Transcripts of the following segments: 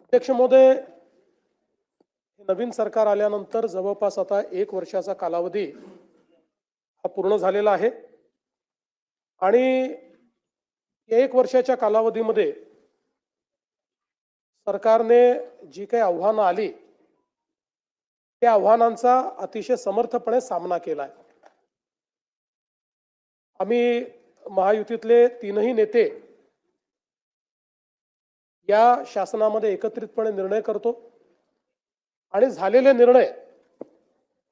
अध्यक्ष महोदय, नवीन सरकार आल्यानंतर जवळपास आता 1 वर्षाचा कालावधी हा पूर्ण झालेला आहे आणि या 1 वर्षाच्या कालावधीमध्ये सरकारने जी काही आव्हानं आली त्या आव्हानांचा अतिशय समर्थपणे सामना केला आहे. आम्ही महायुतीतले तीनही नेते या शासनामध्ये एकत्रितपणे निर्णय करतो आणि झालेले निर्णय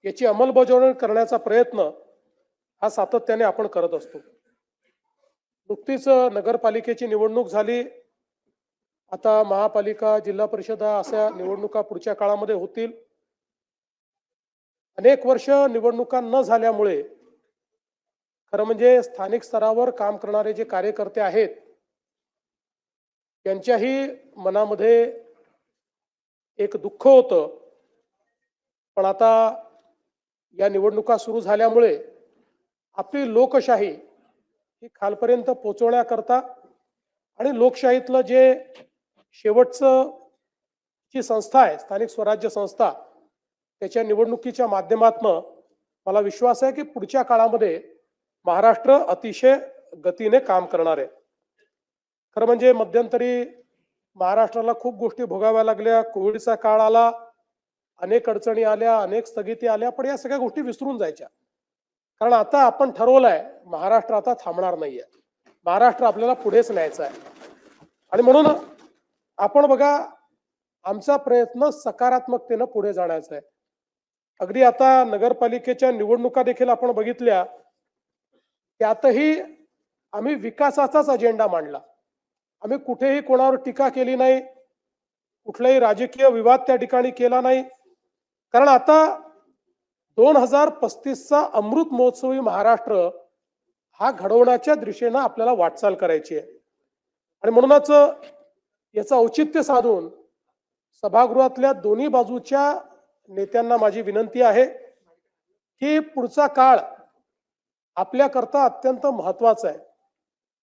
याची अंमलबजावणी करण्याचा प्रयत्न हा सातत्याने आपण करत असतो. नुकतीच नगरपालिकेची निवडणूक झाली. आता महापालिका, जिल्हा परिषदा अशा निवडणुका पुढच्या काळामध्ये होतील. अनेक वर्ष निवडणुका न झाल्यामुळे खरं म्हणजे स्थानिक स्तरावर काम करणारे जे कार्यकर्ते आहेत त्यांच्याही मनामध्ये एक दुःख होतं. पण आता या निवडणुका सुरू झाल्यामुळे आपली लोकशाही ही खालपर्यंत पोहोचवण्याकरता आणि लोकशाहीतलं जे शेवटचं जी संस्था आहे स्थानिक स्वराज्य संस्था त्याच्या निवडणुकीच्या माध्यमातून मला विश्वास आहे की पुढच्या काळामध्ये महाराष्ट्र अतिशय गतीने काम करणार आहे. खरं म्हणजे मध्यंतरी महाराष्ट्राला खूप गोष्टी भोगाव्या लागल्या. कोविडचा काळ आला, अनेक अडचणी आल्या, अनेक स्थगिती आल्या, पण या सगळ्या गोष्टी विसरून जायच्या. कारण आता आपण ठरवलंय महाराष्ट्र आता थांबणार नाहीये. महाराष्ट्र आपल्याला पुढेच न्यायचा आहे आणि म्हणून आपण बघा आमचा प्रयत्न सकारात्मकतेनं पुढे जाण्याचा आहे. अगदी आता नगरपालिकेच्या निवडणुका देखील आपण बघितल्या, त्यातही आम्ही विकासाचाच अजेंडा मांडला. आम्ही कुठेही कोणावर टीका केली नाही, कुठलाही राजकीय विवाद त्या ठिकाणी केला नाही. कारण आता 2035चा अमृत महोत्सवी महाराष्ट्र हा घडवण्याच्या दिशेने आपल्याला वाटचाल करायची आहे आणि म्हणूनच याचं औचित्य साधून सभागृहातल्या दोन्ही बाजूच्या नेत्यांना माझी विनंती आहे की पुढचा काळ आपल्याकरता अत्यंत महत्त्वाचा आहे.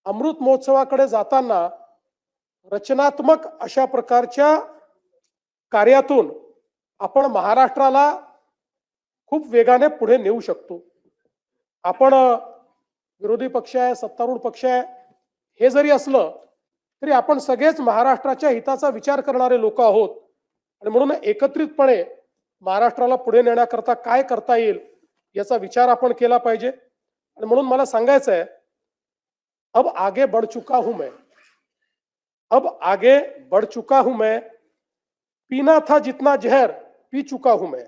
अमृत महोत्सवाकडे जाताना रचनात्मक अशा प्रकारच्या कार्यातून आपण महाराष्ट्राला खूप वेगाने पुढे नेऊ शकतो. आपण विरोधी पक्ष आहे, सत्तारूढ पक्ष आहे, हे जरी असलं तरी आपण सगळेच महाराष्ट्राच्या हिताचा विचार करणारे लोक आहोत आणि म्हणून एकत्रितपणे महाराष्ट्राला पुढे नेण्याकरता काय करता येईल याचा विचार आपण केला पाहिजे. आणि म्हणून मला सांगायचं आहे, अब आगे बढ़ चुका हूं मैं, अब आगे बढ़ चुका हूं मैं, पीना था जितना जहर पी चुका हूं मैं,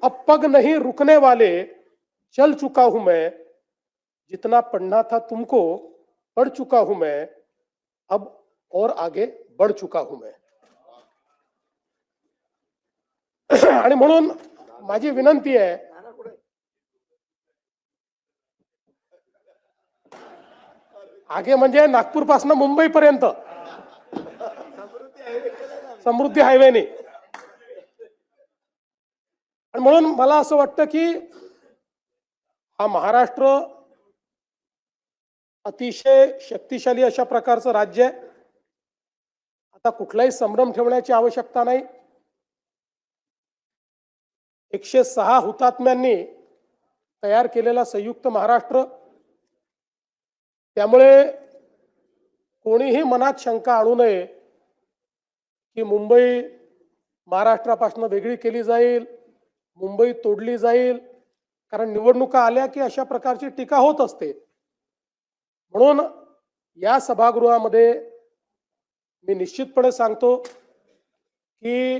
अब पग नहीं रुकने वाले चल चुका हूं मैं, जितना पढ़ना था तुमको पढ़ चुका हूं मैं, अब और आगे बढ़ चुका हूं मैं. आणि म्हणून माझी विनंती आहे, आगे म्हणजे नागपूर पासून मुंबई पर्यंत समृद्धी हायवेने. आणि म्हणून मला असं वाटतं की हा महाराष्ट्र अतिशय शक्तिशाली अशा प्रकारचं राज्य आहे. आता कुठलाही संभ्रम ठेवण्याची आवश्यकता नाही. 106 हुतात्म्यांनी तयार केलेला संयुक्त महाराष्ट्र, त्यामुळे कोणीही मनात शंका आणू नये की मुंबई महाराष्ट्रापासून वेगळी केली जाईल, मुंबई तोडली जाईल. कारण निवडणुका आल्या की अशा प्रकारची टीका होत असते. म्हणून या सभागृहामध्ये मी निश्चितपणे सांगतो की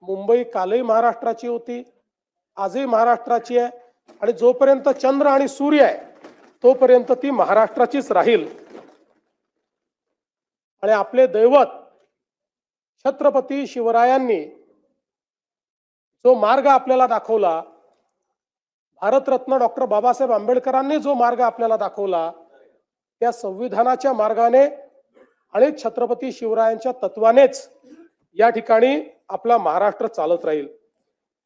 मुंबई कालही महाराष्ट्राची होती, आजही महाराष्ट्राची आहे आणि जोपर्यंत चंद्र आणि सूर्य आहे तोपर्यंत ती महाराष्ट्राचीच राहील. आणि आपले दैवत छत्रपती शिवरायांनी जो मार्ग आपल्याला दाखवला, भारतरत्न डॉक्टर बाबासाहेब आंबेडकरांनी जो मार्ग आपल्याला दाखवला, त्या संविधानाच्या मार्गाने आणि छत्रपती शिवरायांच्या तत्वानेच या ठिकाणी आपला महाराष्ट्र चालत राहील.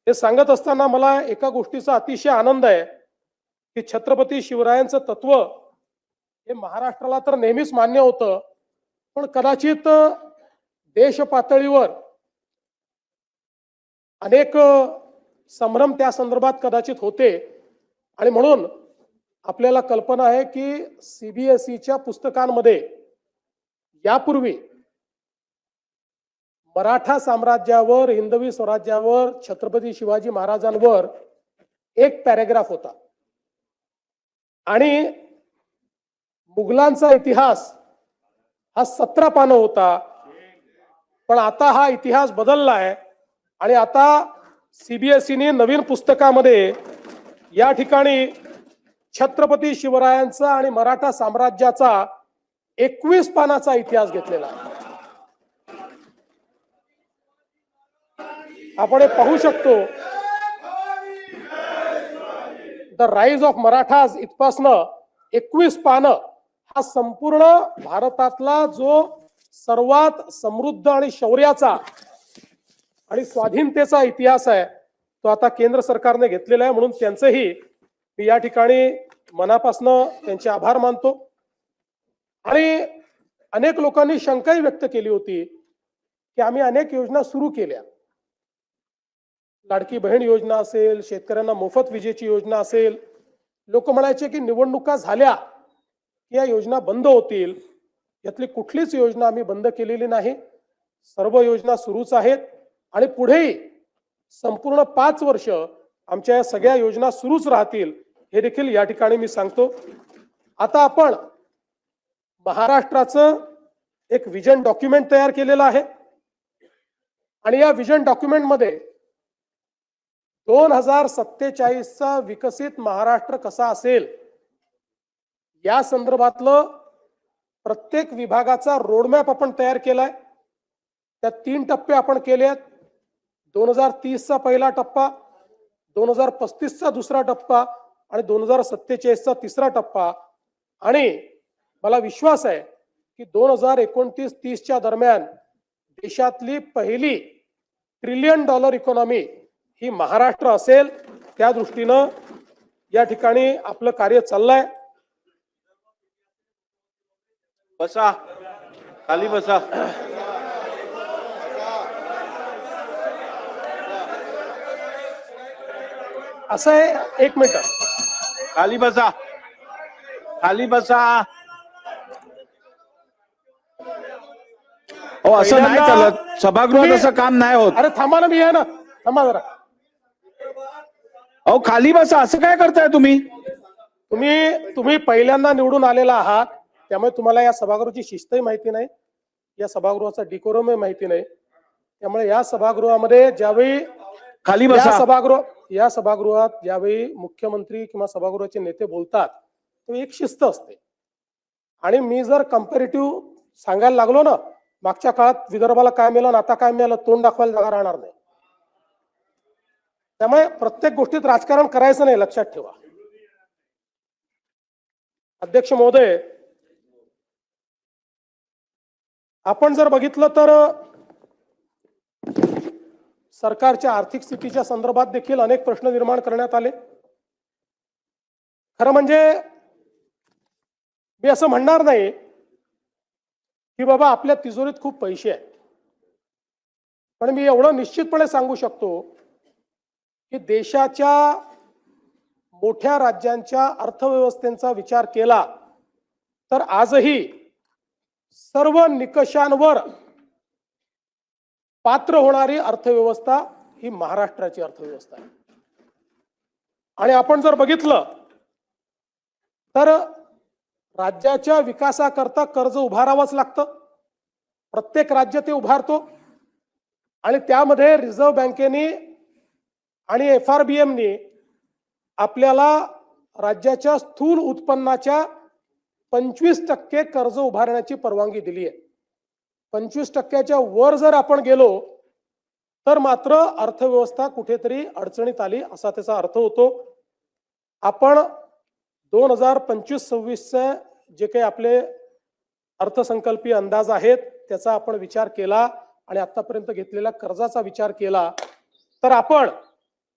हे सांगत असताना मला एका गोष्टीचा अतिशय आनंद आहे की छत्रपती शिवरायांचं तत्व हे महाराष्ट्राला तर नेहमीच मान्य होतं, पण कदाचित देश पातळीवर अनेक संभ्रम त्या संदर्भात कदाचित होते आणि म्हणून आपल्याला कल्पना आहे की सीबीएसईच्या पुस्तकांमध्ये यापूर्वी मराठा साम्राज्यावर, हिंदवी स्वराज्यावर, छत्रपती शिवाजी महाराजांवर एक पॅराग्राफ होता आणि मुघलांचा इतिहास हा 17 पानं होता. पण आता हा इतिहास बदललाय आणि आता सीबीएसईने नवीन पुस्तकामध्ये या ठिकाणी छत्रपती शिवरायांचा आणि मराठा साम्राज्याचा 21 पानाचा इतिहास घेतलेला आहे. आपण हे पाहू शकतो, द राईज ऑफ मराठाज इथपासनं 21 पानं हा संपूर्ण भारतातला जो सर्वात समृद्ध आणि शौर्याचा आणि स्वाधीनतेचा इतिहास आहे तो आता केंद्र सरकारने घेतलेला आहे. म्हणून त्यांचंही मी या ठिकाणी मनापासून त्यांचे आभार मानतो. आणि अनेक लोकांनी शंकाही व्यक्त केली होती की आम्ही अनेक योजना सुरू केल्या, लाडकी बहीण योजना असेल, शेतकऱ्यांना मोफत विजेची योजना असेल. लोक म्हणायचे की निवडणुका झाल्या की या योजना बंद होतील. यातली कुठलीच योजना आम्ही बंद केलेली नाही. सर्व योजना सुरूच आहेत आणि पुढेही संपूर्ण 5 वर्ष आमच्या या सगळ्या योजना सुरूच राहतील हे देखील या ठिकाणी मी सांगतो. आता आपण महाराष्ट्राचं एक विजन डॉक्युमेंट तयार केलेलं आहे आणि या विजन डॉक्युमेंटमध्ये 2047चा विकसित महाराष्ट्र कसा असेल या संदर्भातलं प्रत्येक विभागाचा रोडमॅप आपण तयार केलाय. त्यात 3 टप्पे आपण केले आहेत. 2030चा पहिला टप्पा, 2035चा दुसरा टप्पा आणि 2047चा तिसरा टप्पा. आणि मला विश्वास आहे की 2029-30च्या दरम्यान देशातली पहिली $1 ट्रिलियन इकॉनॉमी ही महाराष्ट्र असेल. त्या दृष्टीनं या ठिकाणी आपलं कार्य चाललंय. बसा, खाली बसा. असं आहे, 1 मिनिट, खाली बसा, खाली बसा. हो, असं नाही चालत. सभागृहात असं काम नाही होत. अरे थांबा ना, मी आहे ना, थांबा जरा. अहो खाली बसा, असं काय करताय तुम्ही? तुम्ही पहिल्यांदा निवडून आलेला आहात, त्यामुळे तुम्हाला या सभागृहाची शिस्तही माहिती नाही, या सभागृहाचा डिकोरमही माहिती नाही. त्यामुळे या सभागृहामध्ये ज्यावेळी खाली बसा. या सभागृहात ज्यावेळी मुख्यमंत्री किंवा सभागृहाचे नेते बोलतात तेव्हा एक शिस्त असते. आणि मी जर कंपॅरेटिव्ह सांगायला लागलो ना, मागच्या काळात विदर्भाला काय मिळालं आता काय मिळालं, तोंड दाखवायला जागा राहणार नाही. त्यामुळे प्रत्येक गोष्टीत राजकारण करायचं नाही, लक्षात ठेवा. अध्यक्ष महोदय, आपण जर बघितलं तर सरकारच्या आर्थिक स्थितीच्या संदर्भात देखील अनेक प्रश्न निर्माण करण्यात आले. खरं म्हणजे मी असं म्हणणार नाही की बाबा आपल्या तिजोरीत खूप पैसे आहेत, पण मी एवढं निश्चितपणे सांगू शकतो की देशाच्या मोठ्या राज्यांच्या अर्थव्यवस्थेचा विचार केला तर आजही सर्व निकषांवर पात्र होणारी अर्थव्यवस्था ही महाराष्ट्राची अर्थव्यवस्था आहे. आणि आपण जर बघितलं तर राज्याच्या विकासाकरता कर्ज उभारावंच लागतं. प्रत्येक राज्य ते उभारतो आणि त्यामध्ये रिझर्व्ह बँकेने आणि FRBMने आपल्याला राज्याच्या स्थूल उत्पन्नाच्या 25% कर्ज उभारण्याची परवानगी दिली आहे. 25%च्या वर जर आपण गेलो तर मात्र अर्थव्यवस्था कुठेतरी अडचणीत आली असा त्याचा अर्थ होतो. आपण 2025-26चे जे काही आपले अर्थसंकल्पीय अंदाज आहेत त्याचा आपण विचार केला आणि आतापर्यंत घेतलेल्या कर्जाचा विचार केला तर आपण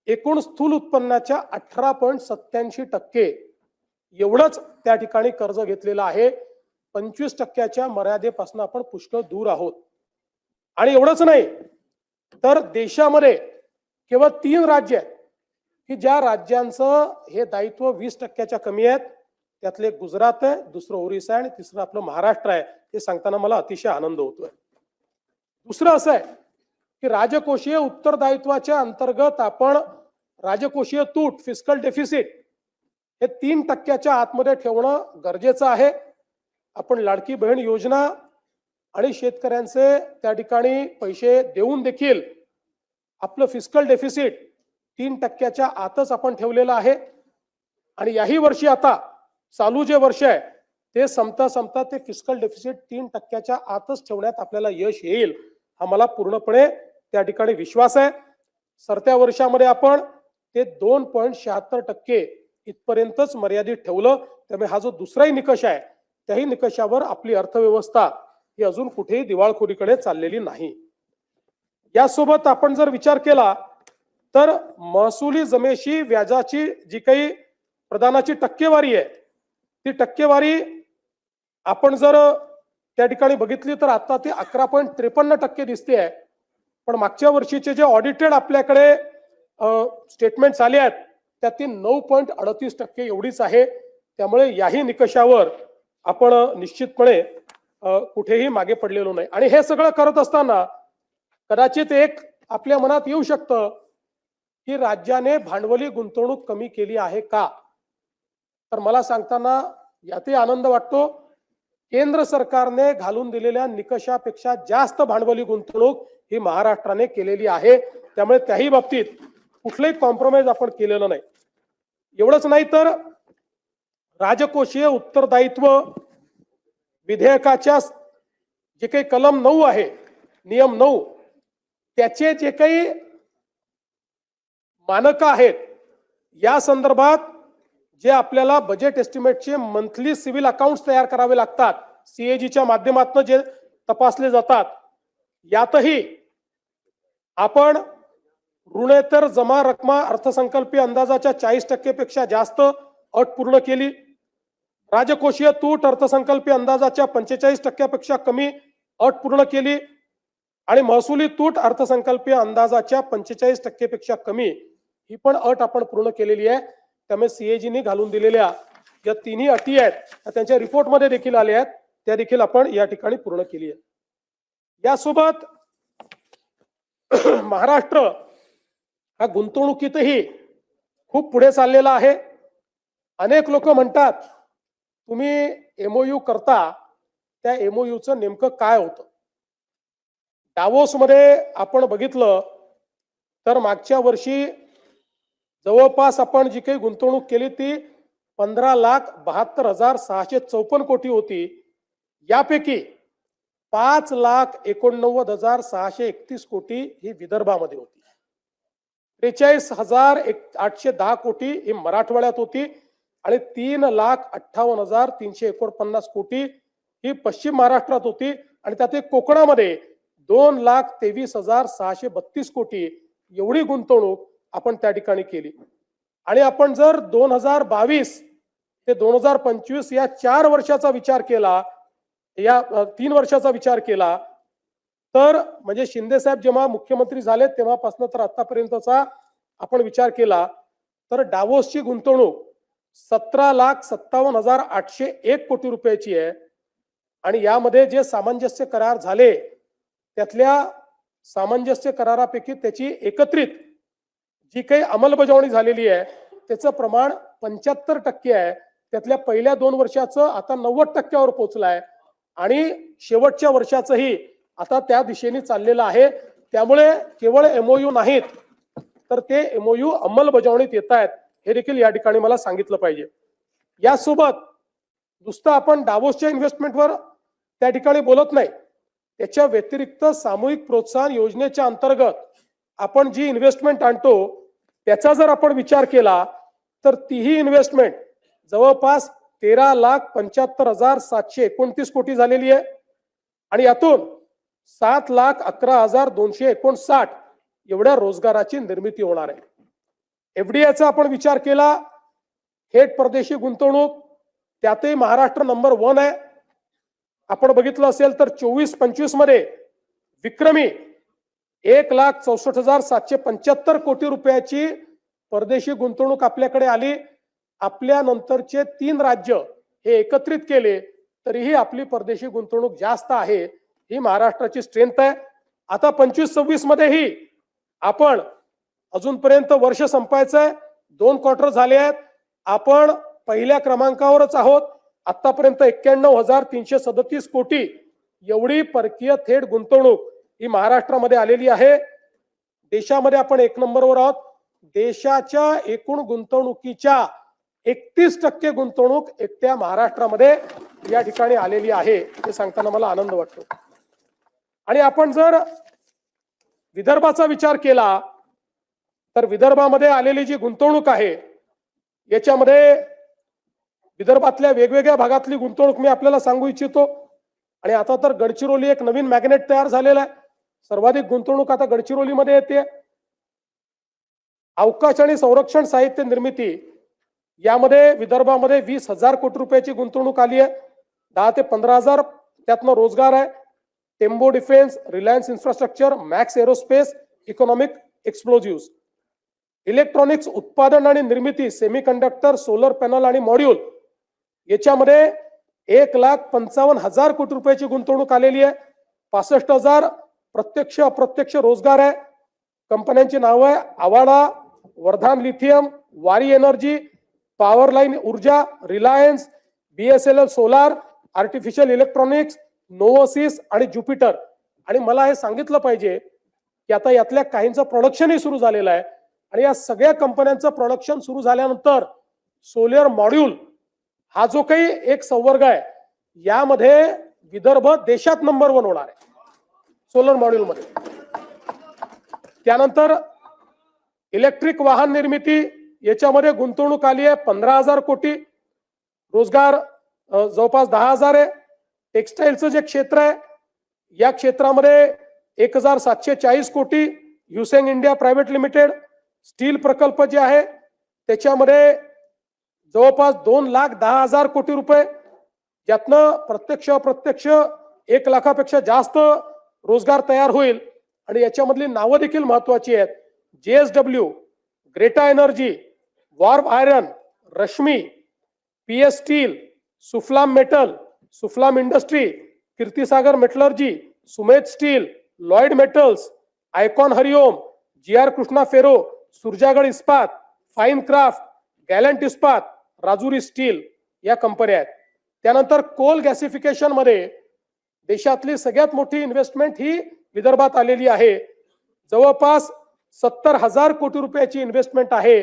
एकूण स्थूल उत्पन्नाच्या 18.87% एवढंच त्या ठिकाणी कर्ज घेतलेलं आहे. 25% मर्यादेपासून आपण पुष्कळ दूर आहोत. आणि एवढंच नाही तर देशामध्ये केवळ 3 राज्य आहेत की ज्या राज्यांचं हे दायित्व 20% कमी आहेत. त्यातले गुजरात आहे, दुसरं ओरिसा आहे आणि तिसरं आपलं महाराष्ट्र आहे. हे सांगताना मला अतिशय आनंद होतोय. दुसरं असं आहे की राजकोषीय उत्तरदायित्वाच्या अंतर्गत आपण राजकोषीय तूट फिस्कल डेफिसिट हे 3% आतमध्ये ठेवणं गरजेचं आहे. आपण लाडकी बहीण योजना आणि शेतकऱ्यांचे त्या ठिकाणी पैसे देऊन देखील आपलं फिस्कल डेफिसिट 3% आतच आपण ठेवलेलं आहे. आणि याही वर्षी आता चालू जे वर्ष आहे ते संपता ते फिस्कल डेफिसिट 3% आतच ठेवण्यात आपल्याला यश येईल हा मला पूर्णपणे त्या ठिकाणी विश्वास आहे. सरत्या वर्षामध्ये आपण ते 2.76% इथपर्यंतच मर्यादित ठेवलं. त्यामुळे हा जो दुसराही निकष आहे त्याही निकषावर आपली अर्थव्यवस्था ही अजून कुठेही दिवाळखोरीकडे चाललेली नाही. यासोबत आपण जर विचार केला तर महसुली जमेशी व्याजाची जी काही प्रदानाची टक्केवारी आहे ती टक्केवारी आपण जर त्या ठिकाणी बघितली तर आता ती 11.53% दिसते आहे. पण मागच्या वर्षीचे जे ऑडिटेड आपल्याकडे स्टेटमेंट्स आले आहेत त्यात ती 9.38% एवढीच आहे. त्यामुळे याही निकषावर आपण निश्चितपणे कुठेही मागे पडलेलो नाही. आणि हे सगळं करत असताना कदाचित एक आपल्या मनात येऊ शकतं की राज्याने भांडवली गुंतवणूक कमी केली आहे का. तर मला सांगताना यातही आनंद वाटतो. केंद्र सरकारने घालून दिलेल्या निकषापेक्षा जास्त भांडवली गुंतवणूक ही महाराष्ट्राने केलेली आहे. त्यामुळे त्याही बाबतीत कुठलंही कॉम्प्रोमाइज आपण केलेलं नाही. एवढंच नाही तर राजकोषीय उत्तरदायित्व विधेयकाच्या जे काही कलम 9 आहे नियम 9 त्याचे जे काही मानक आहेत या संदर्भात जे आपल्याला बजेट एस्टिमेटचे मंथली सिव्हिल अकाउंट्स तयार करावे लागतात सीएजीच्या माध्यमातून जे तपासले जातात यातही आपण ऋणेतर जमा रक्कमा अर्थसंकल्पीय अंदाजाच्या 40% पेक्षा जास्त अट पूर्ण केली. राजकोषीय तूट अर्थसंकल्पीय अंदाजाच्या 45% पेक्षा कमी अट पूर्ण केली आणि महसुली तूट अर्थसंकल्पीय अंदाजाच्या 45% पेक्षा कमी ही पण अट आपण पूर्ण केलेली आहे. त्यामुळे सीएजीने घालून दिलेल्या या तिन्ही अटी आहेत त्यांच्या रिपोर्टमध्ये देखील आल्या आहेत त्या देखील आपण या ठिकाणी पूर्ण केली आहे. यासोबत महाराष्ट्र हा गुंतवणुकीतही खूप पुढे चाललेला आहे. अनेक लोक म्हणतात तुम्ही एमओयू करता त्या एमओयूचं नेमकं काय होतं. डावोस मध्ये आपण बघितलं तर मागच्या वर्षी जवळपास आपण जी काही गुंतवणूक केली ती 15,72,654 कोटी होती. यापैकी 5,89,631 कोटी ही विदर्भामध्ये होती. 43,810 कोटी ही मराठवाड्यात होती आणि 3,58,349 कोटी ही पश्चिम महाराष्ट्रात होती आणि त्यात कोकणामध्ये 2,23,632 कोटी एवढी गुंतवणूक आपण त्या ठिकाणी केली. आणि आपण जर 2022 ते 2025 या 4 वर्षाचा विचार केला या 3 वर्षाचा विचार केला तर म्हणजे शिंदे साहेब जेव्हा मुख्यमंत्री झाले तेव्हापासून तर आतापर्यंतचा आपण विचार केला तर डावोसची गुंतवणूक 17,57,801 कोटी रुपयाची आहे. आणि यामध्ये जे सामंजस्य करार झाले त्यातल्या सामंजस्य करारापैकी त्याची एकत्रित जी काही अंमलबजावणी झालेली आहे त्याचं प्रमाण 75% आहे. त्यातल्या पहिल्या 2 वर्षाचं आता 90%वर पोहोचलाय आणि शेवटच्या वर्षाचंही आता त्या दिशेने चाललेलं आहे. त्यामुळे केवळ एमओयू नाहीत तर ते एमओयू अंमलबजावणीत येत आहेत हे देखील या ठिकाणी मला सांगितलं पाहिजे. यासोबत नुसतं आपण डावोसच्या इन्व्हेस्टमेंटवर त्या ठिकाणी बोलत नाही. त्याच्या व्यतिरिक्त सामूहिक प्रोत्साहन योजनेच्या अंतर्गत आपण जी इन्व्हेस्टमेंट आणतो त्याचा जर आपण विचार केला तर तीही इन्व्हेस्टमेंट जवळपास 13,75,729 कोटी झालेली आहे आणि यातून 7,11,259 एवढ्या रोजगाराची निर्मिती होणार आहे. एफडीआयचा आपण विचार केला थेट परदेशी गुंतवणूक त्यातही महाराष्ट्र नंबर 1 आहे. आपण बघितलं असेल तर 24-25 मध्ये विक्रमी 1,64,775 कोटी रुपयाची परदेशी गुंतवणूक आपल्याकडे आली. आपल्या नंतरचे 3 राज्य हे एकत्रित केले तरीही आपली परदेशी गुंतवणूक जास्त आहे. ही महाराष्ट्राची स्ट्रेंथ आहे. आता 25-26 मध्येही आपण अजूनपर्यंत वर्ष संपायचं आहे, 2 क्वार्टर झाले आहेत, आपण पहिल्या क्रमांकावरच आहोत. आतापर्यंत 91,337 कोटी एवढी परकीय थेट गुंतवणूक ही महाराष्ट्रामध्ये आलेली आहे. देशामध्ये आपण 1 नंबरवर आहोत. देशाच्या एकूण गुंतवणुकीच्या 31% गुंतवणूक एकट्या महाराष्ट्रामध्ये या ठिकाणी आलेली आहे. हे सांगताना मला आनंद वाटतो. आणि आपण जर विदर्भाचा विचार केला तर विदर्भामध्ये आलेली जी गुंतवणूक आहे याच्यामध्ये विदर्भातल्या वेगवेगळ्या भागातली गुंतवणूक मी आपल्याला सांगू इच्छितो. आणि आता तर गडचिरोली एक नवीन मॅग्नेट तयार झालेला आहे. सर्वाधिक गुंतवणूक आता गडचिरोलीमध्ये येते. अवकाश आणि संरक्षण साहित्य निर्मिती यामध्ये विदर्भामध्ये 20,000 कोटी रुपयाची गुंतवणूक आली आहे. 10 ते 15,000 त्यातनं रोजगार आहे. Tembo defence, Reliance infrastructure, Max aerospace, economic explosives, electronics उत्पादन आणि निर्मिती, सेमीकंडक्टर, सोलर पॅनल आणि मॉड्यूल याच्यामध्ये 1,55,000 कोटी रुपयाची गुंतवणूक आलेली आहे. 65,000 प्रत्यक्ष अप्रत्यक्ष रोजगार आहे. कंपन्यांची नाव आहे Avaada, Vardhan lithium, Waaree energy, power line ऊर्जा, Reliance, BSNL solar, artificial electronics, नोवोसिस आणि ज्युपिटर. आणि मला हे सांगितलं पाहिजे की आता यातल्या काहींचं प्रोडक्शनही सुरू झालेलं आहे. आणि या सगळ्या कंपन्यांचं प्रोडक्शन सुरू झाल्यानंतर सोलर मॉड्यूल हा जो काही एक संवर्ग आहे यामध्ये विदर्भ देशात नंबर 1 होणार आहे सोलर मॉड्यूल मध्ये. त्यानंतर इलेक्ट्रिक वाहन निर्मिती याच्यामध्ये गुंतवणूक आली आहे 15,000 कोटी. रोजगार जवळपास 10,000 आहे. टेक्सटाईलचं जे क्षेत्र आहे या क्षेत्रामध्ये 1,740 कोटी. युसेंग इंडिया प्रायव्हेट लिमिटेड स्टील प्रकल्प जे आहे त्याच्यामध्ये जवळपास 2,10,000 कोटी रुपये, ज्यातनं प्रत्यक्ष अप्रत्यक्ष 1 लाखापेक्षा जास्त रोजगार तयार होईल. आणि याच्यामधली नावं देखील महत्वाची आहेत. JSW, Greta energy, warm iron, Rashmi, PS steel, Suphalam metal, Suphalam industry, Kirtisagar metallurgy, Sumedh steel, Lloyd metals, icon Hariom, GR Krishna ferro, Surjagad Ispat, fine craft, गॅलंट इस्पात, राजुरी स्टील या कंपन्या आहेत. त्यानंतर कोल गॅसिफिकेशन मध्ये देशातली सगळ्यात मोठी इन्व्हेस्टमेंट ही विदर्भात आलेली आहे. जवळपास 70,000 कोटी रुपयाची इन्व्हेस्टमेंट आहे,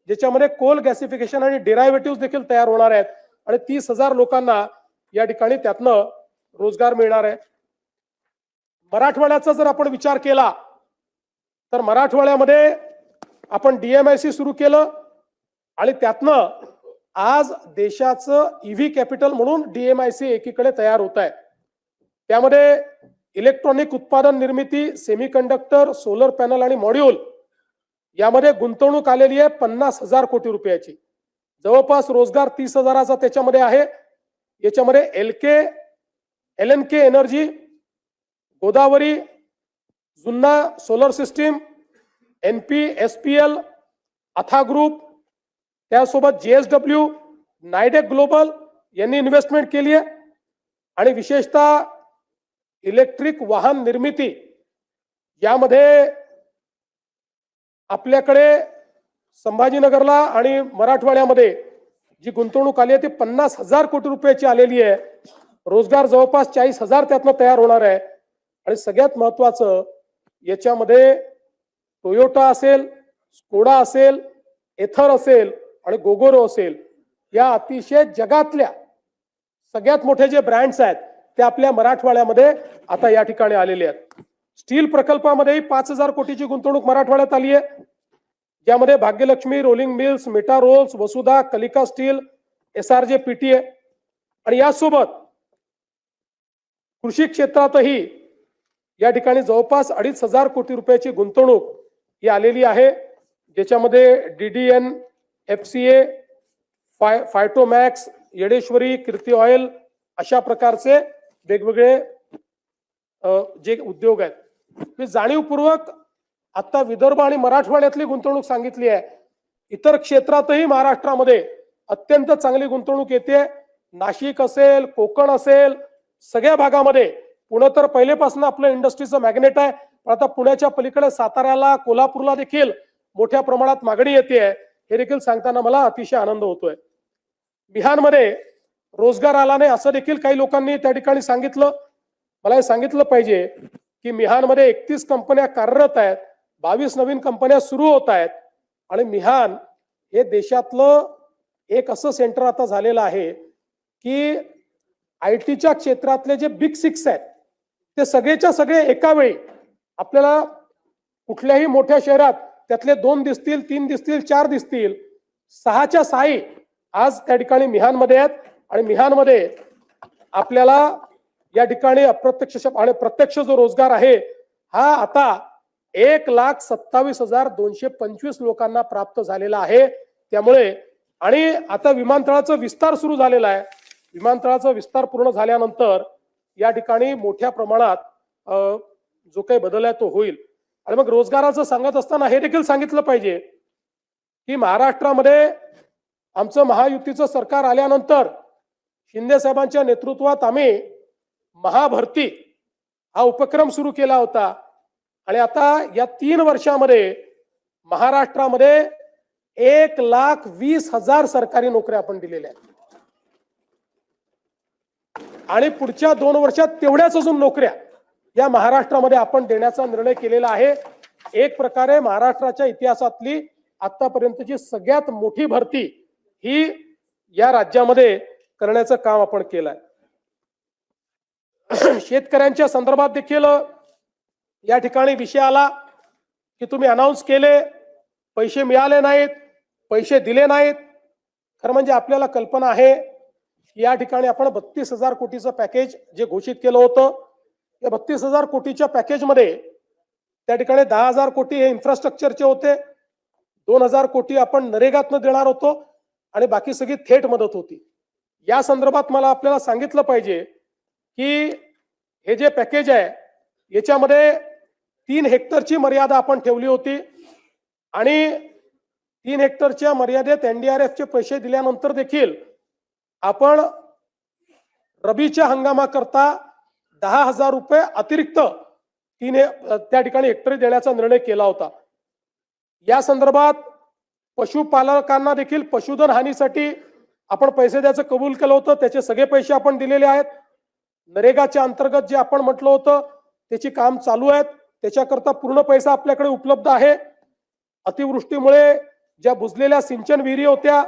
ज्याच्यामध्ये कोल गॅसिफिकेशन आणि डेरायव्हेटिव्ह देखील तयार होणार आहेत. आणि 30,000 लोकांना या ठिकाणी त्यातनं रोजगार मिळणार आहे. मराठवाड्याचा जर आपण विचार केला तर मराठवाड्यामध्ये आपण DMIC सुरू केलं आणि त्यातनं आज देशाचं EV कॅपिटल म्हणून DMIC एकीकडे तयार होत आहे. त्यामध्ये इलेक्ट्रॉनिक उत्पादन निर्मिती, सेमीकंडक्टर, सोलर पॅनल आणि मॉड्यूल यामध्ये गुंतवणूक आलेली आहे 50,000 कोटी रुपयाची. जवळपास रोजगार 30,000चा त्याच्यामध्ये आहे. याच्यामध्ये LNK एनर्जी, गोदावरी, जुन्ना सोलर सिस्टीम, NPSPL, अथा ग्रुप, त्यासोबत JSW, नायडेक ग्लोबल यांनी इन्व्हेस्टमेंट केली आहे. आणि विशेषतः इलेक्ट्रिक वाहन निर्मिती यामध्ये आपल्याकडे संभाजीनगरला आणि मराठवाड्यामध्ये जी गुंतवणूक आली आहे ती 50,000 कोटी रुपयाची आलेली आहे. रोजगार जवळपास 40,000 त्यातनं तयार होणार आहे. आणि सगळ्यात महत्वाचं याच्यामध्ये टोयोटा असेल, स्कोडा असेल, एथर असेल आणि गोगोरो असेल या अतिशय जगातल्या सगळ्यात मोठे जे ब्रँड्स आहेत ते आपल्या मराठवाड्यामध्ये आता या ठिकाणी आलेले आहेत. स्टील प्रकल्पामध्येही 5,000 कोटीची गुंतवणूक मराठवाड्यात आली आहे, ज्यामध्ये Bhagyalakshmi, rolling mills, meta rolls, Vasudha, Kalika steel, SRJ PTA. आणि यासोबत कृषी क्षेत्रातही या ठिकाणी जवळपास 2,500 कोटी रुपयाची गुंतवणूक ही आलेली आहे, ज्याच्यामध्ये DDN, FCA, फायटोमॅक्स, येडेश्वरी, कीर्ती ऑइल अशा प्रकारचे वेगवेगळे जे उद्योग आहेत. मी जाणीवपूर्वक आता विदर्भ आणि मराठवाड्यातली गुंतवणूक सांगितली आहे. इतर क्षेत्रातही महाराष्ट्रामध्ये अत्यंत चांगली गुंतवणूक येते. नाशिक असेल, कोकण असेल, सगळ्या भागामध्ये. पुणे तर पहिलेपासून आपलं इंडस्ट्रीचं मॅग्नेट आहे, पण आता पुण्याच्या पलीकडे साताऱ्याला, कोल्हापूरला देखील मोठ्या प्रमाणात मागणी येते. हे देखील सांगताना मला अतिशय आनंद होतोय. मिहानमध्ये रोजगार आला नाही असं देखील काही लोकांनी त्या ठिकाणी सांगितलं. मला हे सांगितलं पाहिजे की मिहानमध्ये 31 कंपन्या कार्यरत आहेत, 22 नवीन कंपन्या सुरू होत आहेत. आणि मिहान हे देशातलं एक असं सेंटर आता झालेलं आहे की IT च्या क्षेत्रातले जे बिग 6 आहेत ते सगळेच्या सगळे एका वेळी आपल्याला कुठल्याही मोठ्या शहरात त्यातले 2 दिसतील, 3 दिसतील, 4 दिसतील, 6च्या 6 आज त्या ठिकाणी मिहानमध्ये आहेत. आणि मिहानमध्ये आपल्याला या ठिकाणी अप्रत्यक्ष आणि प्रत्यक्ष जो रोजगार आहे हा आता 1,27,225 लोकांना प्राप्त झालेला आहे. त्यामुळे आणि आता विमानतळाचा विस्तार सुरू झालेला आहे. विमानतळाचा विस्तार पूर्ण झाल्यानंतर या ठिकाणी मोठ्या प्रमाणात जो काही बदल आहे तो होईल. आणि मग रोजगाराचं सांगत असताना हे देखील सांगितलं पाहिजे की महाराष्ट्रामध्ये आमचं महायुतीचं सरकार आल्यानंतर शिंदे साहेबांच्या नेतृत्वात आम्ही महाभरती हा उपक्रम सुरू केला होता. आणि आता या 3 वर्षामध्ये महाराष्ट्रामध्ये 1,20,000 सरकारी नोकऱ्या आपण दिलेल्या आहेत. आणि पुढच्या 2 वर्षात तेवढ्याच अजून नोकऱ्या या महाराष्ट्रामध्ये आपण देण्याचा निर्णय केलेला आहे. एक प्रकारे महाराष्ट्राच्या इतिहासातली आतापर्यंतची सगळ्यात मोठी भरती ही या राज्यामध्ये करण्याचं काम आपण केलंय. शेतकऱ्यांच्या संदर्भात देखील या ठिकाणी विषय आला की तुम्ही अनाउन्स केले, पैसे मिळाले नाहीत, पैसे दिले नाहीत. खरं म्हणजे आपल्याला कल्पना आहे की या ठिकाणी आपण 32,000 कोटीचं पॅकेज जे घोषित केलं होतं, या 32,000 कोटीच्या पॅकेजमध्ये त्या ठिकाणी 10,000 कोटी हे इन्फ्रास्ट्रक्चरचे होते, 2,000 कोटी आपण नरेगातनं देणार होतो आणि बाकी सगळी थेट मदत होती. या संदर्भात मला आपल्याला सांगितलं पाहिजे की हे जे पॅकेज आहे याच्यामध्ये 3 हेक्टरची मर्यादा आपण ठेवली होती. आणि 3 हेक्टरच्या मर्यादेत NDRFचे पैसे दिल्यानंतर देखील आपण रबीच्या हंगामाकरता 10,000 रुपये अतिरिक्त त्या ठिकाणी हेक्टरी देण्याचा निर्णय केला होता. या संदर्भात पशुपालकांना देखील पशुधन हानीसाठी आपण पैसे द्यायचं कबूल केलं होतं, त्याचे सगळे पैसे आपण दिलेले आहेत. नरेगाच्या अंतर्गत जे आपण म्हटलं होतं त्याची काम चालू आहेत, त्याच्याकरता पूर्ण पैसा आपल्याकडे उपलब्ध आहे. अतिवृष्टीमुळे ज्या बुजलेल्या सिंचन विहिरी होत्या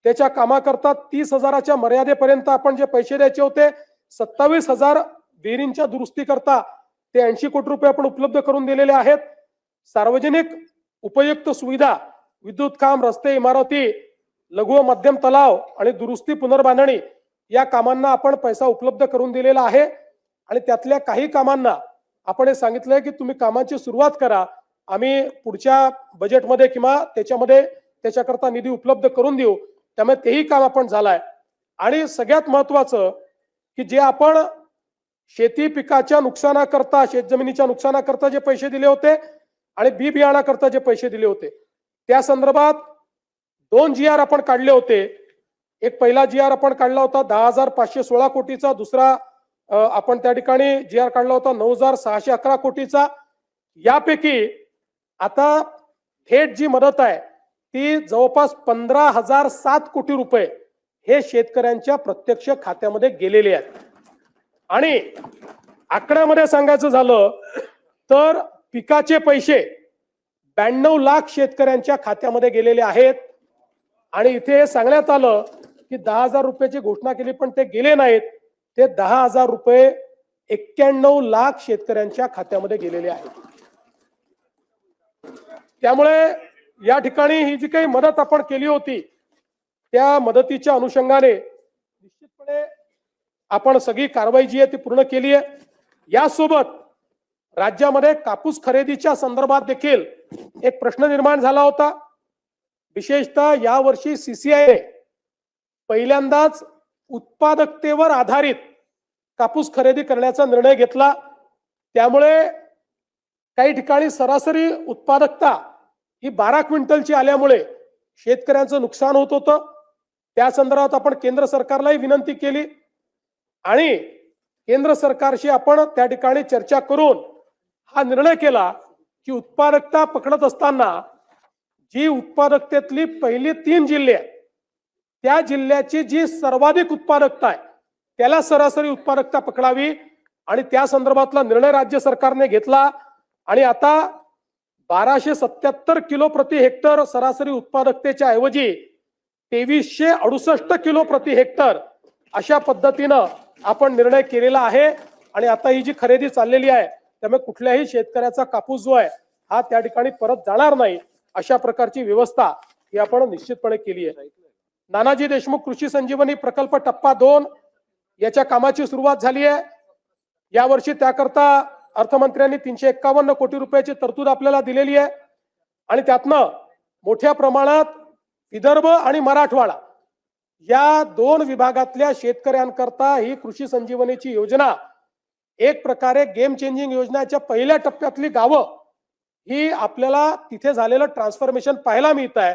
त्याच्या कामाकरता 30,000च्या मर्यादेपर्यंत आपण जे पैसे द्यायचे होते, 27,000 विहिरींच्या दुरुस्तीकरता ते 80 कोटी रुपये आपण उपलब्ध करून दिलेले आहेत. सार्वजनिक उपयुक्त सुविधा, विद्युत काम, रस्ते, इमारती, लघु व मध्यम तलाव आणि दुरुस्ती पुनर्बांधणी या कामांना आपण पैसा उपलब्ध करून दिलेला आहे. आणि त्यातल्या काही कामांना आपण हे सांगितलंय की तुम्ही कामांची सुरुवात करा, आम्ही पुढच्या बजेटमध्ये किंवा त्याच्यामध्ये त्याच्याकरता निधी उपलब्ध करून देऊ. त्यामुळे तेही काम आपण झालंय. आणि सगळ्यात महत्वाचं की जे आपण शेती पिकाच्या नुकसानाकरता, शेतजमिनीच्या नुकसानाकरता जे पैसे दिले होते आणि बी बियाणाकरता जे पैसे दिले होते त्या संदर्भात 2 GR आपण काढले होते. एक पहिला GR आपण काढला होता 10,516 कोटीचा, दुसरा आपण त्या ठिकाणी GR काढला होता 9,611 कोटीचा. यापैकी आता थेट जी मदत आहे ती जवळपास 15,007 कोटी रुपये हे शेतकऱ्यांच्या प्रत्यक्ष खात्यामध्ये गेलेले आहेत. आणि आकड्यामध्ये सांगायचं झालं तर पिकाचे पैसे 92 लाख शेतकऱ्यांच्या खात्यामध्ये गेलेले आहेत. आणि इथे सांगण्यात आलं की 10,000 रुपयाची घोषणा केली पण ते गेले नाहीत. ते 10,000 रुपये 91 लाख शेतकऱ्यांच्या खात्यामध्ये गेलेले आहेत. त्यामुळे या ठिकाणी ही जी काही मदत आपण केली होती त्या मदतीच्या अनुषंगाने निश्चितपणे आपण सगळी कारवाई जी आहे ती पूर्ण केली आहे. यासोबत राज्यामध्ये कापूस खरेदीच्या संदर्भात देखील एक प्रश्न निर्माण झाला होता. विशेषतः यावर्षी CCI पहिल्यांदाच उत्पादकतेवर आधारित कापूस खरेदी करण्याचा निर्णय घेतला। त्यामुळे काही ठिकाणी सरासरी उत्पादकता ही 12 क्विंटलची आल्यामुळे शेतकऱ्यांचं नुकसान होत होतं। त्या संदर्भात आपण केंद्र सरकारलाही विनंती केली आणि केंद्र सरकारशी आपण त्या ठिकाणी चर्चा करून हा निर्णय केला की उत्पादकता पकडत असताना जी उत्पादकतेतली पहिली 3 जिल्हे आहेत त्या जिल्ह्याची जी सर्वाधिक उत्पादकता आहे त्याला सरासरी उत्पादकता पकडावी आणि त्या संदर्भातला निर्णय राज्य सरकारने घेतला आणि आता 1277 किलो प्रति हेक्टर सरासरी उत्पादकतेच्या ऐवजी 2368 किलो प्रति हेक्टर अशा पद्धतीनं आपण निर्णय केलेला आहे आणि आता ही जी खरेदी चाललेली आहे त्यामुळे कुठल्याही शेतकऱ्याचा कापूस जो आहे हा त्या ठिकाणी परत जाणार नाही अशा प्रकारची व्यवस्था ही आपण निश्चितपणे केली आहे। नानाजी देशमुख कृषी संजीवनी प्रकल्प टप्पा 2 याच्या कामाची सुरुवात झाली आहे। यावर्षी त्याकरता अर्थमंत्र्यांनी 351 कोटी रुपयाची तरतूद आपल्याला दिलेली आहे आणि त्यातनं मोठ्या प्रमाणात विदर्भ आणि मराठवाडा या 2 विभागातल्या शेतकऱ्यांकरता ही कृषी संजीवनीची योजना एक प्रकारे गेम चेंजिंग योजनेच्या पहिल्या टप्प्यातली गावं ही आपल्याला तिथे झालेलं ट्रान्सफॉर्मेशन पाहायला मिळत आहे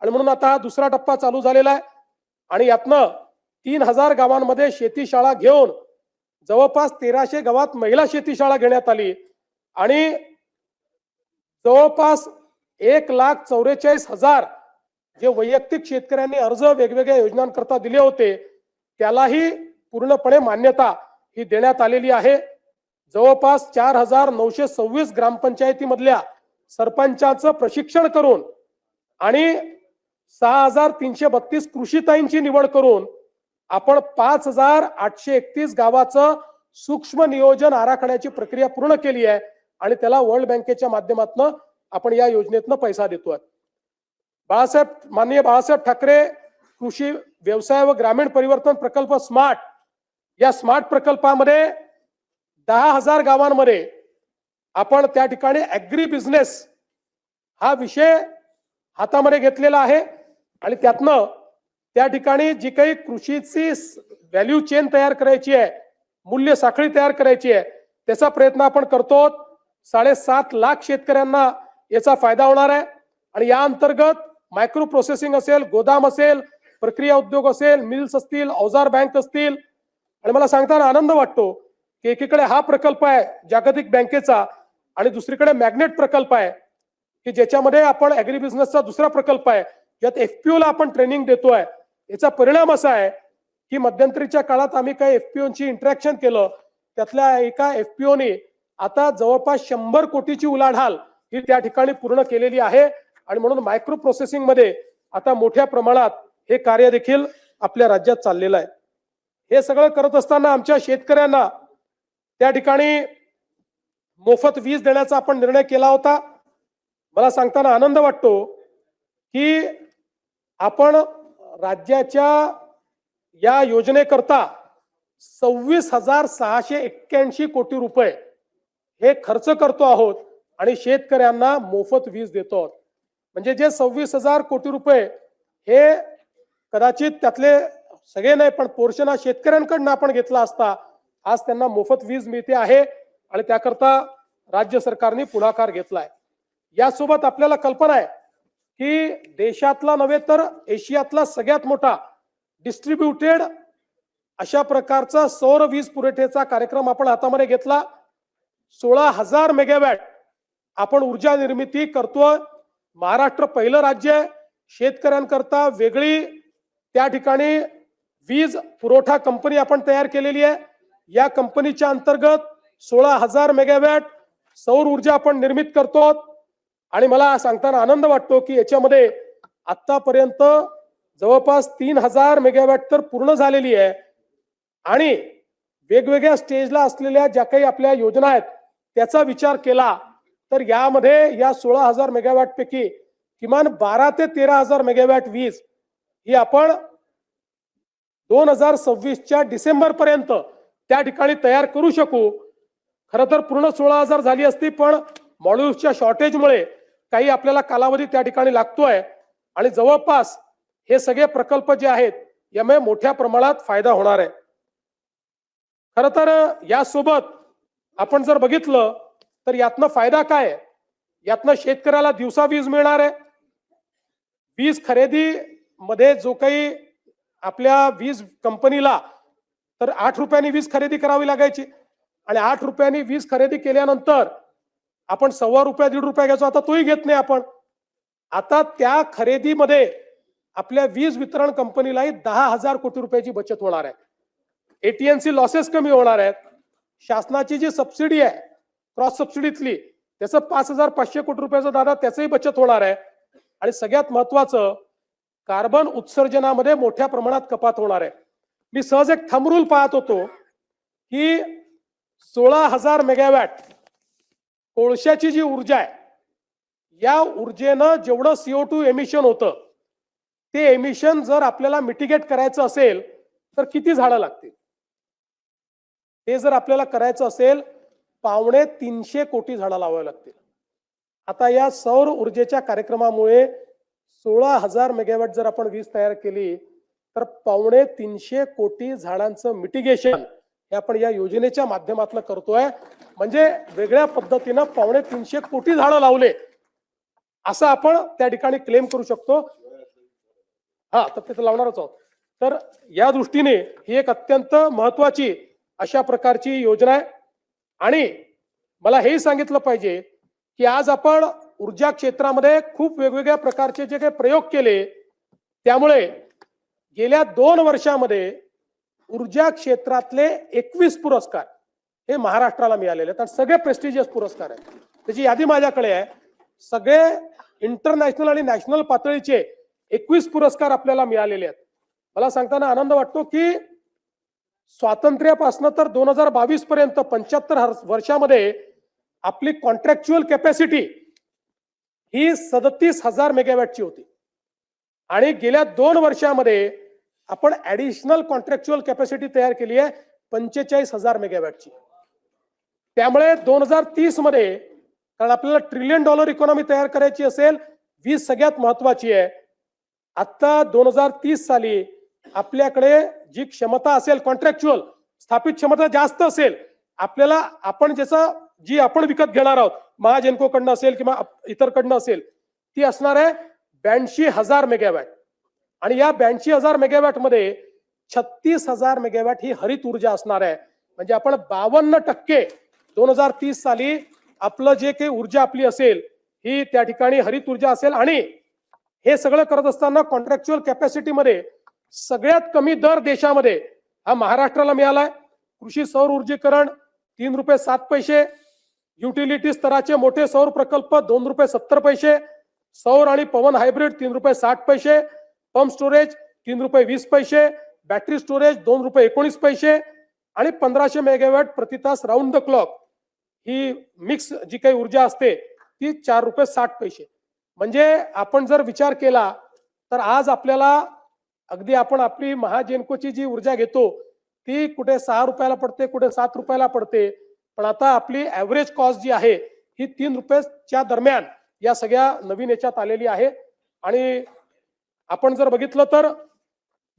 आणि म्हणून आता हा दुसरा टप्पा चालू झालेला आहे आणि यातनं 3000 गावांमध्ये शेती शाळा घेऊन जवळपास 1300 गावात महिला शेती शाळा घेण्यात आली आणि जवळपास 1,44,000 जे वैयक्तिक शेतकऱ्यांनी अर्ज वेगवेगळ्या योजनांकरता दिले होते त्यालाही पूर्णपणे मान्यता ही देण्यात आलेली आहे। जवळपास 4,926 ग्रामपंचायतीमधल्या सरपंचाचं प्रशिक्षण करून आणि 6,332 कृषीताईंची निवड करून आपण 5,831 गावाचं सूक्ष्म नियोजन आराखड्याची प्रक्रिया पूर्ण केली आहे आणि त्याला वर्ल्ड बँकेच्या माध्यमातून आपण या योजनेतनं पैसा देतोय। माननीय बाळासाहेब ठाकरे कृषी व्यवसाय व ग्रामीण परिवर्तन प्रकल्प स्मार्ट या स्मार्ट प्रकल्पामध्ये 10,000 गावांमध्ये आपण त्या ठिकाणी ऍग्री बिझनेस हा विषय हातामध्ये घेतलेला आहे आणि त्यातनं त्या ठिकाणी जी काही कृषीची व्हॅल्यू चेन तयार करायची आहे मूल्य साखळी तयार करायची आहे त्याचा प्रयत्न आपण करतो। 7.5 लाख शेतकऱ्यांना याचा फायदा होणार आहे आणि या अंतर्गत मायक्रो प्रोसेसिंग असेल, गोदाम असेल, प्रक्रिया उद्योग असेल, मिल्स असतील, अवजार बँक असतील आणि मला सांगताना आनंद वाटतो की एकीकडे हा प्रकल्प आहे जागतिक बँकेचा आणि दुसरीकडे मॅग्नेट प्रकल्प आहे की ज्याच्यामध्ये आपण ऍग्री बिझनेसचा दुसरा प्रकल्प आहे ज्यात एफपीओ ला आपण ट्रेनिंग देतोय। याचा परिणाम असा आहे की मध्यंतरीच्या काळात आम्ही काही एफपीओची इंटरॅक्शन केलं त्यातल्या एका एफपीओने आता जवळपास 100 कोटीची उलाढाल ही त्या ठिकाणी पूर्ण केलेली आहे आणि म्हणून मायक्रो प्रोसेसिंग मध्ये आता मोठ्या प्रमाणात हे कार्य देखील आपल्या राज्यात चाललेलं आहे। हे सगळं करत असताना आमच्या शेतकऱ्यांना त्या ठिकाणी मोफत वीज देण्याचा आपण निर्णय केला होता। मला सांगताना आनंद वाटतो की आपण राज्याच्या या योजनेकरता 26,681 कोटी रुपये हे खर्च करतो आहोत आणि शेतकऱ्यांना मोफत वीज देतो आहोत। म्हणजे जे 26,000 कोटी रुपये हे कदाचित त्यातले सगळे नाही पण पोर्शन हा शेतकऱ्यांकडून आपण घेतला असता आज त्यांना मोफत वीज मिळते आहे आणि त्याकरता राज्य सरकारने पुढाकार घेतलाय। यासोबत आपल्याला कल्पना आहे की देशातला नव्हे तर एशियातला सगळ्यात मोठा डिस्ट्रीब्युटेड अशा प्रकारचा सौर वीज पुरवठ्याचा कार्यक्रम आपण हातामध्ये घेतला। 16,000 मेगावॅट आपण ऊर्जा निर्मिती करतोय। महाराष्ट्र पहिलं राज्य आहे शेतकऱ्यांकरता वेगळी त्या ठिकाणी वीज पुरवठा कंपनी आपण तयार केलेली आहे। या कंपनीच्या अंतर्गत 16,000 मेगावॅट सौर ऊर्जा आपण निर्मित करतो आणि मला सांगताना आनंद वाटतो की याच्यामध्ये आतापर्यंत जवळपास 3,000 मेगावॅट तर पूर्ण झालेली आहे आणि वेगवेगळ्या स्टेजला असलेल्या ज्या काही आपल्या योजना आहेत त्याचा विचार केला तर यामध्ये या 16,000 मेगावॅट पैकी किमान 12 ते 13,000 मेगावॅट वीज ही आपण 2026च्या डिसेंबर पर्यंत त्या ठिकाणी तयार करू शकू। खरं तर पूर्ण 16,000 झाली असती पण मॉड्यूल्सच्या शॉर्टेजमुळे काही आपल्याला कालावधी त्या ठिकाणी लागतोय आणि जवळपास हे सगळे प्रकल्प जे आहेत यामुळे मोठ्या प्रमाणात फायदा होणार आहे. खरं तर यासोबत आपण जर बघितलं तर यातनं फायदा काय आहे? यातनं शेतकऱ्याला दिवसा वीज मिळणार आहे. वीज खरेदी मध्ये जो काही आपल्या वीज कंपनीला तर 8 रुपयांनी वीज खरेदी करावी लागायची आणि 8 रुपयांनी वीज खरेदी केल्यानंतर आपण ₹1.25 ₹1.5 घ्यायचो, आता तोही घेत नाही आपण. आता त्या खरेदीमध्ये आपल्या वीज वितरण कंपनीलाही 10,000 कोटी रुपयाची बचत होणार आहे. एटीएनसी लॉसेस कमी होणार आहेत. शासनाची जी सबसिडी आहे क्रॉस सबसिडीतली त्याचं 5,500 कोटी रुपयाचं दादा त्याचंही बचत होणार आहे. आणि सगळ्यात महत्वाचं कार्बन उत्सर्जनामध्ये मोठ्या प्रमाणात कपात होणार आहे. मी सहज एक थंब रूल पाहत होतो की 16,000 मेगावॅट कोळशाची जी ऊर्जा आहे या ऊर्जेनं जेवढं CO2 एमिशन होतं ते एमिशन जर आपल्याला मिटिगेट करायचं असेल तर किती झाडं लागतील? ते जर आपल्याला करायचं असेल 250 कोटी झाडं लावावी लागतील. आता या सौर ऊर्जेच्या कार्यक्रमामुळे 16,000 मेगावॅट जर आपण वीज तयार केली तर 250 कोटी झाडांचं मिटिगेशन हे आपण या योजनेच्या माध्यमातून करतोय. म्हणजे वेगळ्या पद्धतीनं 250 कोटी झाडं लावले असं आपण त्या ठिकाणी क्लेम करू शकतो. हा तर तिथे लावणारच आहोत. तर या दृष्टीने ही एक अत्यंत महत्वाची अशा प्रकारची योजना आहे. आणि मला हेही सांगितलं पाहिजे की आज आपण ऊर्जा क्षेत्रामध्ये खूप वेगवेगळ्या प्रकारचे जे काही प्रयोग केले त्यामुळे गेल्या 2 वर्षामध्ये ऊर्जा क्षेत्रातले 21 पुरस्कार हे महाराष्ट्राला मिळालेले आहेत. सगळे प्रेस्टिजियस पुरस्कार आहेत. त्याची यादी माझ्याकडे आहे. सगळे इंटरनॅशनल आणि नॅशनल पातळीचे 21 पुरस्कार आपल्याला मिळालेले आहेत. मला सांगताना आनंद वाटतो की स्वातंत्र्यापासून तर 2022 पर्यंत 75 वर्षामध्ये आपली कॉन्ट्रॅक्च्युअल कॅपॅसिटी ही 37,000 मेगावॅटची होती आणि गेल्या 2 वर्षामध्ये आपण ऍडिशनल कॉन्ट्रॅक्च्युअल कॅपॅसिटी तयार केली आहे 45,000 मेगावॅटची. त्यामुळे 2030 मध्ये कारण आपल्याला $1 ट्रिलियन इकॉनॉमी तयार करायची असेल वीज सगळ्यात महत्वाची आहे. आता 2030 साली आपल्याकडे जी क्षमता असेल कॉन्ट्रॅक्च्युअल स्थापित क्षमता जास्त असेल आपल्याला आपण जी आपण विकत घेणार आहोत महाजेनको कडनं असेल किंवा इतरकडनं असेल ती असणार आहे 82,000 मेगावॅट. आणि या 82,000 मेगावॅट मध्ये 36,000 मेगावॅट ही हरित ऊर्जा असणार आहे. म्हणजे आपण 52% 2030 साली आपलं जे काही ऊर्जा आपली असेल ही त्या ठिकाणी हरित ऊर्जा असेल. आणि हे सगळं करत असताना कॉन्ट्रॅक्च्युअल कॅपॅसिटीमध्ये सगळ्यात कमी दर देशामध्ये हा महाराष्ट्राला मिळालाय. कृषी सौर ऊर्जीकरण ₹3.07, युटिलिटी स्तराचे मोठे सौर प्रकल्प ₹2.70, सौर आणि पवन hybrid ₹3.60, pump storage ₹3.20, battery storage ₹2.19 आणि 1500 मेगावॅट प्रति तास राऊंड द क्लॉक ही मिक्स जी काही ऊर्जा असते ती ₹4.60. म्हणजे आपण जर विचार केला तर आज आपल्याला अगदी आपण आपली महाजेनकोची जी ऊर्जा घेतो ती कुठे 6 रुपयाला पडते कुठे 7 रुपयाला पडते. पण आता आपली ऍव्हरेज कॉस्ट जी आहे ही ₹3 दरम्यान या सगळ्या नवीन याच्यात आलेली आहे. आणि आपण जर बघितलं तर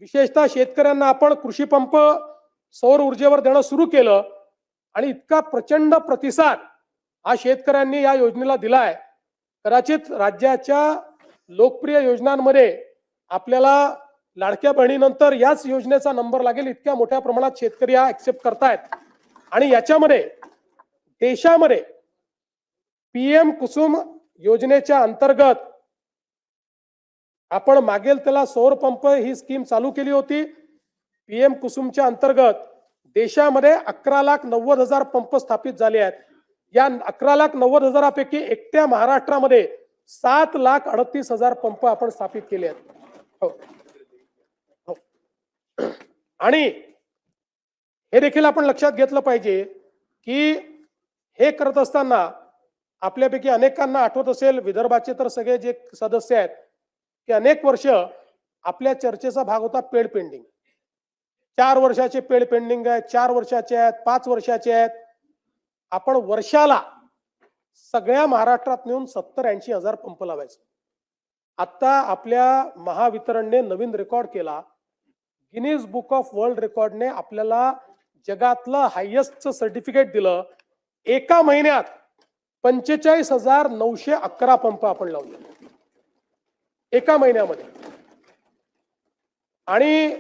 विशेषतः शेतकऱ्यांना आपण कृषी पंप सौर ऊर्जेवर देणं सुरू केलं आणि इतका प्रचंड प्रतिसाद हा शेतकऱ्यांनी या योजनेला दिलाय. कदाचित राज्याच्या लोकप्रिय योजनांमध्ये आपल्याला लाडक्या बहिणीनंतर याच योजनेचा नंबर लागेल. इतक्या मोठ्या प्रमाणात शेतकरी हा ऍक्सेप्ट करतायत. आणि याच्यामध्ये देशामध्ये PM कुसुम योजनेच्या अंतर्गत आपण मागेल त्याला सौर पंप ही स्कीम चालू केली होती. PM कुसुमच्या अंतर्गत देशामध्ये 11,90,000 पंप स्थापित झाले आहेत. या 11,90,000 पैकी एकट्या महाराष्ट्रामध्ये 7,38,000 पंप आपण स्थापित केले आहेत. हो. आणि हे देखील आपण लक्षात घेतलं पाहिजे की हे करत असताना आपल्यापैकी अनेकांना आठवत असेल विदर्भाचे तर सगळे जे सदस्य आहेत की अनेक वर्ष आपल्या चर्चेचा भाग होता पेड पेंडिंग. 4 वर्षाचे पेड पेंडिंग आहे, 4 वर्षाचे आहेत, 5 वर्षाचे आहेत. आपण वर्षाला सगळ्या महाराष्ट्रात नेऊन 70-80 हजार पंप लावायचे. आता आपल्या महावितरणने नवीन रेकॉर्ड केला. गिनीज बुक ऑफ वर्ल्ड रेकॉर्डने आपल्याला जगातलं हायेस्टचं सर्टिफिकेट दिलं. एका महिन्यात 45,911 पंप आपण लावले एका महिन्यामध्ये. आणि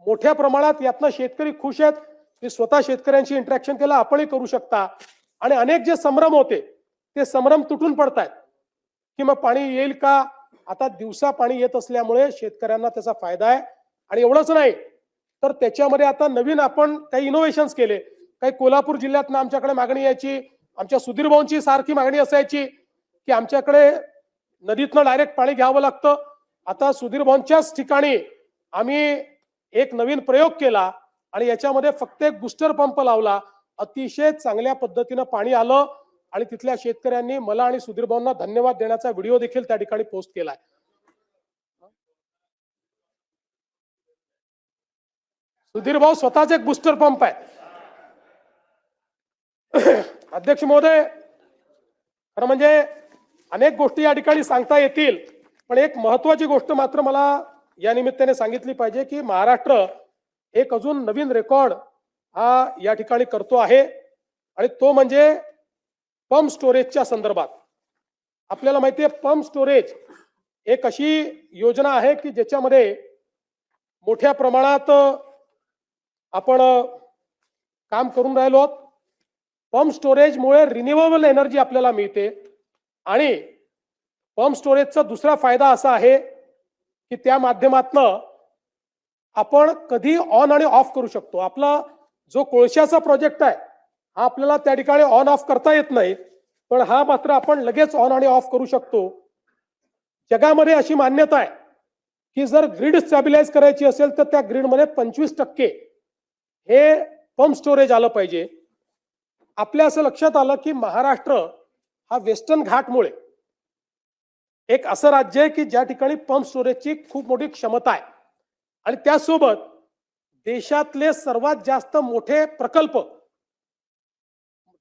मोठ्या प्रमाणात यातनं शेतकरी खुश आहेत. मी स्वतः शेतकऱ्यांशी इंटरॅक्शन केलं, आपणही करू शकता. आणि अनेक जे संभ्रम होते ते संभ्रम तुटून पडतायत की मग पाणी येईल का. आता दिवसा पाणी येत असल्यामुळे शेतकऱ्यांना त्याचा फायदा आहे. आणि एवढंच नाही तर त्याच्यामध्ये आता नवीन आपण काही इनोव्हेशन्स केले. काही कोल्हापूर जिल्ह्यातनं आमच्याकडे मागणी यायची, आमच्या सुधीर भाऊंची सारखी मागणी असायची की आमच्याकडे नदीतनं डायरेक्ट पाणी घ्यावं लागतं. आता सुधीर भाऊंच्याच ठिकाणी आम्ही एक नवीन प्रयोग केला आणि याच्यामध्ये फक्त एक बूस्टर पंप लावला. अतिशय चांगल्या पद्धतीनं पाणी आलं आणि तिथल्या शेतकऱ्यांनी मला आणि सुधीर भाऊंना धन्यवाद देण्याचा व्हिडिओ देखील त्या ठिकाणी पोस्ट केलाय. सुधीर भाऊ स्वतःच एक बूस्टर पंप आहे. अध्यक्ष महोदय, खरं म्हणजे अनेक गोष्टी या ठिकाणी सांगता येतील, पण एक महत्वाची गोष्ट मात्र मला या निमित्ताने सांगितली पाहिजे की महाराष्ट्र एक अजून नवीन रेकॉर्ड हा या ठिकाणी करतो आहे आणि तो म्हणजे पंप स्टोरेजच्या संदर्भात. आपल्याला माहिती आहे पंप स्टोरेज एक अशी योजना आहे की ज्याच्यामध्ये मोठ्या प्रमाणात आपण काम करून राहिलो आहोत. पंप स्टोरेजमुळे रिन्युएबल एनर्जी आपल्याला मिळते आणि पंप स्टोरेजचा दुसरा फायदा असा आहे की त्या माध्यमातनं आपण कधी ऑन आणि ऑफ करू शकतो. आपला जो कोळशाचा प्रोजेक्ट आहे हा आपल्याला त्या ठिकाणी ऑन ऑफ करता येत नाही, पण हा मात्र आपण लगेच ऑन आणि ऑफ करू शकतो. जगामध्ये अशी मान्यता आहे की जर ग्रीड स्टॅबिलाइज करायची असेल तर त्या ग्रीडमध्ये 25% हे पंप स्टोरेज आलं पाहिजे. आपल्या असं लक्षात आलं की महाराष्ट्र हा वेस्टर्न घाटमुळे एक असं राज्य आहे की ज्या ठिकाणी पंप स्टोरेजची खूप मोठी क्षमता आहे आणि त्यासोबत देशातले सर्वात जास्त मोठे प्रकल्प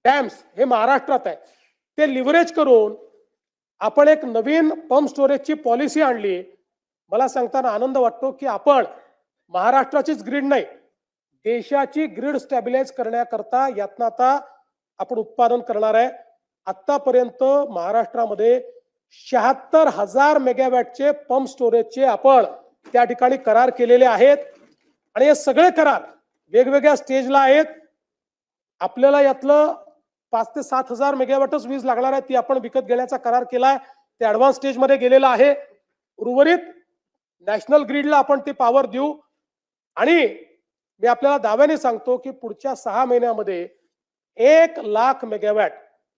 डॅम्स हे महाराष्ट्रात आहे. ते लिव्हरेज करून आपण एक नवीन पंप स्टोरेजची पॉलिसी आणली. मला सांगताना आनंद वाटतो की आपण महाराष्ट्राचीच ग्रीड नाही, देशाची ग्रीड स्टॅबिलाइज करण्याकरता यातनं आता आपण उत्पादन करणार आहे. आतापर्यंत महाराष्ट्रामध्ये 76,000 मेगावॅटचे पंप स्टोरेजचे आपण त्या ठिकाणी करार केलेले आहेत आणि हे सगळे करार वेगवेगळ्या स्टेजला आहेत. आपल्याला यातलं 5 ते 7,000 मेगावॅटच वीज लागणार आहे, ती आपण विकत घेण्याचा करार केलाय. ते ऍडव्हान्स स्टेजमध्ये गेलेलं आहे. उर्वरित नॅशनल ग्रीडला आपण ती पॉवर देऊ आणि मी आपल्याला दाव्याने सांगतो की पुढच्या 6 महिन्यामध्ये 1,00,000 मेगावॅट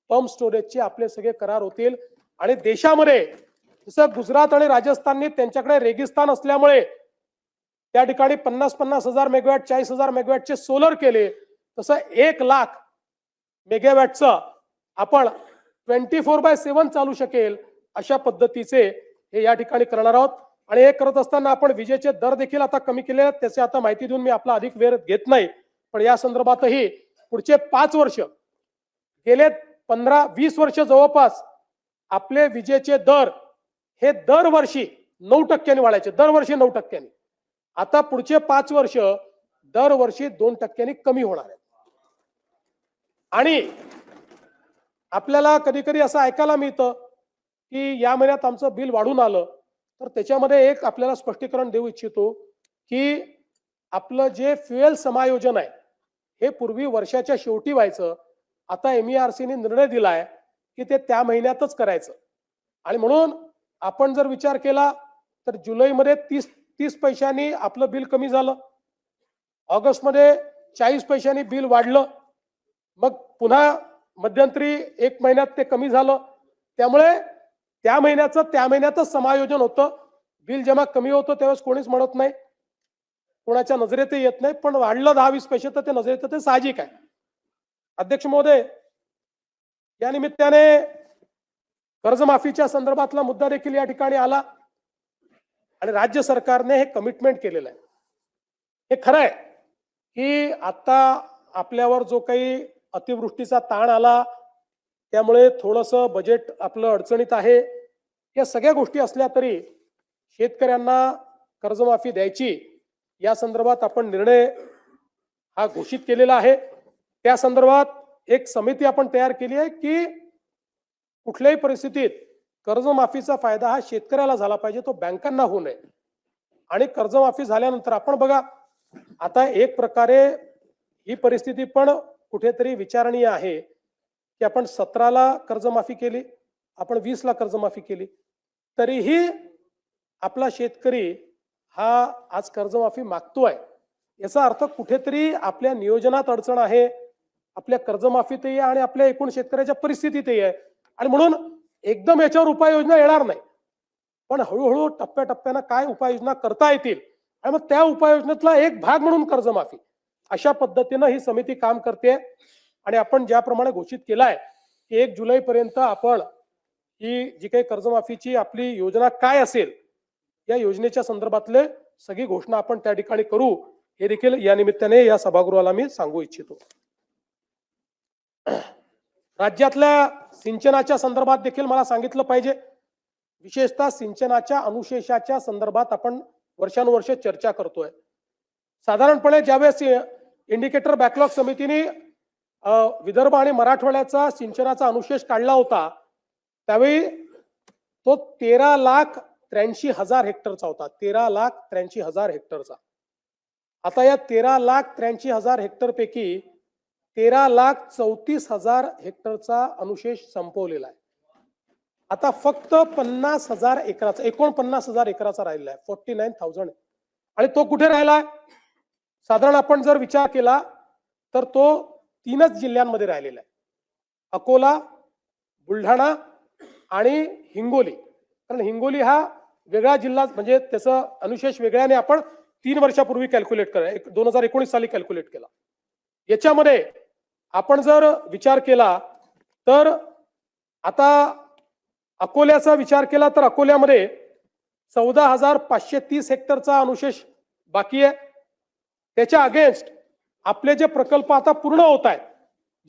पंप स्टोरेजचे आपले सगळे करार होतील. आणि देशामध्ये जसं गुजरात आणि राजस्थानने त्यांच्याकडे रेगिस्तान असल्यामुळे त्या ठिकाणी 50,000 मेगावॅट 40,000 मेगावॅटचे सोलर केले, तसं 1,00,000 मेगावॅटचं आपण 24/7 चालू शकेल अशा पद्धतीचे हे या ठिकाणी करणार आहोत. आणि हे करत असताना आपण विजेचे दर देखील आता कमी केले आहेत. त्याची आता माहिती देऊन मी आपला अधिक वेळ घेत नाही, पण या संदर्भातही पुढचे 5 वर्ष गेले 15-20 वर्ष जवळपास आपले विजेचे दर हे दरवर्षी 9% वाढायचे, दरवर्षी 9%. आता पुढचे 5 वर्ष दरवर्षी 2% कमी होणार आहेत. आणि आपल्याला कधी कधी असं ऐकायला मिळतं की या महिन्यात आमचं बिल वाढून आलं, तर त्याच्यामध्ये एक आपल्याला स्पष्टीकरण देऊ इच्छितो की आपलं जे फ्युएल समायोजन आहे हे पूर्वी वर्षाच्या शेवटी व्हायचं. आता MERCने निर्णय दिलाय की ते त्या महिन्यातच करायचं. आणि म्हणून आपण जर विचार केला तर जुलैमध्ये 30 पैशांनी आपलं बिल कमी झालं, ऑगस्टमध्ये 40 पैशांनी बिल वाढलं, मग पुन्हा मध्यंतरी 1 महिन्यात ते कमी झालं. त्यामुळे त्या महिन्यातच समायोजन होतं. बिल जेव्हा कमी होतं त्यावेळेस कोणीच म्हणत नाही, कोणाच्या नजरेतही येत नाही, पण वाढलं 10-20 पैसे तर ते नजरेत येतं, ते साहजिक आहे. अध्यक्ष महोदय, या निमित्ताने कर्जमाफीच्या संदर्भातला मुद्दा देखील या ठिकाणी आला आणि राज्य सरकारने हे कमिटमेंट केलेलं आहे. हे खरं आहे की आता आपल्यावर जो काही अतिवृष्टीचा ताण आला त्यामुळे थोडंसं बजेट आपलं अडचणीत आहे. या सगळ्या गोष्टी असल्या तरी शेतकऱ्यांना कर्जमाफी द्यायची या संदर्भात आपण निर्णय हा घोषित केलेला आहे। त्या संदर्भात एक समिती आपण तयार केली आहे की कुठल्याही परिस्थितीत कर्जमाफीचा फायदा हा शेतकऱ्याला झाला पाहिजे, तो बँकांना होऊ नये। आणि कर्जमाफी झाल्यानंतर आपण बघा, आता एक प्रकारे ही परिस्थिती पण कुठेतरी विचारणीय आहे की आपण 17ला कर्जमाफी केली, आपण 20ला कर्जमाफी केली, तरीही आपला शेतकरी हा आज कर्जमाफी मागतोय। याचा अर्थ कुठेतरी आपल्या नियोजनात अडचण आहे, आपल्या कर्जमाफीतही आणि आपल्या एकूण शेतकऱ्याच्या परिस्थितीतही आहे। आणि म्हणून एकदम याच्यावर उपाययोजना येणार नाही, पण हळूहळू टप्प्याटप्प्यानं काय उपाययोजना करता येतील आणि मग त्या उपाययोजनेतला एक भाग म्हणून कर्जमाफी, अशा पद्धतीनं ही समिती काम करते। आणि आपण ज्याप्रमाणे घोषित केलाय की 1 जुलैपर्यंत आपण ही जी काही कर्जमाफीची आपली योजना काय असेल, या योजनेच्या संदर्भातले सगळी घोषणा आपण त्या ठिकाणी करू, हे देखील या निमित्ताने या सभागृहाला मी सांगू इच्छितो। राज्यातल्या सिंचनाच्या संदर्भात देखील मला सांगितलं पाहिजे। विशेषतः सिंचनाच्या अनुशेषाच्या संदर्भात आपण वर्षानुवर्ष चर्चा करतोय। साधारणपणे ज्यावेळेस इंडिकेटर बॅकलॉग समितीने विदर्भ आणि मराठवाड्याचा सिंचनाचा अनुशेष काढला होता, त्यावेळी तो 13,83,000 हेक्टरचा होता। 13,83,000 हेक्टरचा। आता या 13,83,000 हेक्टर पैकी 13,34,000 हेक्टरचा अनुशेष संपवलेला आहे। आता फक्त 50,000 एकराचा, 49,000 एकराचा राहिलेला आहे, 49,000। आणि तो कुठे राहिलाय? साधारण आपण जर विचार केला तर तो 3च जिल्ह्यांमध्ये राहिलेला आहे, अकोला, बुलढाणा आणि हिंगोली। कारण हिंगोली हा वेगळा जिल्हा, म्हणजे त्याचा अनुशेष वेगळ्याने आपण 3 वर्षापूर्वी कॅल्क्युलेट केला, 2019 साली कॅल्क्युलेट केला। याच्यामध्ये आपण जर विचार केला तर आता अकोल्याचा विचार केला तर अकोल्यामध्ये 14,530 हेक्टरचा अनुशेष बाकी आहे। त्याच्या अगेन्स्ट आपले जे प्रकल्प आता पूर्ण होत आहेत,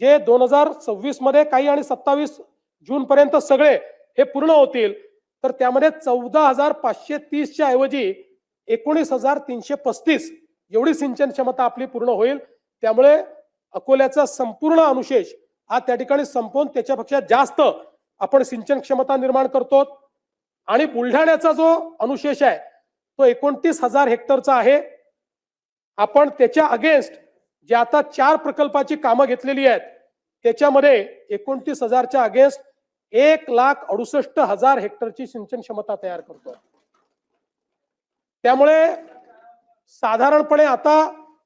जे 2026 मध्ये काही आणि 27 जून पर्यंत सगळे हे पूर्ण होतील, तर त्यामध्ये 14,530 च्या ऐवजी 19,335 एवढी सिंचन क्षमता आपली पूर्ण होईल। त्यामुळे अकोल्याचा संपूर्ण अनुशेष हा त्या ठिकाणी संपवून त्याच्यापेक्षा जास्त आपण सिंचन क्षमता निर्माण करतो। आणि बुलढाण्याचा जो अनुशेष आहे तो 29,000 हेक्टरचा आहे। आपण त्याच्या अगेन्स्ट जे आता 4 प्रकल्पाची कामं घेतलेली आहेत, त्याच्यामध्ये 29,000च्या अगेन्स्ट 1,68,000 हेक्टरची सिंचन क्षमता तयार करतो। त्यामुळे साधारणपणे आता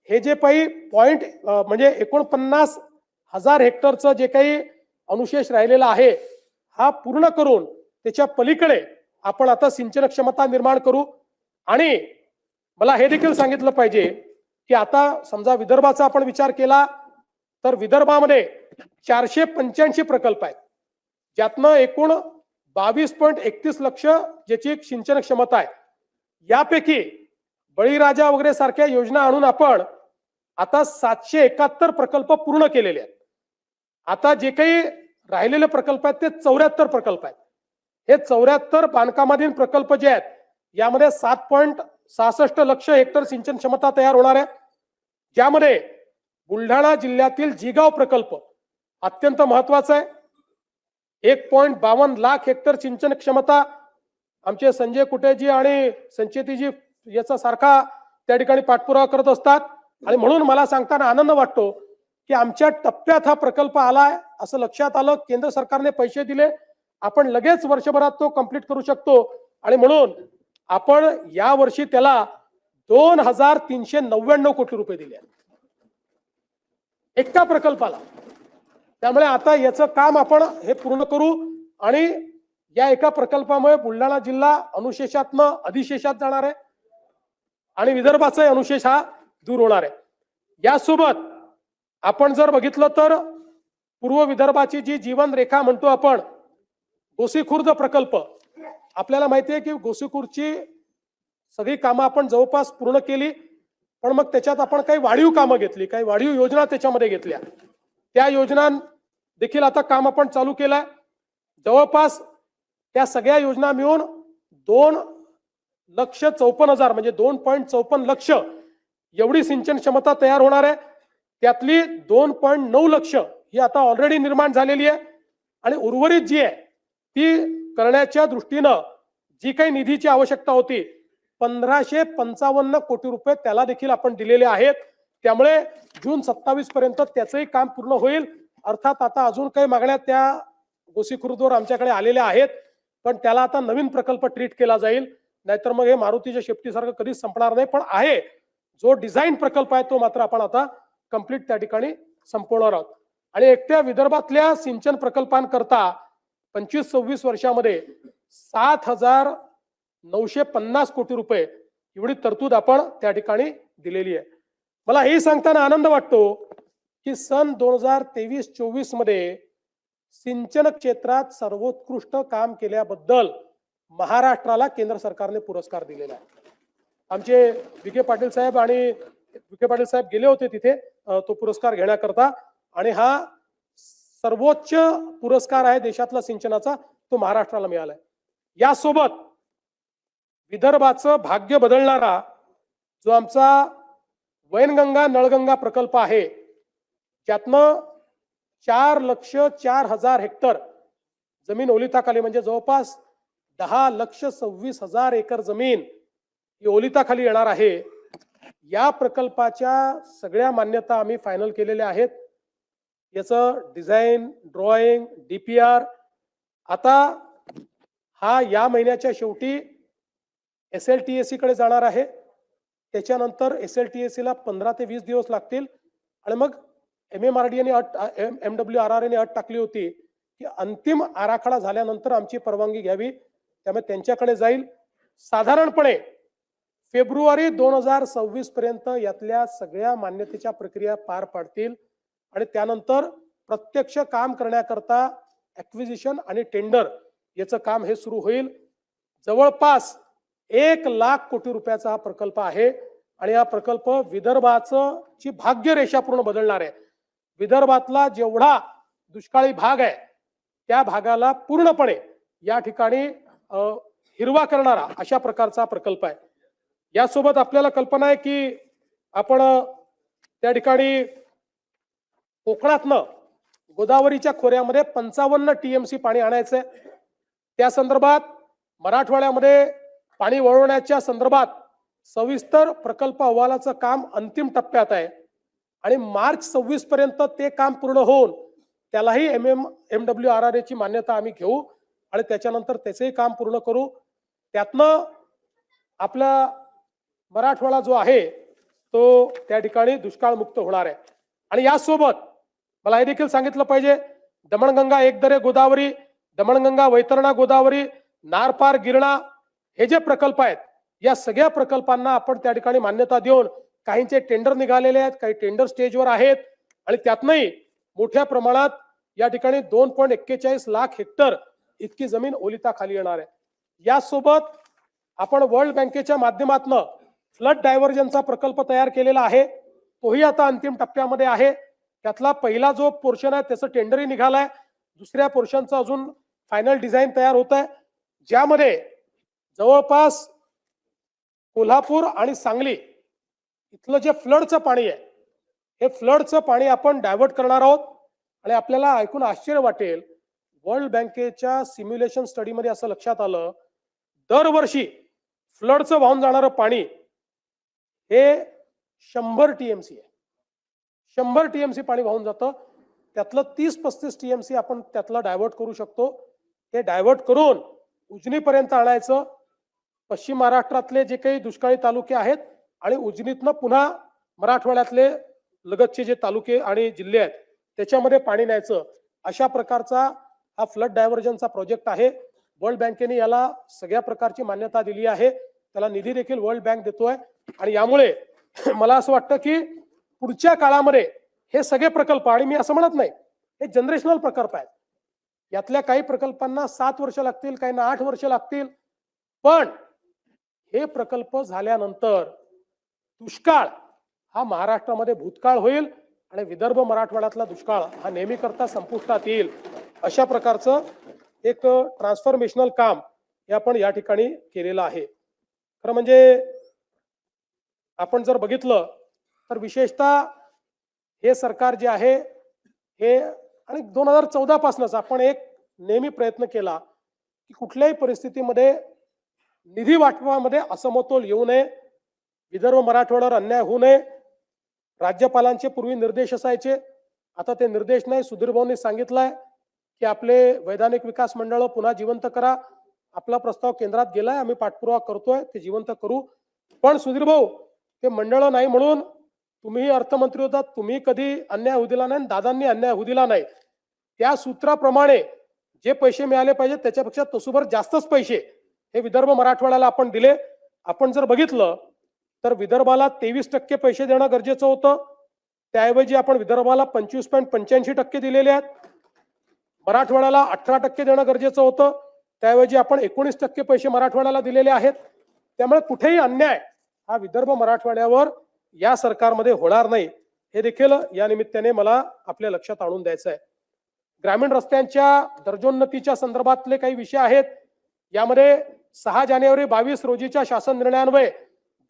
हे जे काही पॉइंट म्हणजे 49,000 हेक्टरचं जे काही अनुशेष राहिलेला आहे, हा पूर्ण करून त्याच्या पलीकडे आपण आता सिंचन क्षमता निर्माण करू। आणि मला हे देखील सांगितलं पाहिजे की आता समजा विदर्भाचा आपण विचार केला तर विदर्भामध्ये 485 प्रकल्प आहेत, ज्यातनं एकूण 22.31 लक्ष ज्याची सिंचन क्षमता आहे। यापैकी बळीराजा वगैरे सारख्या योजना आणून आपण आता 771 प्रकल्प पूर्ण केलेले आहेत। आता जे काही राहिलेले प्रकल्प आहेत ते 74 प्रकल्प आहेत। हे 74 बांधकामाधीन प्रकल्प जे आहेत, यामध्ये 7.66 लक्ष हेक्टर सिंचन क्षमता तयार होणार आहे, ज्यामध्ये बुलढाणा जिल्ह्यातील जिगाव प्रकल्प अत्यंत महत्वाचा आहे। 1.52 लाख हेक्टर सिंचन क्षमता आमचे संजय कुटेजी आणि संचेतीजी याचा सारखा त्या ठिकाणी पाठपुरावा करत असतात। आणि म्हणून मला सांगताना आनंद वाटतो की आमच्या टप्प्यात हा प्रकल्प आलाय, असं लक्षात आलं, केंद्र सरकारने पैसे दिले, आपण लगेच वर्षभरात तो कंप्लीट करू शकतो। आणि म्हणून आपण या वर्षी त्याला 2,399 कोटी रुपये दिले एका प्रकल्पाला। त्यामुळे आता याचं काम आपण हे पूर्ण करू आणि या एका प्रकल्पामुळे बुलढाणा जिल्हा अनुशेषातनं अधिशेषात जाणार आहे आणि विदर्भाचा अनुशेष हा दूर होणार आहे। यासोबत आपण जर बघितलं तर पूर्व विदर्भाची जी जीवन रेखा म्हणतो आपण, गोसीखुर्द प्रकल्प, आपल्याला माहिती आहे की गोसीखुर्दची सगळी कामं आपण जवळपास पूर्ण केली, पण मग त्याच्यात आपण काही वाढीव कामं घेतली, काही वाढीव योजना त्याच्यामध्ये घेतल्या। त्या योजना देखील आता काम आपण चालू केलंय। जवळपास त्या सगळ्या योजना मिळून 2,54,000 म्हणजे 2.54 लक्ष एवढी सिंचन क्षमता तयार होणार आहे. त्यातली 2.9 लक्ष ही आता ऑलरेडी निर्माण झालेली आहे आणि उर्वरित जी आहे ती करण्याच्या दृष्टीनं जी काही निधीची आवश्यकता होती 1555 कोटी रुपये त्याला देखील आपण दिलेले आहेत. त्यामुळे जून 27 पर्यंत त्याचंही काम पूर्ण होईल. अर्थात आता अजून काही मागण्या त्या गोसीखुर्दवर आमच्याकडे आलेल्या आहेत, पण त्याला आता नवीन प्रकल्प ट्रीट केला जाईल. नाहीतर मग हे मारुतीच्या शेपटीसारखं कधीच संपणार नाही. पण आहे जो डिझाईन प्रकल्प आहे तो मात्र आपण आता कंप्लीट त्या ठिकाणी संपवणार आहोत. आणि एकट्या विदर्भातल्या सिंचन प्रकल्पांकरता 25-26 वर्षामध्ये 7,950 कोटी रुपये एवढी तरतूद आपण त्या ठिकाणी दिलेली आहे. मला हे सांगताना आनंद वाटतो की सन 2023-24 मध्ये सिंचन क्षेत्रात सर्वोत्कृष्ट काम केल्याबद्दल महाराष्ट्राला केंद्र सरकारने पुरस्कार दिलेला आहे. आमचे विखे पाटील साहेब गेले होते तिथे तो पुरस्कार घेण्याकरता आणि हा सर्वोच्च पुरस्कार आहे देशातला सिंचनाचा, तो महाराष्ट्राला मिळालाय. यासोबत विदर्भाचं भाग्य बदलणारा जो आमचा वैनगंगा नळगंगा प्रकल्प आहे त्यातनं 4,04,000 हेक्टर जमीन ओलिताखाली म्हणजे जवळपास 10,26,000 एकर जमीन ही ओलिताखाली येणार आहे. या प्रकल्पाच्या सगळ्या मान्यता आम्ही फायनल केलेल्या आहेत. याचं डिझाईन, ड्रॉइंग, डीपीआर आता हा या महिन्याच्या शेवटी SLTAC कडे जाणार आहे. त्याच्यानंतर SLTAC ला 15 ते 20 दिवस लागतील आणि मग MMRDA ने MWRRA ने अट टाकली होती की अंतिम आराखडा झाल्यानंतर आमची परवानगी घ्यावी. त्यामुळे त्यांच्याकडे जाईल. साधारणपणे फेब्रुवारी 2026 पर्यंत यातल्या सगळ्या मान्यतेच्या प्रक्रिया पार पाडतील आणि त्यानंतर प्रत्यक्ष काम करण्याकरता ॲक्विजिशन आणि टेंडर याचं काम हे सुरू होईल. जवळपास 1,00,000 कोटी रुपयाचा हा प्रकल्प आहे आणि हा प्रकल्प विदर्भाचं ची भाग्यरेषा पूर्ण बदलणार आहे. विदर्भातला जेवढा दुष्काळी भाग आहे त्या भागाला पूर्णपणे या ठिकाणी हिरवा करणारा अशा प्रकारचा प्रकल्प आहे. यासोबत आपल्याला कल्पना आहे की आपण त्या ठिकाणी कोकणातनं गोदावरीच्या खोऱ्यामध्ये 55 TMC पाणी आणायचंय. त्या संदर्भात मराठवाड्यामध्ये पाणी वळवण्याच्या संदर्भात सविस्तर प्रकल्प अहवालाचं काम अंतिम टप्प्यात आहे आणि मार्च 26 पर्यंत ते काम पूर्ण होऊन त्यालाही MWRRA ची मान्यता आम्ही घेऊ आणि त्याच्यानंतर त्याचेही काम पूर्ण करू. त्यातनं आपला मराठवाडा जो आहे तो त्या ठिकाणी दुष्काळ मुक्त होणार आहे. आणि यासोबत मला हे देखील सांगितलं पाहिजे, दमणगंगा एकदरे गोदावरी, दमणगंगा वैतरणा गोदावरी, नारपार गिरणा हे जे प्रकल्प आहेत या सगळ्या प्रकल्पांना आपण त्या ठिकाणी मान्यता देऊन काहींचे टेंडर निघालेले आहेत, काही टेंडर स्टेजवर आहेत आणि त्यातनंही मोठ्या प्रमाणात या ठिकाणी 2.41 लाख हेक्टर इतकी जमीन ओलिताखाली येणार आहे. यासोबत आपण वर्ल्ड बँकेच्या माध्यमातून फ्लड डायव्हर्जनचा प्रकल्प तयार केलेला आहे. तोही आता अंतिम टप्प्यामध्ये आहे. त्यातला पहिला जो पोर्शन आहे त्याचं टेंडरही निघालाय. दुसऱ्या पोर्शनचं अजून फायनल डिझाईन तयार होत आहे, ज्यामध्ये जवळपास कोल्हापूर आणि सांगली इथलं जे फ्लडचं पाणी आहे हे फ्लडचं पाणी आपण डायव्हर्ट करणार आहोत. आणि आपल्याला ऐकून आश्चर्य वाटेल, वर्ल्ड बँकेच्या सिम्युलेशन स्टडीमध्ये असं लक्षात आलं दरवर्षी फ्लडचं वाहून जाणारं पाणी हे 100 TMC आहे. 100 TMC पाणी वाहून जातं. त्यातलं 30-35 TMC आपण त्यातला डायव्हर्ट करू शकतो. हे डायव्हर्ट करून उजनीपर्यंत आणायचं. पश्चिम महाराष्ट्रातले जे काही दुष्काळी तालुके आहेत आणि उजनीतनं पुन्हा मराठवाड्यातले लगतचे जे तालुके आणि जिल्हे आहेत त्याच्यामध्ये पाणी न्यायचं. अशा प्रकारचा हा फ्लड डायव्हर्जनचा प्रोजेक्ट आहे. वर्ल्ड बँकेने याला सगळ्या प्रकारची मान्यता दिली आहे. त्याला निधी देखील वर्ल्ड बँक देतोय आणि यामुळे मला असं वाटतं की पुढच्या काळामध्ये हे सगळे प्रकल्प, आणि मी असं म्हणत नाही हे जनरेशनल प्रकल्प आहेत, यातल्या काही प्रकल्पांना 7 वर्ष लागतील, काहींना 8 वर्ष लागतील, पण हे प्रकल्प झाल्यानंतर दुष्काळ हा महाराष्ट्रामध्ये भूतकाळ होईल आणि विदर्भ मराठवाड्यातला दुष्काळ हा नेहमी करता संपुष्टात येईल. अशा प्रकारचं एक ट्रान्सफॉर्मेशनल काम हे आपण या ठिकाणी केलेलं आहे. खरं म्हणजे आपण जर बघितलं तर विशेषतः हे सरकार जे आहे हे आणि 2014 पासूनच आपण एक नेहमी प्रयत्न केला की कुठल्याही परिस्थितीमध्ये निधी वाटपामध्ये असमतोल येऊ नये, विदर्भ मराठवाड्यावर अन्याय होऊ नये. राज्यपालांचे पूर्वी निर्देश असायचे, आता ते निर्देश नाही. सुधीर भाऊंनी सांगितलंय की आपले वैधानिक विकास मंडळ पुन्हा जिवंत करा. आपला प्रस्ताव केंद्रात गेलाय, आम्ही पाठपुरावा करतोय, ते जिवंत करू. पण सुधीर भाऊ, ते मंडळ नाही म्हणून तुम्हीही अर्थमंत्री होतात, तुम्ही कधी अन्याय होऊ दिला नाही, दादांनी अन्याय होऊ दिला नाही. त्या सूत्राप्रमाणे जे पैसे मिळाले पाहिजे त्याच्यापेक्षा तसूभर जास्तच पैसे हे विदर्भ मराठवाड्याला आपण दिले. आपण जर बघितलं तर विदर्भाला 23% पैसे देणं गरजेचं होतं, त्याऐवजी आपण विदर्भाला 25.85% दिलेले आहेत. मराठवाड्याला 18% देणं गरजेचं होतं, त्याऐवजी आपण 19% पैसे मराठवाड्याला दिलेले आहेत. त्यामुळे कुठेही अन्याय हा विदर्भ मराठवाड्यावर या सरकारमध्ये होणार नाही, हे देखील या निमित्ताने मला आपल्या लक्षात आणून द्यायचं आहे. ग्रामीण रस्त्यांच्या दर्जोन्नतीच्या संदर्भातले काही विषय आहेत. यामध्ये 6 जानेवारी 22 रोजीच्या शासन निर्णयान्वये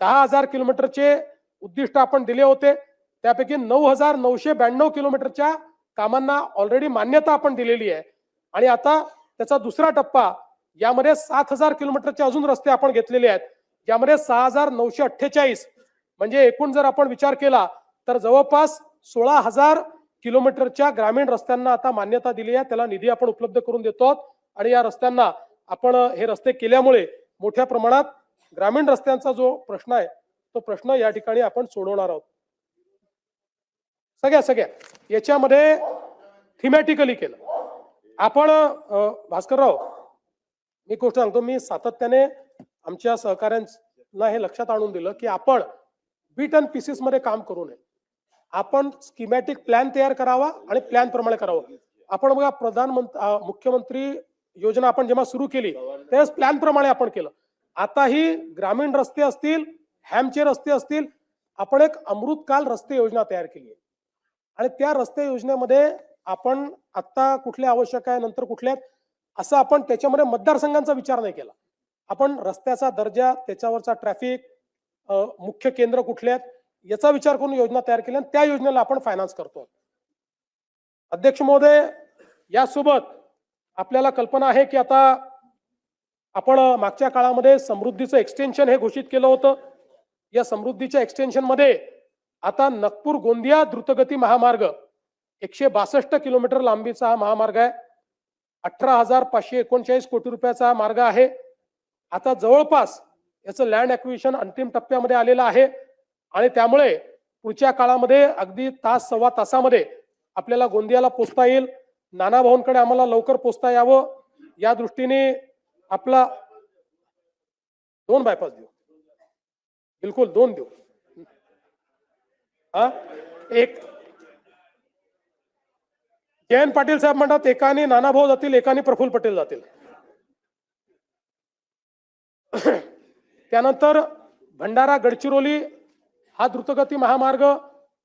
10,000 किलोमीटरचे उद्दिष्ट आपण दिले होते. त्यापैकी 9,992 किलोमीटरच्या कामांना ऑलरेडी मान्यता आपण दिलेली आहे. आणि आता त्याचा दुसरा टप्पा, यामध्ये 7,000 किलोमीटरचे अजून रस्ते आपण घेतलेले आहेत, ज्यामध्ये 6,948 म्हणजे एकूण जर आपण विचार केला तर जवळपास 16,000 किलोमीटरच्या ग्रामीण रस्त्यांना आता मान्यता दिली आहे. त्याला निधी आपण उपलब्ध करून देतो आणि या रस्त्यांना आपण हे रस्ते केल्यामुळे मोठ्या प्रमाणात ग्रामीण रस्त्यांचा जो प्रश्न आहे तो प्रश्न या ठिकाणी आपण सोडवणार आहोत. सगळ्या याच्यामध्ये थीमॅटिकली केलं आपण. भास्करराव, मी गोष्ट सांगतो, मी सातत्याने आमच्या सहकाऱ्यांना हे लक्षात आणून दिलं की आपण बीट अँड पीसेस मध्ये काम करू नये. आपण स्कीमॅटिक प्लॅन तयार करावा आणि प्लॅन प्रमाणे करावं. आपण बघा, मुख्यमंत्री योजना आपण जेव्हा सुरू केली त्यावेळेस प्लॅन प्रमाणे आपण केलं. आताही ग्रामीण रस्ते असतील, हॅमचे रस्ते असतील, आपण एक अमृतकाल रस्ते योजना तयार केली आहे. आणि त्या रस्ते योजनेमध्ये आपण आता कुठले आवश्यक आहे, नंतर कुठले आहेत, असं आपण त्याच्यामध्ये मतदारसंघांचा विचार नाही केला. आपण रस्त्याचा दर्जा, त्याच्यावरचा ट्रॅफिक, मुख्य केंद्र कुठले आहेत याचा विचार करून योजना तयार केली आणि त्या योजनेला आपण फायनान्स करतो. अध्यक्ष महोदय, यासोबत आपल्याला कल्पना आहे की आता आपण मागच्या काळामध्ये समृद्धीचं एक्सटेन्शन हे घोषित केलं होतं. या समृद्धीच्या एक्सटेन्शन मध्ये आता नागपूर गोंदिया द्रुतगती महामार्ग 162 किलोमीटर लांबीचा हा महामार्ग आहे. 18,539 कोटी रुपयाचा हा मार्ग आहे. आता जवळपास याचं लँड ॲक्विजिशन अंतिम टप्प्यामध्ये आलेलं आहे आणि त्यामुळे पुढच्या काळामध्ये अगदी तास सव्वा तासामध्ये आपल्याला गोंदियाला पोहोचता येईल. नाना भाऊंकडे आम्हाला लवकर पोहोचता यावं या दृष्टीने आपला 2 बायपास देऊ, बिलकुल 2 देऊ. एक जयंत पाटील साहेब म्हणतात एकाने नाना भाऊ जातील, एकाने प्रफुल्ल पटेल जातील. त्यानंतर भंडारा गडचिरोली हा द्रुतगती महामार्ग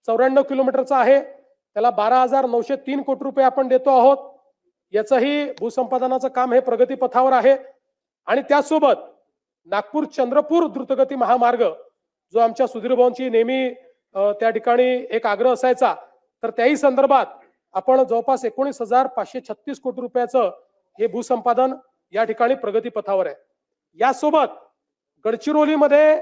94 किलोमीटरचा आहे. त्याला 12,903 कोटी रुपये आपण देतो आहोत. याचंही भूसंपादनाचं काम हे प्रगतीपथावर आहे. आणि त्यासोबत नागपूर चंद्रपूर द्रुतगती महामार्ग जो आमच्या सुधीर भाऊंची नेहमी त्या ठिकाणी एक आग्रह असायचा, तर त्याही संदर्भात आपण जवळपास 19,536 कोटी रुपयाचं हे भूसंपादन या ठिकाणी प्रगतीपथावर आहे. यासोबत गडचिरोलीमध्ये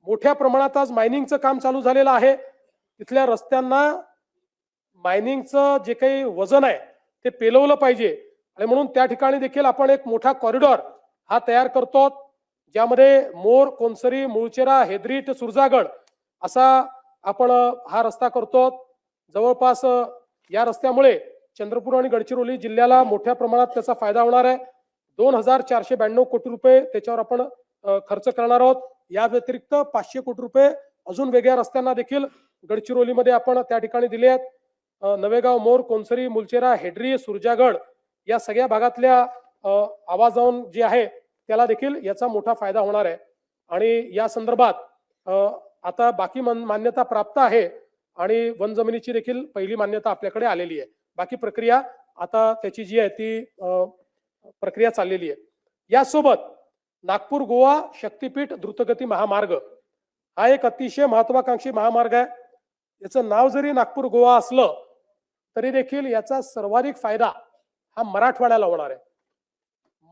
मोठ्या प्रमाणात आज मायनिंगचं काम चालू झालेलं आहे. तिथल्या रस्त्यांना मायनिंगचं जे काही वजन आहे ते पेलवलं पाहिजे आणि म्हणून त्या ठिकाणी देखील आपण एक मोठा कॉरिडॉर हा तयार करतो, ज्यामध्ये मोर, कोनसरी, मुळचेरा, हेदरी ते सुरजागड असा आपण हा रस्ता करतो. जवळपास या रस्त्यामुळे चंद्रपूर आणि गडचिरोली जिल्ह्याला मोठ्या प्रमाणात त्याचा फायदा होणार आहे. 2,492 कोटी रुपये त्याच्यावर आपण खर्च करणार आहोत. या व्यतिरिक्त 500 कोटी रुपये अजून वेगळ्या रस्त्यांना देखील गडचिरोलीमध्ये आपण त्या ठिकाणी दिले आहेत. नवेगाव, मोर, कोनसरी, मुलचेरा, हेडरी, सुरजागड या सगळ्या भागातल्या आवाजाऊन जे आहे त्याला देखील याचा मोठा फायदा होणार आहे. आणि या संदर्भात आता बाकी मान्यता प्राप्त आहे आणि वन जमिनीची देखील पहिली मान्यता आपल्याकडे आलेली आहे. बाकी प्रक्रिया आता त्याची जी आहे ती प्रक्रिया चाललेली आहे. यासोबत नागपूर गोवा शक्तीपीठ द्रुतगती महामार्ग हा एक अतिशय महत्वाकांक्षी महामार्ग आहे. याचं नाव जरी नागपूर गोवा असलं तरी देखील याचा सर्वाधिक फायदा हा मराठवाड्याला होणार आहे.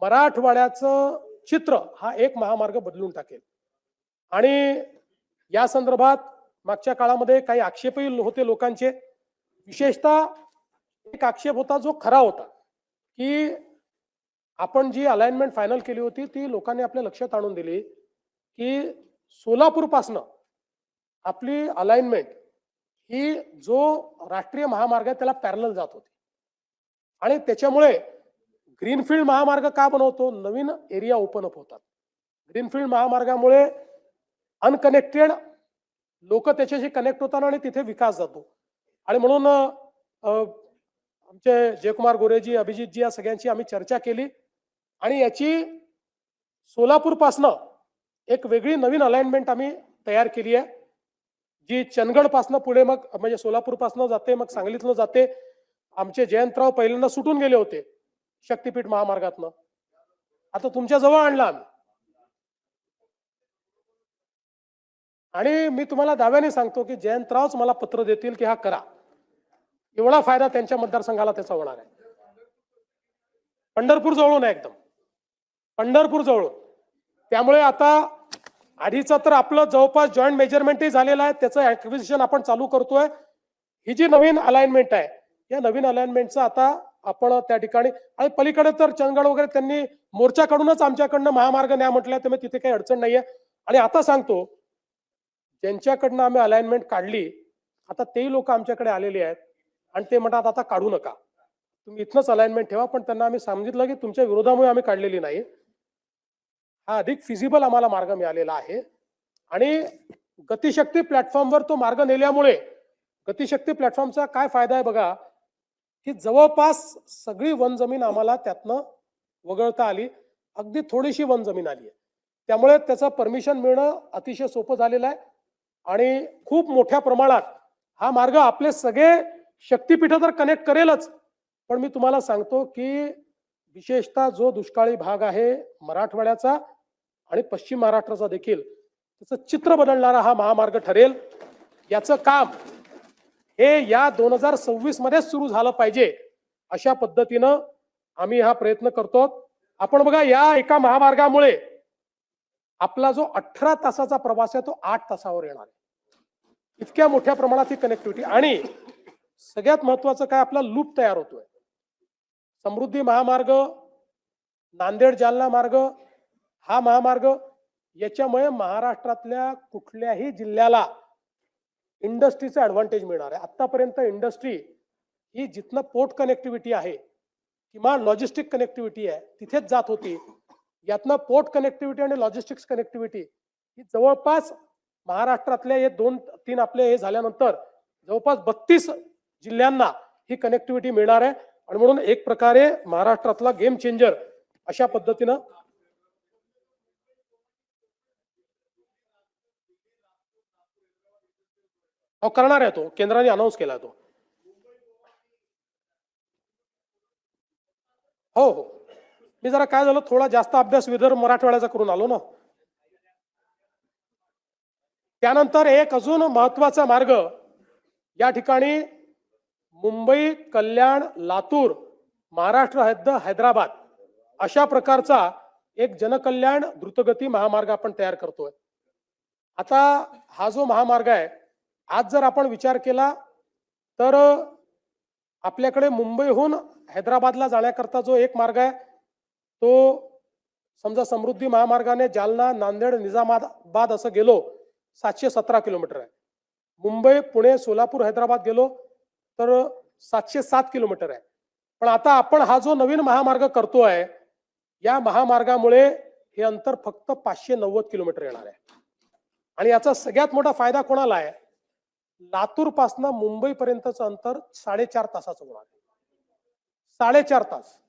मराठवाड्याचं चित्र हा एक महामार्ग बदलून टाकेल. आणि या संदर्भात मागच्या काळामध्ये काही आक्षेपही होते लोकांचे. विशेषतः एक आक्षेप होता जो खरा होता की आपण जी अलाइनमेंट फायनल केली होती ती लोकांनी आपल्या लक्षात आणून दिली की सोलापूर पासनं आपली अलाइनमेंट ही जो राष्ट्रीय महामार्ग आहे त्याला पॅरलल जात होती. आणि त्याच्यामुळे ग्रीनफील्ड महामार्ग का बनवतो? नवीन एरिया ओपन अप होतात. ग्रीनफील्ड महामार्गामुळे अनकनेक्टेड लोक त्याच्याशी कनेक्ट होतात आणि तिथे विकास जातो. आणि म्हणून आमचे जयकुमार गोरेजी, अभिजितजी या सगळ्यांची आम्ही चर्चा केली आणि याची सोलापूर पासनं एक वेगळी नवीन अलाइनमेंट आम्ही तयार केली आहे, जी चंदगड पासनं पुढे मग म्हणजे सोलापूर पासनं जाते, मग सांगलीतनं जाते. आमचे जयंतराव पहिल्यांदा सुटून गेले होते शक्तीपीठ महामार्गातनं, आता तुमच्या जवळ आणला आम्ही. आणि मी तुम्हाला दाव्याने सांगतो की जयंतरावच मला पत्र देतील की हा करा. एवढा फायदा त्यांच्या मतदारसंघाला त्याचा होणार आहे. पंढरपूर जवळून आहे, एकदम पंढरपूर जवळून. त्यामुळे आता आधीचं तर आपलं जवळपास जॉईंट मेजरमेंटही झालेलं आहे, त्याचं ऍक्विजिशन आपण चालू करतोय. ही जी नवीन अलाइनमेंट आहे या नवीन अलाइनमेंटचं आता आपण त्या ठिकाणी, आणि पलीकडे तर चंदगड वगैरे त्यांनी मोर्चा काढूनच आमच्याकडनं महामार्ग न्या म्हटलं, त्यामुळे तिथे काही अडचण नाहीये. आणि आता सांगतो, ज्यांच्याकडनं आम्ही अलाइनमेंट काढली आता तेही लोक आमच्याकडे आलेले आहेत आणि ते म्हणतात आता काढू नका, तुम्ही इथनंच अलाइनमेंट ठेवा. पण त्यांना आम्ही सांगितलं की तुमच्या विरोधामुळे आम्ही काढलेली नाही, हा अधिक फिजिबल आम्हाला मार्ग मिळालेला आहे. आणि गतिशक्ती प्लॅटफॉर्मवर तो मार्ग नेल्यामुळे गतिशक्ती प्लॅटफॉर्मचा काय फायदा आहे बघा, की जवळपास सगळी वन जमीन आम्हाला त्यातनं वगळता आली. अगदी थोडीशी वन जमीन आली आहे, त्यामुळे त्याचं परमिशन मिळणं अतिशय सोपं झालेलं आहे. आणि खूप मोठ्या प्रमाणात हा मार्ग आपले सगळे शक्तीपीठ तर कनेक्ट करेलच, पण मी तुम्हाला सांगतो की विशेषतः जो दुष्काळी भाग आहे मराठवाड्याचा आणि पश्चिम महाराष्ट्राचा देखील, त्याचं चित्र बदलणारा हा महामार्ग ठरेल. याचं काम हे या 2026 मध्येच सुरू झालं पाहिजे, अशा पद्धतीनं आम्ही हा प्रयत्न करतो. आपण बघा, या एका महामार्गामुळे आपला जो 18 तासाचा प्रवास आहे तो 8 तासावर येणार आहे. इतक्या मोठ्या प्रमाणात ही कनेक्टिव्हिटी. आणि सगळ्यात महत्वाचं काय, आपला लूप तयार होतोय. समृद्धी महामार्ग, नांदेड जालना मार्ग, हा महामार्ग, याच्यामुळे महाराष्ट्रातल्या कुठल्याही जिल्ह्याला इंडस्ट्रीचं ऍडव्हान्टेज मिळणार आहे. आतापर्यंत इंडस्ट्री ही जिथनं पोर्ट कनेक्टिव्हिटी आहे किंवा लॉजिस्टिक कनेक्टिव्हिटी आहे तिथेच जात होती. यातनं पोर्ट कनेक्टिव्हिटी आणि लॉजिस्टिक्स कनेक्टिव्हिटी ही जवळपास महाराष्ट्रातले हे 2-3 आपले हे झाल्यानंतर जवळपास 32 जिल्ह्यांना ही कनेक्टिव्हिटी मिळणार आहे. आणि म्हणून एक प्रकारे महाराष्ट्रातला गेम चेंजर अशा पद्धतीनं करणार आहे. तो केंद्राने अनाऊन्स केला तो. हो हो, मी जरा काय झालं, थोडा जास्त अभ्यास विदर्भ मराठवाड्याचा करून आलो ना. त्यानंतर एक अजून महत्वाचा मार्ग या ठिकाणी मुंबई, कल्याण, लातूर, महाराष्ट्र हद्द हैदराबाद अशा प्रकारचा एक जनकल्याण द्रुतगती महामार्ग आपण तयार करतोय. आता हा जो महामार्ग आहे, आज जर आपण विचार केला तर आपल्याकडे मुंबईहून हैदराबादला जाण्याकरता जो एक मार्ग आहे तो समजा समृद्धी महामार्गाने जालना, नांदेड, निजामाबाद असं गेलो 717 किलोमीटर आहे. मुंबई, पुणे, सोलापूर, हैदराबाद गेलो तर 707 किलोमीटर आहे. पण आता आपण हा जो नवीन महामार्ग करतोय, या महामार्गामुळे हे अंतर फक्त 590 किलोमीटर येणार आहे. आणि याचा सगळ्यात मोठा फायदा कोणाला आहे, लातूर पासून मुंबई पर्यंतचं अंतर 4.5 तासाचं होणार आहे. 4.5 तास.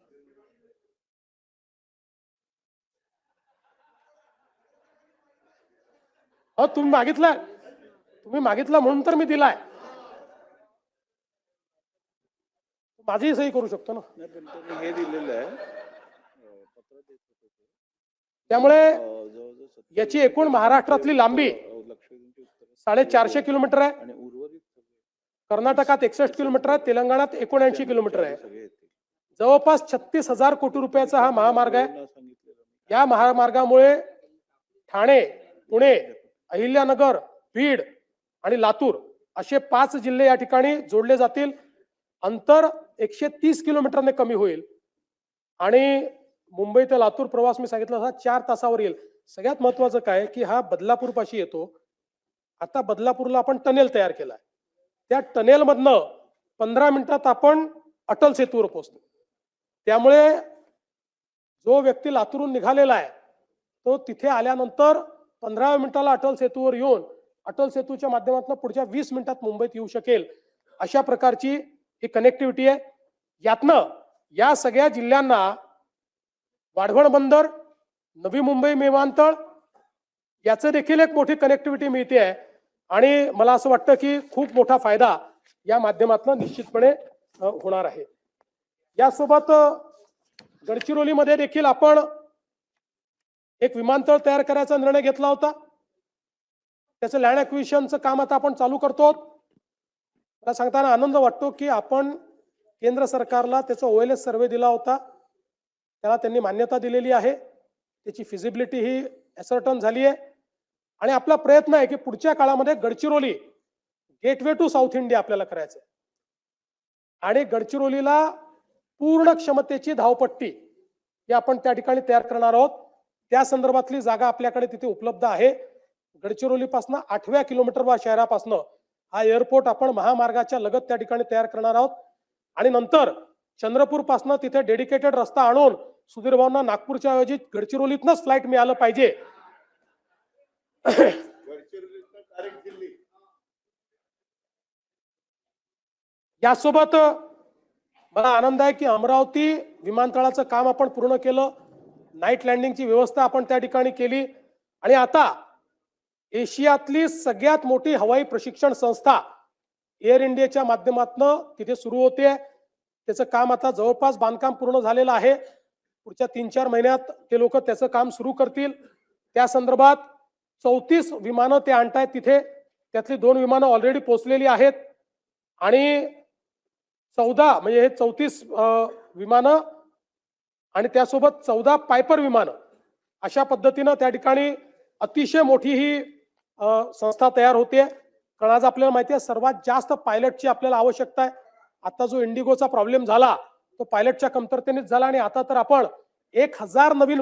तुम्ही मागितलं म्हणून तर मी दिलाय. माझी सही करू शकतो ना. हे दिलेलं आहे, त्यामुळे याची एकूण महाराष्ट्रातली लांबी 450 किलोमीटर आहे. कर्नाटकात 61 किलोमीटर आहे, तेलंगणात 79 किलोमीटर आहे. सगळे येतील. जवळपास 36,000 कोटी रुपयाचा हा महामार्ग आहे. नाव सांगितलेलं मी. या महामार्गामुळे ठाणे, पुणे, अहिल्यानगर, बीड आणि लातूर असे 5 जिल्हे या ठिकाणी जोडले जातील. अंतर 130 किलोमीटरने कमी होईल आणि मुंबई ते लातूर प्रवास मी सांगितलं तसा 4 तासावर येईल. सगळ्यात महत्वाचं काय की हा बदलापूर पाशी येतो. आता बदलापूरला आपण टनेल तयार केलाय. त्या टनेल मधनं 15 मिनिटात आपण अटल सेतूवर पोहोचतो. त्यामुळे जो व्यक्ती लातूरून निघालेला आहे तो तिथे आल्यानंतर 15 मिनिटाला अटल सेतूवर येऊन अटल सेतूच्या माध्यमातून पुढच्या 20 मिनिटात मुंबईत येऊ शकेल. अशा प्रकारची ही कनेक्टिव्हिटी आहे. यातनं या सगळ्या जिल्ह्यांना वाढवण बंदर, नवी मुंबई विमानतळ याचं देखील एक मोठी कनेक्टिव्हिटी मिळते आहे आणि मला असं वाटतं की खूप मोठा फायदा या माध्यमातून निश्चितपणे होणार आहे. यासोबत गडचिरोलीमध्ये देखील आपण एक विमानतळ तयार करायचा निर्णय घेतला होता. त्याचं लँड ॲक्विजिशनचं काम आता आपण चालू करतो. मला सांगताना आनंद वाटतो की आपण केंद्र सरकारला त्याचा OLS सर्व्हे दिला होता. त्याला त्यांनी मान्यता दिलेली आहे. त्याची फिजिबिलिटी ही ॲसर्टन झाली आहे आणि आपला प्रयत्न आहे की पुढच्या काळामध्ये Gadchiroli gateway to South India आपल्याला करायचं आहे आणि गडचिरोलीला पूर्ण क्षमतेची धावपट्टी ही आपण त्या ठिकाणी तयार करणार आहोत. त्या संदर्भातली जागा आपल्याकडे तिथे उपलब्ध आहे. गडचिरोलीपासून 8व्या किलोमीटर शहरापासून हा एअरपोर्ट आपण महामार्गाच्या लगत त्या ठिकाणी तयार करणार आहोत आणि नंतर चंद्रपूर पासून तिथे डेडिकेटेड रस्ता आणून सुधीर भाऊंना नागपूरच्या ऐवजी गडचिरोलीतनंच फ्लाईट मिळालं पाहिजे. यासोबत मला आनंद आहे की अमरावती विमानतळाचं काम आपण पूर्ण केलं. नाईट लँडिंगची व्यवस्था आपण त्या ठिकाणी केली आणि आता एशियातली सगळ्यात मोठी हवाई प्रशिक्षण संस्था एअर इंडियाच्या माध्यमातून तिथे सुरू होते. त्याचं काम आता जवळपास बांधकाम पूर्ण झालेलं आहे. पुढच्या 3-4 महिन्यात ते लोक त्याचं काम सुरू करतील. त्या संदर्भात 34 विमानं ते आणतायत तिथे. त्यातली 2 विमानं ऑलरेडी पोहोचलेली आहेत आणि 14 म्हणजे हे 34 विमानं आणि त्यासोबत 14 पायपर विमानं अशा पद्धतीनं त्या ठिकाणी अतिशय मोठी ही संस्था तयार होते. कारण आज आपल्याला माहिती आहे सर्वात जास्त पायलटची आपल्याला आवश्यकता आहे. आता जो इंडिगोचा प्रॉब्लेम झाला तो पायलटच्या कमतरतेनेच झाला आणि आता तर आपण 1000 नवीन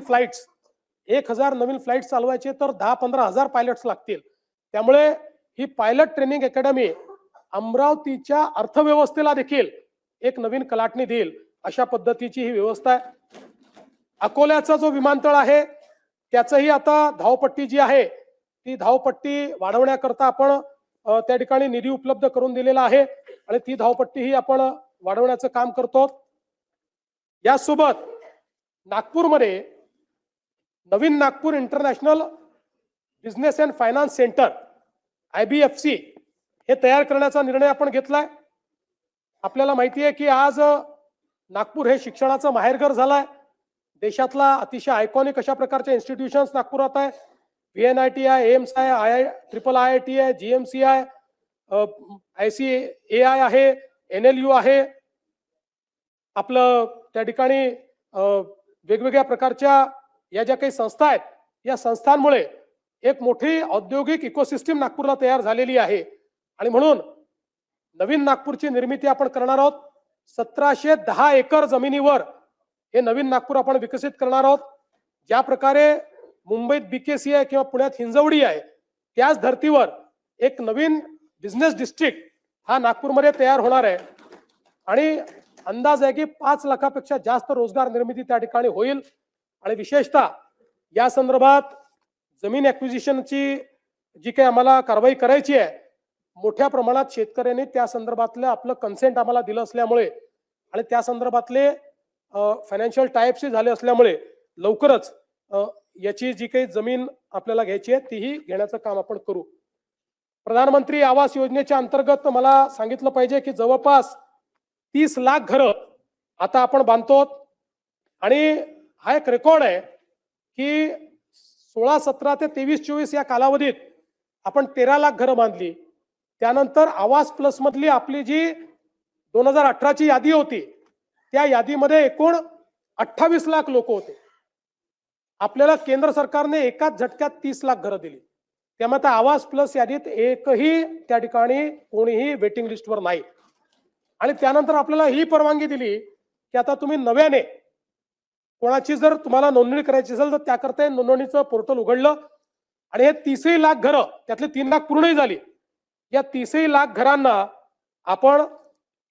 फ्लाइट्स चालवायचे तर 10-15 हजार पायलट्स लागतील. त्यामुळे ही पायलट ट्रेनिंग अकॅडमी अमरावतीच्या अर्थव्यवस्थेला देखील एक नवीन कलाटणी देईल अशा पद्धतीची ही व्यवस्था आहे. अकोल्याचा जो विमानतळ आहे त्याचंही आता धावपट्टी जी आहे ती धावपट्टी वाढवण्याकरता आपण त्या ठिकाणी निधी उपलब्ध करून दिलेला आहे आणि ती धावपट्टी ही आपण वाढवण्याचं काम करतो. यासोबत नागपूरमध्ये नवीन Nagpur international business and finance centre IBFC हे तयार करण्याचा निर्णय आपण घेतलाय. आपल्याला माहिती आहे की आज नागपूर हे शिक्षणाचं माहेरघर झालंय. देशातला अतिशय आयकॉनिक अशा प्रकारच्या इन्स्टिट्यूशन्स नागपुरात आहे. VNIT आहे, एम्स आहे, IIT आहे, GMC आहे, ICAI आहे, NLU आहे. आपलं त्या ठिकाणी वेगवेगळ्या प्रकारच्या या ज्या काही संस्था आहेत या संस्थांमुळे एक मोठी औद्योगिक इकोसिस्टीम नागपूरला तयार झालेली आहे आणि म्हणून नवीन नागपूरची निर्मिती आपण करणार आहोत. 1710 एकर जमिनीवर हे नवीन नागपूर आपण विकसित करणार आहोत. ज्या प्रकारे मुंबईत BKC आहे किंवा पुण्यात हिंजवडी आहे त्याच धर्तीवर एक नवीन बिझनेस डिस्ट्रिक्ट हा नागपूरमध्ये तयार होणार आहे आणि अंदाज आहे की 5 लाखापेक्षा जास्त रोजगार निर्मिती त्या ठिकाणी होईल. आणि विशेषतः या संदर्भात जमीन ॲक्विजिशनची जी काही आम्हाला कारवाई करायची आहे मोठ्या प्रमाणात शेतकऱ्यांनी त्या संदर्भातलं आपलं कन्सेंट आम्हाला दिलं असल्यामुळे आणि त्या संदर्भातले फायनान्शियल टाईप्स झाले असल्यामुळे लवकरच याची जी काही जमीन आपल्याला घ्यायची आहे तीही घेण्याचं काम आपण करू. प्रधानमंत्री आवास योजनेच्या अंतर्गत मला सांगितलं पाहिजे की जवळपास 30 लाख घरं आता आपण बांधतो आणि हा एक रेकॉर्ड आहे की 16-17 ते 23-24 या कालावधीत आपण 13 लाख घरं बांधली. त्यानंतर आवास प्लस मधली आपली जी 2018ची यादी होती, त्या यादीमध्ये एकूण 28 लाख लोक होते. आपल्याला केंद्र सरकारने एकाच झटक्यात 30 लाख घरं दिली. त्यामुळे आता आवास प्लस यादीत एकही त्या ठिकाणी कोणीही वेटिंग लिस्टवर नाही. आणि त्यानंतर आपल्याला ही परवानगी दिली की आता तुम्ही नव्याने कोणाची जर तुम्हाला नोंदणी करायची असेल तर त्याकरता नोंदणीचं पोर्टल उघडलं आणि हे 30 लाख घरं, त्यातले 3 लाख पूर्णही झाली. या 30 लाख घरांना आपण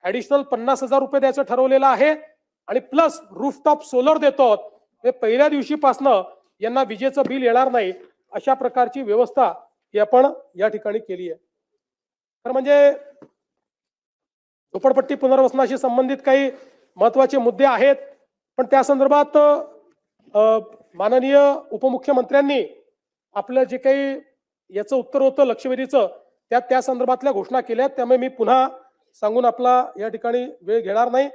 ऍडिशनल 50,000 रुपये द्यायचं ठरवलेलं आहे आणि प्लस रूफटॉप सोलर देतो. हे पहिल्या दिवशीपासनं यांना विजेचं बिल येणार नाही, अशा प्रकारची व्यवस्था ही आपण या ठिकाणी केली आहे. तर म्हणजे झोपडपट्टी पुनर्वसनाशी संबंधित काही महत्वाचे मुद्दे आहेत, पण त्या संदर्भात माननीय उपमुख्यमंत्र्यांनी आपलं जे काही याचं उत्तर होतं लक्षवेधीचं, त्या संदर्भातल्या घोषणा केल्या. त्यामुळे मी पुन्हा सांगून आपला या ठिकाणी वेळ घेणार नाही.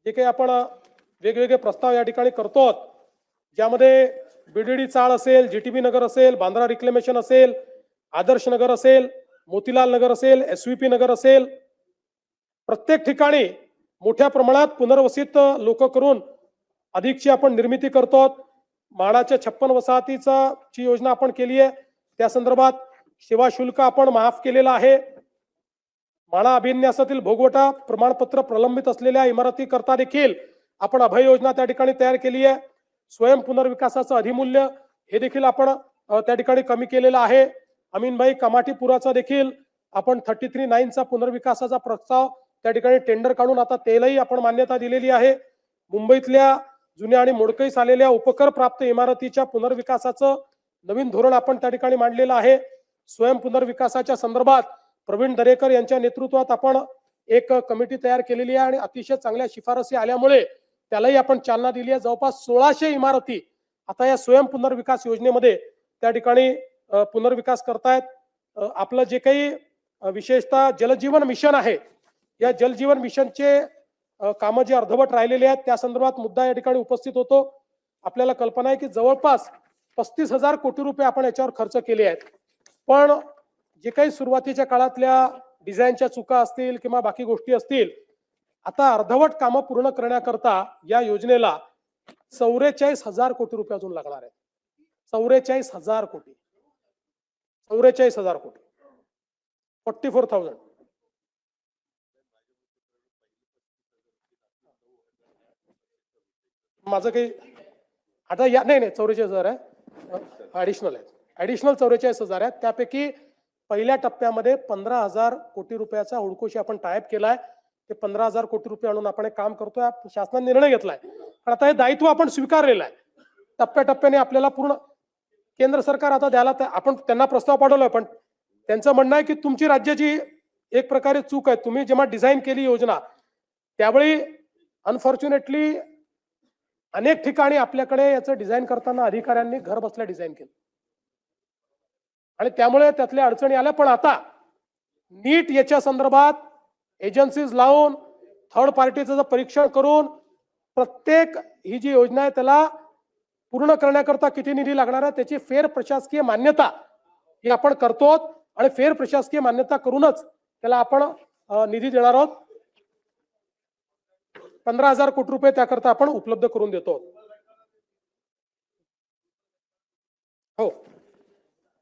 जे काही आपण वेगवेगळे प्रस्ताव या ठिकाणी करतो, ज्यामध्ये बीडीडी चाळ असेल, जीटीबी नगर असेल, बांद्रा रिक्लेमेशन असेल, आदर्श नगर असेल, मोतीलाल नगर असेल, एसव्हीपी नगर असेल, प्रत्येक ठिकाणी मोठ्या प्रमाणात पुनर्वसित लोक करून अधिकची आपण निर्मिती करतो. म्हाडाच्या 56 वसाहतीची योजना आपण केली आहे. त्या संदर्भात सेवा शुल्क आपण माफ केलेलं आहे. म्हाडा अभिन्यासातील भोगवटा प्रमाणपत्र प्रलंबित असलेल्या इमारती करता देखील आपण अभय योजना त्या ठिकाणी तयार केली आहे. स्वयं पुनर्विकासाचं अधिमूल्य हे देखील आपण त्या ठिकाणी कमी केलेलं आहे. अमीनभाई कमाटीपुराचा देखील आपण 33/9चा पुनर्विकासाचा प्रस्ताव त्या ठिकाणी टेंडर काढून आता त्यालाही आपण मान्यता दिलेली आहे. मुंबईतल्या जुन्या आणि मोडकळीस आलेल्या उपकर प्राप्त इमारतीच्या पुनर्विकासाचं नवीन धोरण आपण त्या ठिकाणी मांडलेलं आहे. स्वयं पुनर्विकासाच्या संदर्भात प्रवीण दरेकर यांच्या नेतृत्वात आपण एक कमिटी तयार केलेली आहे आणि अतिशय चांगल्या शिफारसी आल्यामुळे त्यालाही आपण चालना दिली आहे. जवळपास 1600 इमारती आता या स्वयं पुनर्विकास योजनेमध्ये त्या ठिकाणी पुनर्विकास करतायत. आपलं जे काही विशेषतः जलजीवन मिशन आहे, या जलजीवन मिशनचे कामं जे अर्धवट राहिलेले आहेत त्या संदर्भात मुद्दा या ठिकाणी उपस्थित होतो. आपल्याला कल्पना आहे की जवळपास 35,000 कोटी रुपये आपण याच्यावर खर्च केले आहेत. पण जे काही सुरुवातीच्या काळातल्या डिझाईनच्या चुका असतील किंवा बाकी गोष्टी असतील, आता अर्धवट कामं पूर्ण करण्याकरता या योजनेला 44,000 कोटी रुपये अजून लागणार आहेत. 44,000 कोटी, 44,000 कोटी, 44,000. माझं काही आता या नाही 44,000 आहे, ऍडिशनल आहे. ऍडिशनल 44,000 आहेत. त्यापैकी पहिल्या टप्प्यामध्ये 15,000 कोटी रुपयाचा हुडकोशी आपण टायप केलाय. ते 15,000 कोटी रुपये आणून आपण एक काम करतोय. शासनाने निर्णय घेतलाय, पण आता हे दायित्व आपण स्वीकारलेलं आहे. टप्प्याटप्प्याने आपल्याला पूर्ण केंद्र सरकार आता द्यायला आपण त्यांना प्रस्ताव पाठवलाय, पण त्यांचं म्हणणं आहे की तुमची राज्याची एक प्रकारे चूक आहे. तुम्ही जेव्हा डिझाईन केली योजना त्यावेळी अनफॉर्च्युनेटली अनेक ठिकाणी आपल्याकडे याचं डिझाईन करताना अधिकाऱ्यांनी घर बसल्या डिझाईन केलं आणि त्यामुळे त्यातल्या अडचणी आल्या. पण आता नीट याच्या संदर्भात एजन्सीज लावून थर्ड पार्टीचं परीक्षण करून प्रत्येक ही जी योजना आहे त्याला पूर्ण करण्याकरता किती निधी लागणार आहे त्याची फेर प्रशासकीय मान्यता ही आपण करतो आणि फेर प्रशासकीय मान्यता करूनच त्याला आपण निधी देणार आहोत. 15,000 कोटी रुपये त्याकरता आपण उपलब्ध करून देतो. हो,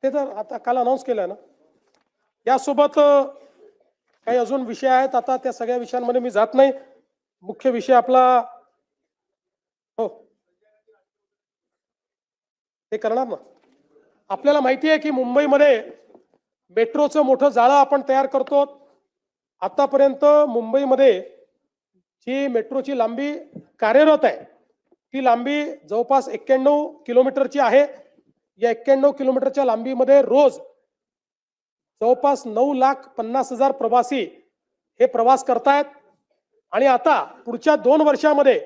ते तर आता काल अनाऊन्स केलंय ना. यासोबत काही अजून विषय आहेत, आता त्या सगळ्या विषयांमध्ये मी जात नाही. मुख्य विषय आपला हो ते करणार ना. आपल्याला माहिती आहे की मुंबईमध्ये मेट्रोचं मोठं जाळं आपण तयार करतो. आतापर्यंत मुंबईमध्ये जी मेट्रोची लांबी कार्यरत आहे ती लांबी जवळपास 91 किलोमीटरची आहे. या 91 किलोमीटरच्या लांबीमध्ये रोज जवळपास 9,50,000 प्रवासी हे प्रवास करतायत आणि आता पुढच्या 2 वर्षामध्ये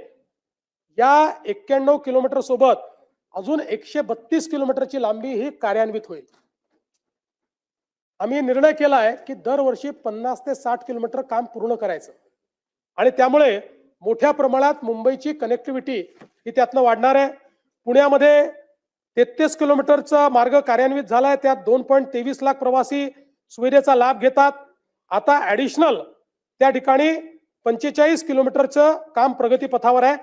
या 91 किलोमीटर सोबत अजून 132 किलोमीटरची लांबी ही कार्यान्वित होईल. आम्ही निर्णय केला आहे की दरवर्षी 50 ते 60 किलोमीटर काम पूर्ण करायचं आणि त्यामुळे मोठ्या प्रमाणात मुंबईची कनेक्टिव्हिटी ही त्यातनं वाढणार आहे. पुण्यामध्ये 33 किलोमीटरचा मार्ग कार्यान्वित झालाय. त्यात 2.23 लाख प्रवासी सुविधेचा लाभ घेतात. आता ऍडिशनल त्या ठिकाणी 45 किलोमीटरचं काम प्रगतीपथावर आहे,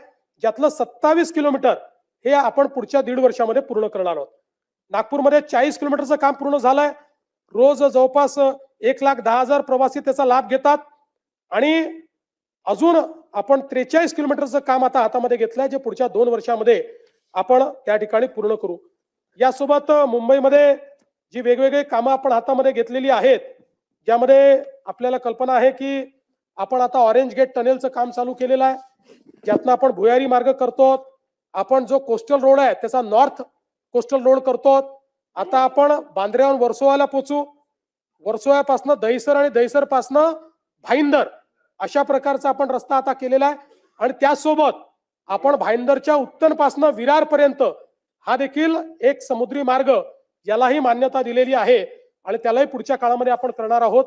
ज्यातलं 27 किलोमीटर हे आपण पुढच्या 1.5 वर्षामध्ये पूर्ण करणार आहोत. नागपूरमध्ये 40 किलोमीटरचं काम पूर्ण झालंय. रोज जवळपास 1,10,000 प्रवासी त्याचा लाभ घेतात आणि अजून आपण 43 किलोमीटरचं काम आता हातामध्ये घेतलंय, जे पुढच्या 2 वर्षामध्ये आपण त्या ठिकाणी पूर्ण करू. यासोबत मुंबईमध्ये जी वेगवेगळी कामं आपण हातामध्ये घेतलेली आहेत, ज्यामध्ये आपल्याला कल्पना आहे की आपण आता ऑरेंज गेट टनेलचं काम चालू केलेलं आहे, ज्यातनं आपण भुयारी मार्ग करतो. आपण जो कोस्टल रोड आहे त्याचा नॉर्थ कोस्टल रोड करतो. आता आपण बांद्र्याहून वर्सोवाला पोहोचू. वर्सोवापासनं दहिसर आणि दहिसरपासनं भाईंदर अशा प्रकारचा आपण रस्ता आता केलेला आहे. आणि त्यासोबत आपण भाईंदरच्या उत्तरपासनं विरारपर्यंत हा देखील एक समुद्री मार्ग यालाही मान्यता दिलेली आहे आणि त्यालाही पुढच्या काळामध्ये आपण करणार आहोत.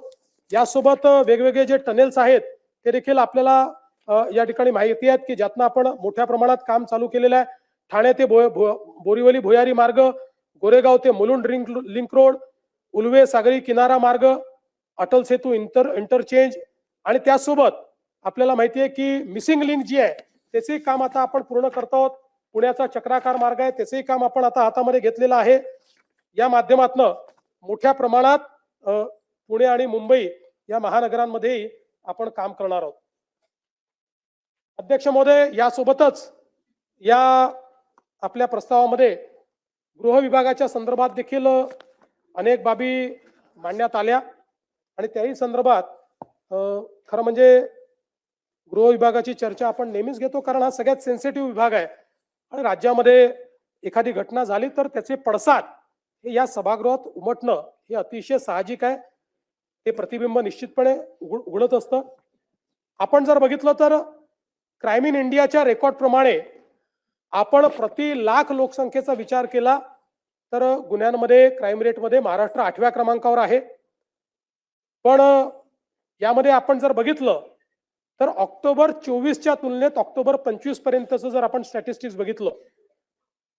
यासोबत वेगवेगळे जे टनेल्स आहेत ते देखील आपल्याला या ठिकाणी माहिती आहेत की ज्यातनं आपण मोठ्या प्रमाणात काम चालू केलेलं आहे. ठाणे ते बोरिवली भुयारी मार्ग, गोरेगाव ते मुलुंड लिंक रोड, उल्वे सागरी किनारा मार्ग, अटल सेतू इंटरचेंज आणि त्यासोबत आपल्याला माहिती आहे की मिसिंग लिंक जी आहे त्याचेही काम आता आपण पूर्ण करतो आहोत. पुण्याचा चक्राकार मार्ग आहे, त्याचेही काम आपण आता हातामध्ये घेतलेलं आहे. या माध्यमातून मोठ्या प्रमाणात पुणे आणि मुंबई या महानगरांमध्ये आपण काम करणार आहोत. अध्यक्ष महोदय, यासोबतच या आपल्या प्रस्तावामध्ये गृह विभागाच्या संदर्भात देखील अनेक बाबी मांडण्यात आल्या आणि त्याही संदर्भात खरं म्हणजे गृह विभागाची चर्चा आपण नेहमीच घेतो, कारण हा सगळ्यात सेन्सिटिव्ह विभाग आहे आणि राज्यामध्ये एखादी घटना झाली तर त्याचे पडसाद हे या सभागृहात उमटणं हे अतिशय साहजिक आहे. ते प्रतिबिंब निश्चितपणे उघडत असतं. आपण जर बघितलं तर क्राईम इन इंडियाच्या रेकॉर्ड प्रमाणे आपण प्रति लाख लोकसंख्येचा विचार केला तर गुन्ह्यांमध्ये क्राईम रेटमध्ये महाराष्ट्र 8व्या क्रमांकावर आहे. पण यामध्ये आपण जर बघितलं तर ऑक्टोबर 24च्या तुलनेत ऑक्टोबर 25 पर्यंतचं जर आपण स्टॅटिस्टिक्स बघितलं,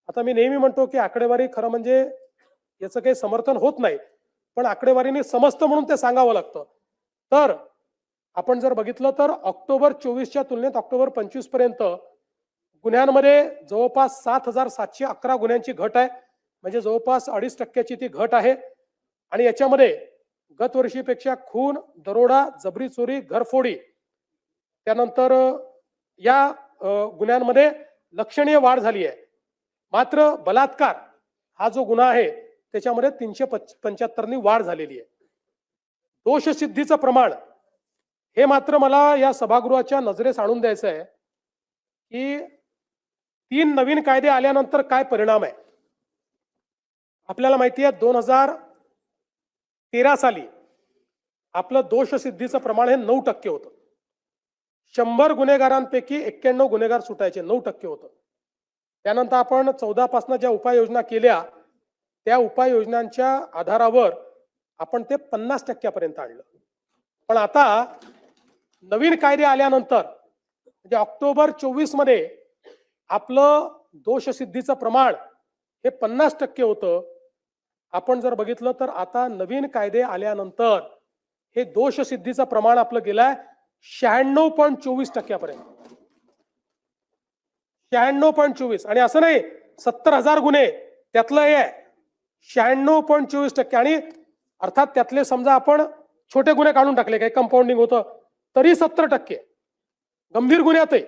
आता मी नेहमी म्हणतो की आकडेवारी खरं म्हणजे याचं काही समर्थन होत नाही, पण आकडेवारीने समजतं म्हणून ते सांगावं लागतं. तर आपण जर बघितलं तर ऑक्टोबर 24च्या तुलनेत ऑक्टोबर 25 पर्यंत गुन्ह्यांमध्ये जवळपास 7,711 गुन्ह्यांची घट आहे, म्हणजे जवळपास 2.5% ती घट आहे. आणि याच्यामध्ये गत वर्षीपेक्षा खून, दरोडा, जबरी चोरी, घरफोडी त्यानंतर या गुन्ह्यांमध्ये लक्षणीय वाढ झाली आहे. मात्र बलात्कार हा जो गुन्हा आहे त्याच्यामध्ये 375 वाढ झालेली आहे. दोषसिद्धीचं प्रमाण हे मात्र मला या सभागृहाच्या नजरेस आणून द्यायचं आहे की 3 नवीन कायदे आल्यानंतर काय परिणाम आहे. आपल्याला माहिती आहे 2013 साली आपलं दोषसिद्धीचं प्रमाण हे 9% होतं. 100 गुन्हेगारांपैकी 91 गुन्हेगार सुटायचे, 9% होतं. त्यानंतर आपण 14 पासून ज्या उपाययोजना केल्या त्या उपाययोजनांच्या आधारावर आपण ते 50% पर्यंत आणलं. पण आता नवीन कायदे आल्यानंतर म्हणजे ऑक्टोबर 24 मध्ये आपलं दोषसिद्धीचं प्रमाण हे 50% होतं. आपण जर बघितलं तर आता नवीन कायदे आल्यानंतर हे दोषसिद्धीचं प्रमाण आपलं गेलंय 96.24% पर्यंत. 96.24 आणि असं नाही 70,000 गुन्हे त्यातलं हे आहे 96.24%. आणि अर्थात त्यातले समजा आपण छोटे गुन्हे काढून टाकले, काही कंपाऊंडिंग होतं तरी 70% गंभीर गुन्ह्यात आहे.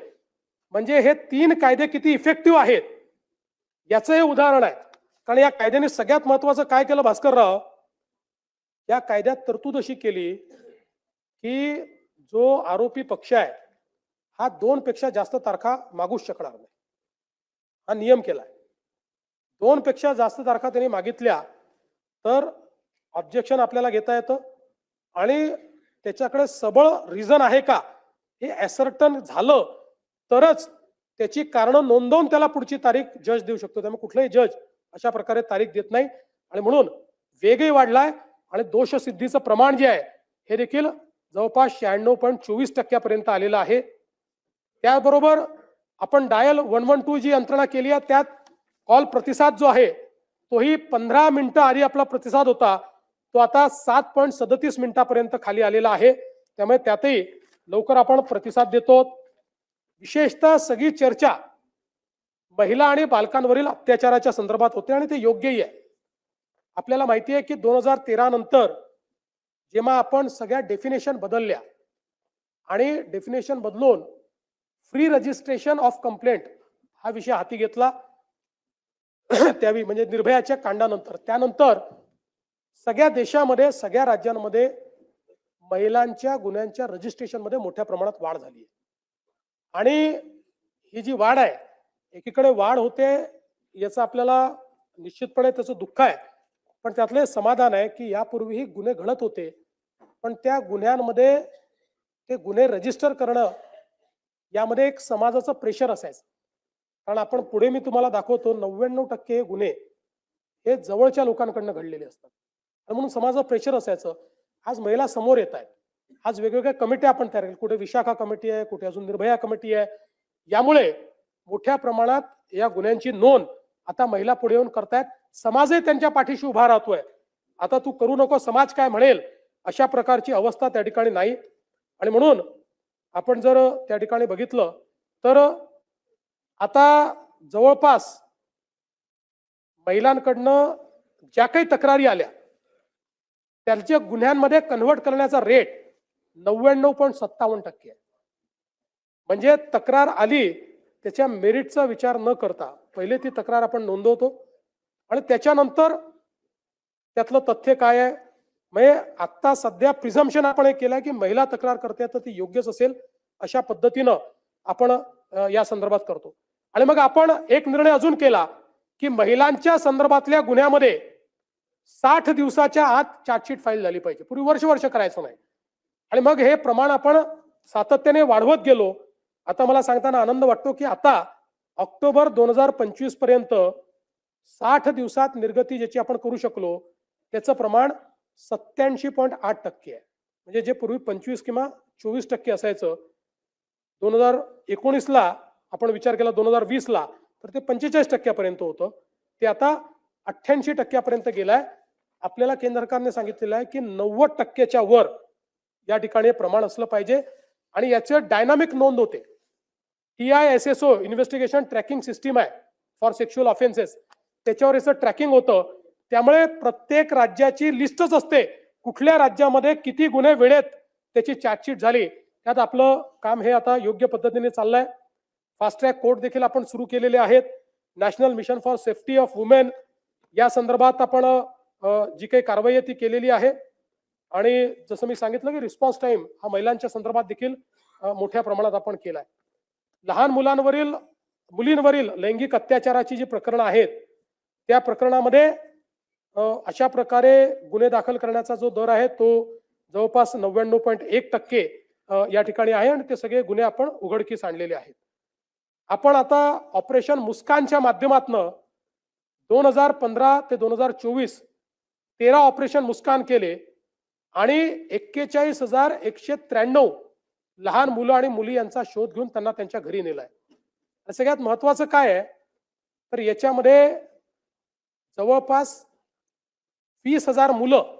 म्हणजे हे 3 कायदे किती इफेक्टिव्ह आहेत याचं हे उदाहरण आहे. कारण या कायद्याने सगळ्यात महत्वाचं काय केलं भास्करराव, या कायद्यात तरतूद अशी केली की जो आरोपी पक्ष आहे हा 2 पेक्षा जास्त तारखा मागूच शकणार नाही, हा नियम केलाय. 2 पेक्षा जास्त तारखा त्यांनी मागितल्या तर ऑब्जेक्शन आपल्याला घेता येतं आणि त्याच्याकडे सबळ रिझन आहे का हे ॲसर्टन झालं तरच त्याची कारणं नोंदवून त्याला पुढची तारीख जज देऊ शकतो. त्यामुळे कुठलाही जज अशा प्रकारे तारीख देत नाही आणि म्हणून वेगही वाढलाय आणि दोषसिद्धीचं प्रमाण जे आहे हे देखील जवळपास 96.24% पर्यंत आलेलं आहे. त्याबरोबर आपण डायल 112 जी यंत्रणा केली आहे त्यात कॉल प्रतिसाद जो आहे तोही 15 मिनिटं आधी आपला प्रतिसाद होता, तो आता 7.37 मिनिटापर्यंत खाली आलेला आहे. त्यामुळे त्यातही लवकर आपण प्रतिसाद देतो. विशेषतः सगळी चर्चा महिला आणि बालकांवरील अत्याचाराच्या संदर्भात होते आणि ते योग्यही आहे. आपल्याला माहिती आहे की 2013 नंतर जेव्हा आपण सगळ्या डेफिनेशन बदलल्या आणि डेफिनेशन बदलून फ्री रजिस्ट्रेशन ऑफ कंप्लेंट हा विषय हाती घेतला त्यावेळी म्हणजे निर्भयाच्या कांडानंतर, त्यानंतर सगळ्या देशामध्ये सगळ्या राज्यांमध्ये महिलांच्या गुन्ह्यांच्या रजिस्ट्रेशन मध्ये मोठ्या प्रमाणात वाढ झाली आहे. आणि ही जी वाढ आहे, एकीकडे वाढ होते याचं आपल्याला निश्चितपणे त्याचं दुःख आहे, पण त्यातले समाधान आहे की यापूर्वीही गुन्हे घडत होते, पण त्या गुन्ह्यांमध्ये ते गुन्हे रजिस्टर करणं यामध्ये एक समाजाचं प्रेशर असायचं. कारण आपण पुढे मी तुम्हाला दाखवतो 99% गुन्हे हे जवळच्या लोकांकडनं घडलेले असतात आणि म्हणून समाजाचं प्रेशर असायचं. आज महिला समोर येत आहेत, आज वेगवेगळ्या कमिट्या आपण तयार केल्या, कुठे विशाखा कमिटी आहे, कुठे अजून निर्भया कमिटी आहे. यामुळे मोठ्या प्रमाणात या गुन्ह्यांची नोंद आता महिला पुढे येऊन करतायत. समाजही त्यांच्या पाठीशी उभा राहतोय. आता तू करू नको, समाज काय म्हणेल, अशा प्रकारची अवस्था त्या ठिकाणी नाही. आणि म्हणून आपण जर त्या ठिकाणी बघितलं तर आता जवळपास महिलांकडनं ज्या काही तक्रारी आल्या त्यांच्या गुन्ह्यांमध्ये कन्व्हर्ट करण्याचा रेट 99.57% आहे. म्हणजे तक्रार आली त्याच्या मेरिटचा विचार न करता पहिले ती तक्रार आपण नोंदवतो आणि त्याच्यानंतर त्यातलं तथ्य काय आहे, म्हणजे आता सध्या प्रिझम्पशन आपण हे केलं की महिला तक्रार करते तर ती योग्यच असेल अशा पद्धतीनं आपण या संदर्भात करतो. आणि मग आपण एक निर्णय अजून केला की महिलांच्या संदर्भातल्या गुन्ह्यामध्ये 60 दिवसाच्या आत चार्जशीट फाईल झाली पाहिजे. पूर्वी वर्ष करायचं नाही. आणि मग हे प्रमाण आपण सातत्याने वाढवत गेलो. आता मला सांगताना आनंद वाटतो की आता ऑक्टोबर 2025 पर्यंत 60 दिवसात निर्गती ज्याची आपण करू शकलो त्याचं प्रमाण 87.8% आहे. म्हणजे जे पूर्वी 25 किंवा 24% असायचं 2019 ला आपण विचार केला 2020 ला तर ते 45% पर्यंत होतं, ते आता 88% पर्यंत गेलाय. आपल्याला केंद्र सरकारने सांगितलेलं आहे की 90% वर या ठिकाणी प्रमाण असलं पाहिजे आणि याचे डायनामिक नोंद होते. TISSO इन्व्हेस्टिगेशन ट्रॅकिंग सिस्टीम आहे फॉर सेक्शुअल ऑफेन्सेस, त्याच्यावर याचं ट्रॅकिंग होतं. त्यामुळे प्रत्येक राज्याची लिस्टच असते, कुठल्या राज्यामध्ये किती गुन्हे वेळेत त्याची चार्जशीट झाली. त्यात आपलं काम हे आता योग्य पद्धतीने चाललंय. फास्ट ट्रॅक कोर्ट देखील आपण सुरू केलेले आहेत. National mission for safety of women या संदर्भात आपण जी काही कारवाई आहे ती केलेली आहे. आणि जसं मी सांगितलं की रिस्पॉन्स टाइम हा महिलांच्या संदर्भात देखील मोठ्या प्रमाणात आपण केलाय. लहान मुलींवरील लैंगिक अत्याचाराची जी प्रकरणं आहेत त्या प्रकरणामध्ये अशा प्रकारे गुन्हे दाखल करण्याचा जो दर आहे तो जवळपास 99.1% या ठिकाणी आहे आणि ते सगळे गुन्हे आपण उघडकीस आणलेले आहेत. आपण आता ऑपरेशन मुस्कानच्या माध्यमातून 2015 ते 2024 13 ऑपरेशन मुस्कान केले आणि 41,193 लहान मुलं आणि मुली यांचा शोध घेऊन त्यांना त्यांच्या घरी नेलाय. सगळ्यात महत्वाचं काय आहे तर याच्यामध्ये जवळपास 20,000 मुलं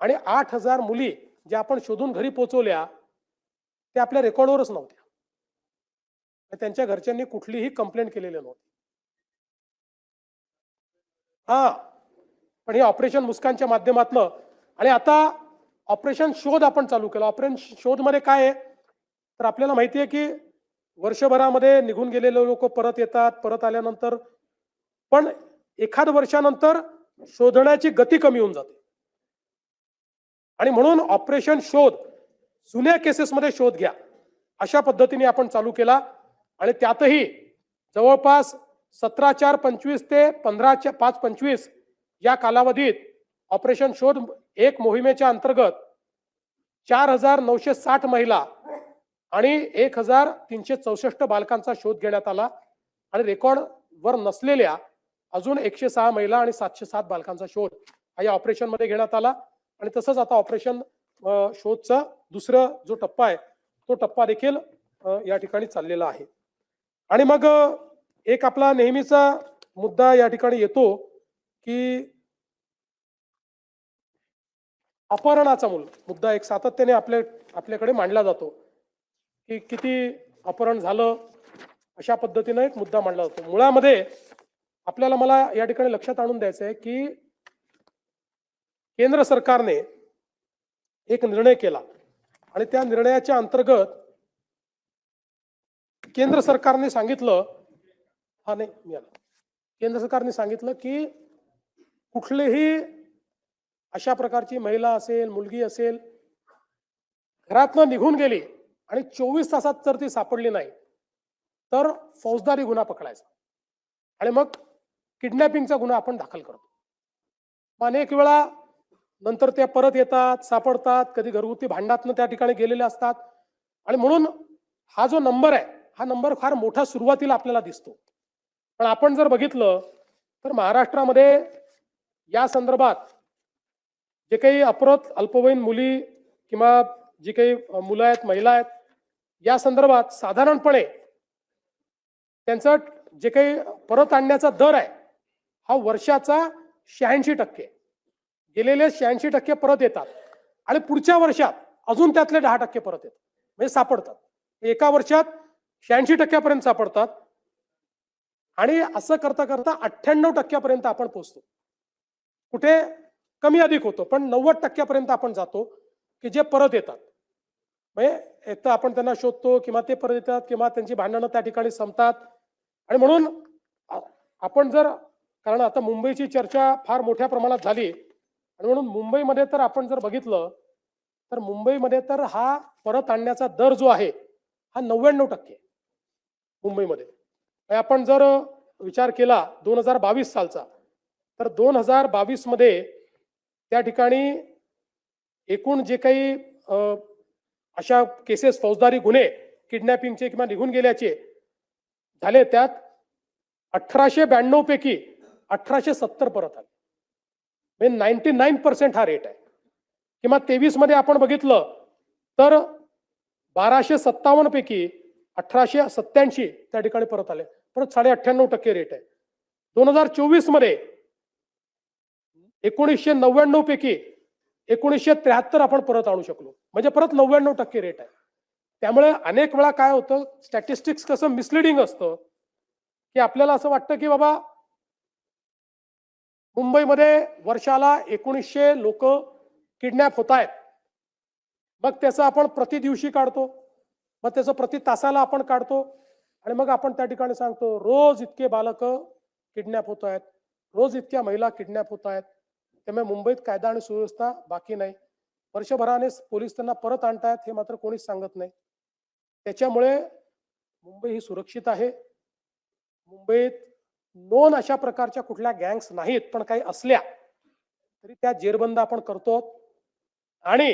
आणि 8,000 मुली ज्या आपण शोधून घरी पोहोचवल्या ते आपल्या रेकॉर्डवरच नव्हत्या. त्यांच्या घरच्यांनी कुठलीही कंप्लेंट केलेली नव्हती. पण हे ऑपरेशन मुस्कानच्या माध्यमातून आणि आता ऑपरेशन शोध आपण चालू केलं. ऑपरेशन शोध मध्ये काय आहे तर आपल्याला माहिती आहे की वर्षभरामध्ये निघून गेलेले लोक परत येतात, परत आल्यानंतर पण एखाद वर्षानंतर शोधण्याची गती कमी होऊन जाते आणि म्हणून ऑपरेशन शोध जुन्या केसेसमध्ये शोध घ्या अशा पद्धतीने आपण चालू केला. आणि त्यातही जवळपास 17/4/25 ते 15/5/25 या कालावधीत ऑपरेशन शोध एक मोहिमेच्या अंतर्गत 4,960 महिला आणि 1,364 बालकांचा शोध घेण्यात आला आणि रेकॉर्ड वर नसलेल्या अजून 106 महिला आणि 707 बालकांचा शोध हा या ऑपरेशन मध्ये घेण्यात आला. आणि तसंच आता ऑपरेशन शोधचा दुसरा जो टप्पा आहे तो टप्पा देखील या ठिकाणी चाललेला आहे. आणि मग एक आपला नेहमीचा मुद्दा या ठिकाणी येतो की अपहरणाचा मुद्दा एक सातत्याने आपल्याकडे मांडला जातो की किती अपहरण झालं, अशा पद्धतीनं एक मुद्दा मांडला जातो. मुळामध्ये मला या ठिकाणी लक्षात आणून द्यायचं आहे की केंद्र सरकारने एक निर्णय केला आणि त्या निर्णयाच्या अंतर्गत केंद्र सरकारने सांगितलं केंद्र सरकारने सांगितलं की कुठलेही अशा प्रकारची महिला असेल, मुलगी असेल, घरातनं निघून गेली आणि 24 तासात जर ती सापडली नाही तर फौजदारी गुन्हा पकडायचा आणि मग किडनॅपिंगचा गुन्हा आपण दाखल करतो. अनेक वेळा नंतर त्या परत येतात, सापडतात, कधी घरगुती भांडणातनं त्या ठिकाणी गेलेले असतात आणि म्हणून हा जो नंबर आहे, हा नंबर फार मोठा सुरुवातीला आपल्याला दिसतो. पण आपण जर बघितलं तर महाराष्ट्रामध्ये या संदर्भात जे काही अपहृत अल्पवयीन मुली किंवा जी काही मुलं आहेत, महिला आहेत, या संदर्भात साधारणपणे त्यांचं जे काही परत आणण्याचा दर आहे हा वर्षाचा 86%. गेलेले 86% परत येतात आणि पुढच्या वर्षात अजून त्यातले 10% परत येतात, म्हणजे सापडतात. एका वर्षात 86% पर्यंत सापडतात आणि असं करता करता 98% पर्यंत आपण पोहोचतो. कुठे कमी अधिक होतो, पण 90% पर्यंत आपण जातो की जे परत येतात. म्हणजे एक तर आपण त्यांना शोधतो किंवा ते परत येतात किंवा त्यांची भांडणं त्या ठिकाणी संपतात. आणि म्हणून आपण जर, कारण आता मुंबईची चर्चा फार मोठ्या प्रमाणात झाली आणि म्हणून मुंबईमध्ये तर आपण जर बघितलं तर मुंबईमध्ये तर हा परत आणण्याचा दर जो आहे हा 99% मुंबईमध्ये. आपण जर विचार केला 2022 सालचा तर 2022 मध्ये त्या ठिकाणी एकूण जे काही अशा केसेस, फौजदारी गुन्हे किडनॅपिंगचे किंवा निघून गेल्याचे झाले, त्यात 1892 पैकी 1870 परत आले, म्हणजे 99% हा रेट आहे. किंवा 23 मध्ये आपण बघितलं तर 1257 पैकी 1887 त्या ठिकाणी परत आले, परत 98.5% रेट आहे. 2024 मध्ये 1999 पैकी 1973 आपण परत आणू शकलो, म्हणजे परत 99% रेट आहे. त्यामुळे अनेक वेळा काय होतं, स्टॅटिस्टिक्स कसं मिसलिडिंग असतं की आपल्याला असं वाटतं की बाबा मुंबईमध्ये वर्षाला 1900 लोक किडनॅप होत आहेत, मग त्याचं आपण प्रति दिवशी काढतो, मग त्याचं प्रति तासाला आपण काढतो आणि मग आपण त्या ठिकाणी सांगतो रोज इतके बालक किडनॅप होत आहेत, रोज इतक्या महिला किडनॅप होत आहेत. त्यामुळे मुंबईत कायदा आणि सुव्यवस्था बाकी नाही. वर्षभराने पोलीस त्यांना परत आणतायत हे मात्र कोणीच सांगत नाही. त्याच्यामुळे मुंबई ही सुरक्षित आहे. मुंबईत नोन अशा प्रकारच्या कुठल्या गँग्स नाहीत, पण काही असल्या तरी त्या जेरबंद आपण करतो आणि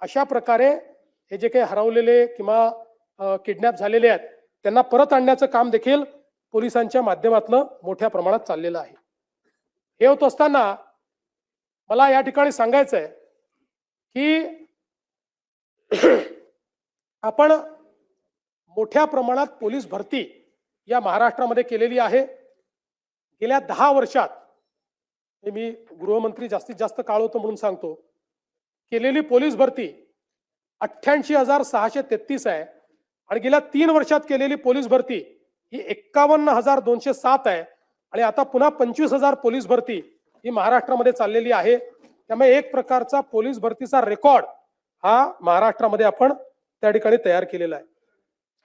अशा प्रकारे हे जे काही हरवलेले किंवा किडनॅप झालेले आहेत त्यांना परत आणण्याचं काम देखील पोलिसांच्या माध्यमातून मोठ्या प्रमाणात चाललेलं आहे. हे होत असताना मला या ठिकाणी सांगायचं आहे की आपण मोठ्या प्रमाणात पोलीस भरती या महाराष्ट्रामध्ये केलेली आहे. गेल्या 10 वर्षात, मी गृहमंत्री जास्तीत जास्त काळ होतो म्हणून सांगतो, केलेली पोलीस भरती 88,633 आहे आणि गेल्या 3 वर्षात केलेली पोलीस भरती ही 51,207 आहे आणि आता पुन्हा 25,000 पोलीस भरती ही महाराष्ट्रामध्ये चाललेली आहे. त्यामुळे एक प्रकारचा पोलीस भरतीचा रेकॉर्ड हा महाराष्ट्रामध्ये आपण त्या ठिकाणी तयार केलेला आहे.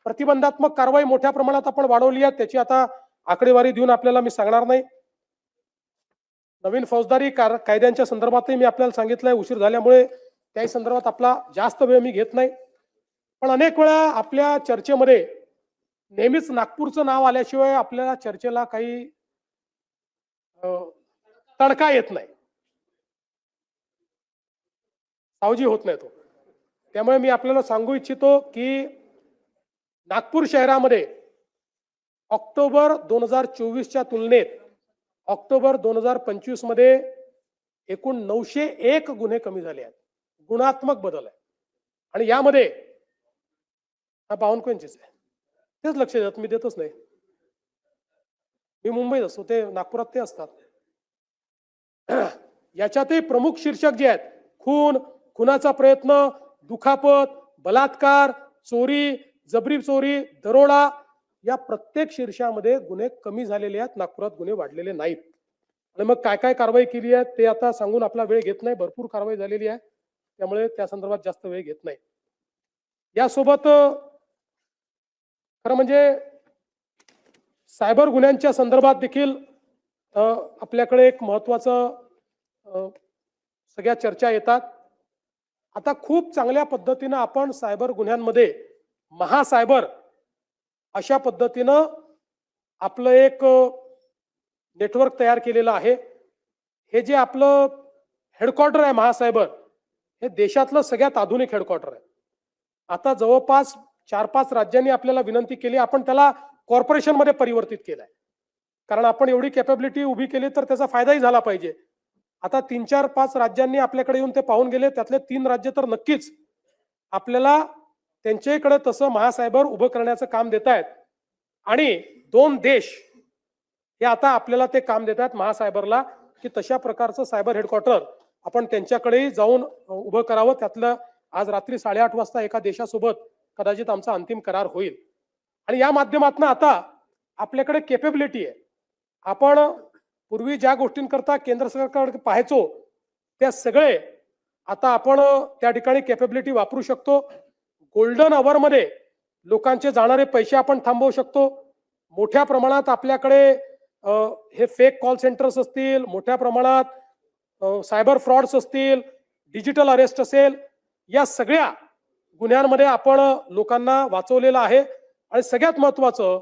प्रतिबंधात्मक कारवाई मोठ्या प्रमाणात आपण वाढवली आहे, त्याची आता आकडेवारी देऊन आपल्याला मी सांगणार नाही. नवीन फौजदारी कायद्यांच्या संदर्भातही मी आपल्याला सांगितलंय, उशीर झाल्यामुळे त्याही संदर्भात आपला जास्त वेळ मी घेत नाही. पण अनेक वेळा आपल्या चर्चेमध्ये नेहमीच नागपूरचं नाव आल्याशिवाय आपल्याला चर्चेला काही तडका येत नाही, सावजी होत नाही तो. त्यामुळे मी आपल्याला सांगू इच्छितो की नागपूर शहरामध्ये ऑक्टोबर 2024च्या तुलनेत ऑक्टोबर 2025 मध्ये एकूण 901 गुन्हे कमी झाले आहेत. गुणात्मक बदल आहे आणि यामध्ये हा बावनकुळेंचीच आहे, तेच लक्ष देतात, मी देतच नाही. मी मुंबईत असतो, ते नागपुरात ते असतात. याच्यातही प्रमुख शीर्षक जे आहेत, खून, खुनाचा प्रयत्न, दुखापत, बलात्कार, चोरी, जबरी चोरी, दरोडा, या प्रत्येक शीर्षामध्ये गुन्हे कमी झालेले आहेत, नागपुरात गुन्हे वाढलेले नाहीत. आणि मग काय काय कारवाई केली आहे ते आता सांगून आपला वेळ घेत नाही. भरपूर कारवाई झालेली आहे, त्यामुळे त्या संदर्भात जास्त वेळ घेत नाही. यासोबत खरं म्हणजे सायबर गुन्ह्यांच्या संदर्भात देखील आपल्याकडे एक महत्वाचं सगळ्या चर्चा येतात. आता खूप चांगल्या पद्धतीनं आपण सायबर गुन्ह्यांमध्ये महासायबर अशा पद्धतीनं आपलं एक नेटवर्क तयार केलेलं आहे. हे जे आपलं हेडक्वार्टर आहे महासायबर, हे देशातलं सगळ्यात आधुनिक हेडक्वार्टर आहे. आता जवळपास 4-5 राज्यांनी आपल्याला विनंती केली, आपण त्याला कॉर्पोरेशनमध्ये परिवर्तित केलंय. कारण आपण एवढी कॅपॅबिलिटी उभी केली तर त्याचा फायदाही झाला पाहिजे. आता 3-4-5 राज्यांनी आपल्याकडे येऊन ते पाहून गेले. त्यातले 3 राज्य तर नक्कीच आपल्याला त्यांच्याकडे तसं महासायबर उभं करण्याचं काम देत आहेत. आणि 2 देश हे आता आपल्याला ते काम देत आहेत महासायबरला, की तशा प्रकारचं सायबर हेडक्वार्टर आपण त्यांच्याकडेही जाऊन उभं करावं. त्यातलं आज रात्री 8:30 वाजता एका देशासोबत कदाचित आमचा अंतिम करार होईल. आणि या माध्यमातून आता आपल्याकडे कॅपेबिलिटी आहे. आपण पूर्वी ज्या गोष्टींकरता केंद्र सरकारकडे पाहायचो, त्या सगळे आता आपण त्या ठिकाणी कॅपेबिलिटी वापरू शकतो. गोल्डन अवरमध्ये लोकांचे जाणारे पैसे आपण थांबवू शकतो. मोठ्या प्रमाणात आपल्याकडे हे फेक कॉल सेंटर्स असतील, मोठ्या प्रमाणात सायबर फ्रॉड्स असतील, डिजिटल अरेस्ट असेल, या सगळ्या गुन्ह्यांमध्ये आपण लोकांना वाचवलेलं आहे. आणि सगळ्यात महत्वाचं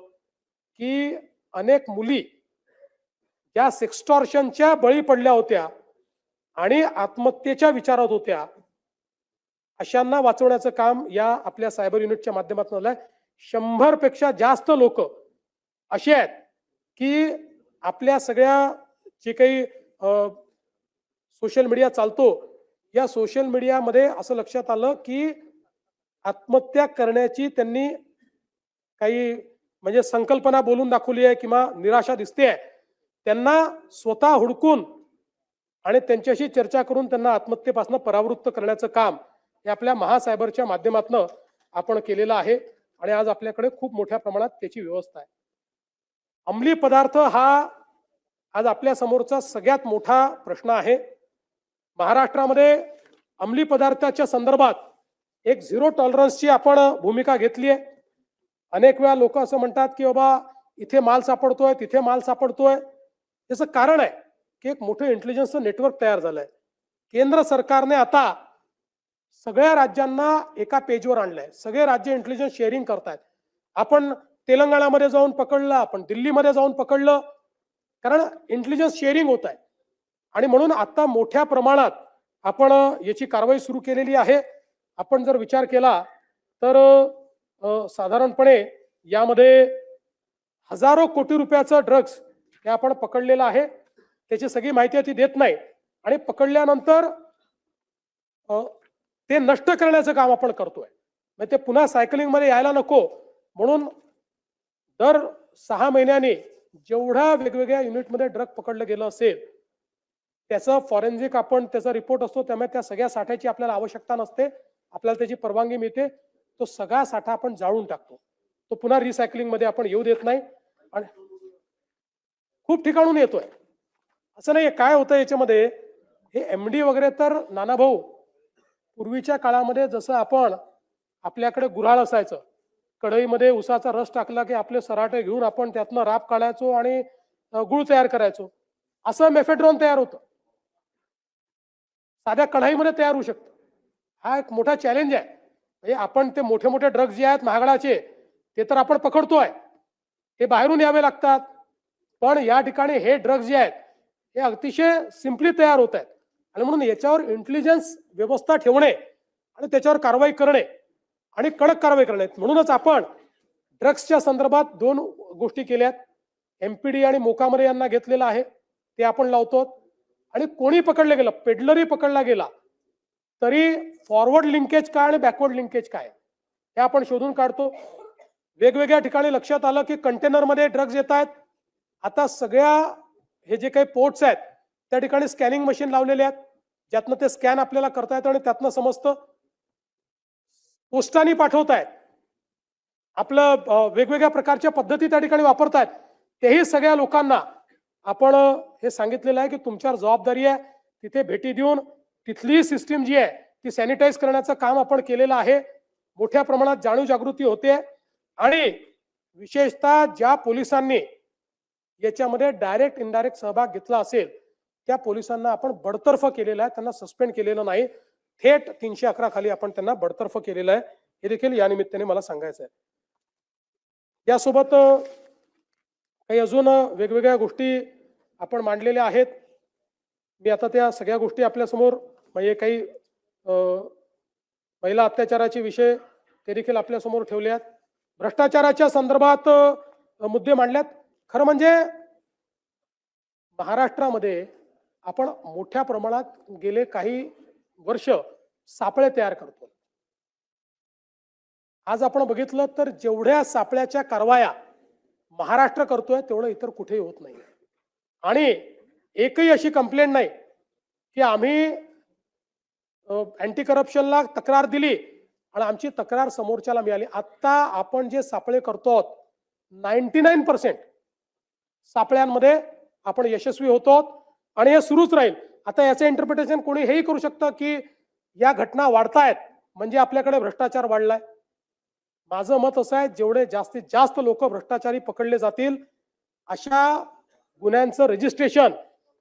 की अनेक मुली ज्या सेक्स्टॉर्शनच्या बळी पडल्या होत्या आणि आत्महत्येच्या विचारात होत्या, अशांना वाचवण्याचं काम या आपल्या सायबर युनिटच्या माध्यमातून झालंय. 100 पेक्षा जास्त लोक असे आहेत की आपल्या सगळ्या जे काही सोशल मीडिया चालतो, या सोशल मीडियामध्ये असं लक्षात आलं की आत्महत्या करण्याची त्यांनी काही म्हणजे संकल्पना बोलून दाखवली आहे किंवा निराशा दिसते आहे. त्यांना स्वतः हुडकून आणि त्यांच्याशी चर्चा करून त्यांना आत्महत्येपासून परावृत्त करण्याचं काम हे आपल्या महासायबरच्या माध्यमातून आपण केलेलं आहे. आणि आज आपल्याकडे खूप मोठ्या प्रमाणात त्याची व्यवस्था आहे. अंमली पदार्थ हा आज आपल्या समोरचा सगळ्यात मोठा प्रश्न आहे. महाराष्ट्रामध्ये अंमली पदार्थाच्या संदर्भात एक झिरो टॉलरन्सची आपण भूमिका घेतली आहे. अनेक वेळा लोक असं म्हणतात की बाबा इथे माल सापडतोय, तिथे माल सापडतोय. त्याचं कारण आहे की एक मोठं इंटेलिजन्सचं नेटवर्क तयार झालंय. केंद्र सरकारने आता सगळ्या राज्यांना एका पेजवर आणलंय. सगळे राज्य इंटेलिजन्स शेअरिंग करतायत. आपण तेलंगणामध्ये जाऊन पकडलं, आपण दिल्लीमध्ये जाऊन पकडलं, कारण इंटेलिजन्स शेअरिंग होत आहे. आणि म्हणून आता मोठ्या प्रमाणात आपण याची कारवाई सुरू केलेली आहे. आपण जर विचार केला तर साधारणपणे यामध्ये हजारो कोटी रुपयाचं ड्रग्ज हे आपण पकडलेलं आहे. त्याची सगळी माहिती ती देत नाही. आणि पकडल्यानंतर ते नष्ट करण्याचं काम आपण करतोय. म्हणजे ते पुन्हा सायकलिंग मध्ये यायला नको म्हणून दर 6 महिन्यांनी जेवढ्या वेगवेगळ्या युनिटमध्ये ड्रग पकडलं गेलं असेल, त्याचं फॉरेन्सिक आपण त्याचा रिपोर्ट असतो. त्यामुळे त्या सगळ्या साठ्याची आपल्याला आवश्यकता नसते. आपल्याला त्याची परवानगी मिळते. तो सगळा साठा आपण जाळून टाकतो. तो पुन्हा रिसायकलिंग मध्ये आपण येऊ देत नाही. आणि खूप ठिकाणून येतोय. असं नाही काय होतं याच्यामध्ये, हे एमडी वगैरे तर नाना भाऊ पूर्वीच्या काळामध्ये जसं आपण आपल्याकडे गुऱ्हाळ असायचं, कढईमध्ये उसाचा रस टाकला की आपले सराटे घेऊन आपण त्यातनं राब काढायचो आणि गुळ तयार करायचो. असं मेफेड्रॉन तयार होतं, साध्या कढईमध्ये तयार होऊ शकतं. हा एक मोठा चॅलेंज आहे. म्हणजे आपण ते मोठे मोठे ड्रग्ज जे आहेत महागडाचे ते तर आपण पकडतोय, ते बाहेरून यावे लागतात. पण या ठिकाणी हे ड्रग्ज जे आहेत हे अतिशय सिंपली तयार होत आहेत. आणि म्हणून याच्यावर इंटेलिजन्स व्यवस्था ठेवणे आणि त्याच्यावर कारवाई करणे आणि कडक कारवाई करणे. म्हणूनच आपण ड्रग्सच्या संदर्भात 2 गोष्टी केल्यात. एमपीडी आणि मोकामध्ये यांना घेतलेलं आहे, ते आपण लावतो. आणि कोणी पकडलं गेलं, पेडलरी पकडला गेला तरी फॉरवर्ड लिंकेज काय आणि बॅकवर्ड लिंकेज काय हे आपण शोधून काढतो. वेगवेगळ्या ठिकाणी लक्षात आलं की कंटेनरमध्ये ड्रग्ज येत आहेत. आता सगळ्या हे जे काही पोर्ट्स आहेत त्या ठिकाणी स्कॅनिंग मशीन लावलेले आहेत, ज्यातनं ते स्कॅन आपल्याला करता येतं आणि त्यातनं समजतं. पोस्टाने पाठवतायत, आपलं वेगवेगळ्या प्रकारच्या पद्धती त्या ठिकाणी वापरतायत. तेही सगळ्या लोकांना आपण हे सांगितलेलं आहे की तुमच्यावर जबाबदारी आहे. तिथे भेटी देऊन तिथली सिस्टीम जी आहे ती सॅनिटाईज करण्याचं काम आपण केलेलं आहे. मोठ्या प्रमाणात जाणीव जागृती होते आणि विशेषतः ज्या पोलिसांनी याच्यामध्ये डायरेक्ट इनडायरेक्ट सहभाग घेतला असेल त्या पोलिसांना आपण बडतर्फ केलेलं आहे, त्यांना सस्पेंड केलेलं नाही. थेट 311 खाली आपण त्यांना बडतर्फ केलेलं आहे. हे देखील या निमित्ताने मला सांगायचं आहे. यासोबत काही अजून वेगवेगळ्या गोष्टी आपण मांडलेल्या आहेत. मी आता त्या सगळ्या गोष्टी आपल्या समोर म्हणजे काही महिला अत्याचाराचे विषय ते देखील आपल्या समोर ठेवले आहेत. भ्रष्टाचाराच्या संदर्भात मुद्दे मांडल्यात. खरं म्हणजे महाराष्ट्रामध्ये आपण मोठ्या प्रमाणात गेले काही वर्ष सापळे तयार करतो. आज आपण बघितलं तर जेवढ्या सापळ्याच्या कारवाया महाराष्ट्र करतोय तेवढं इतर कुठेही होत नाही. आणि एकही अशी कंप्लेंट नाही की आम्ही अँटी करप्शनला तक्रार दिली आणि आमची तक्रार समोरच्याला मिळाली. आता आपण जे सापळे करतो 99% सापळ्यांमध्ये आपण यशस्वी होतो आणि हे सुरूच राहील. आता याचं इंटरप्रिटेशन कोणी हेही करू शकतं की या घटना वाढतायत म्हणजे आपल्याकडे भ्रष्टाचार वाढलाय. माझं मत असं आहे जेवढे जास्तीत जास्त लोक भ्रष्टाचारी पकडले जातील अशा गुन्ह्यांचं रजिस्ट्रेशन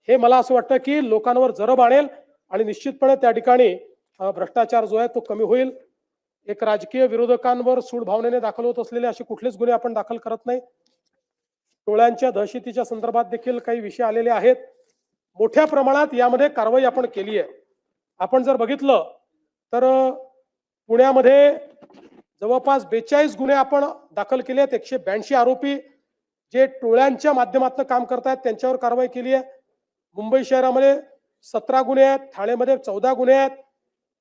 हे मला असं वाटतं की लोकांवर जरब आणेल आणि निश्चितपणे त्या ठिकाणी भ्रष्टाचार जो आहे तो कमी होईल. एक राजकीय विरोधकांवर सूड भावनेने दाखल होत असलेले असे कुठलेच गुन्हे आपण दाखल करत नाही. टोळ्यांच्या दहशतीच्या संदर्भात देखील काही विषय आलेले आहेत. मोठ्या प्रमाणात यामध्ये कारवाई आपण केली आहे. आपण जर बघितलं तर पुण्यामध्ये जवळपास 42 गुन्हे आपण दाखल केले आहेत. 182 आरोपी जे टोळ्यांच्या माध्यमातून काम करतायत त्यांच्यावर कारवाई केली आहे. मुंबई शहरामध्ये 17 गुन्हे आहेत, ठाण्यामध्ये 14 गुन्हे आहेत,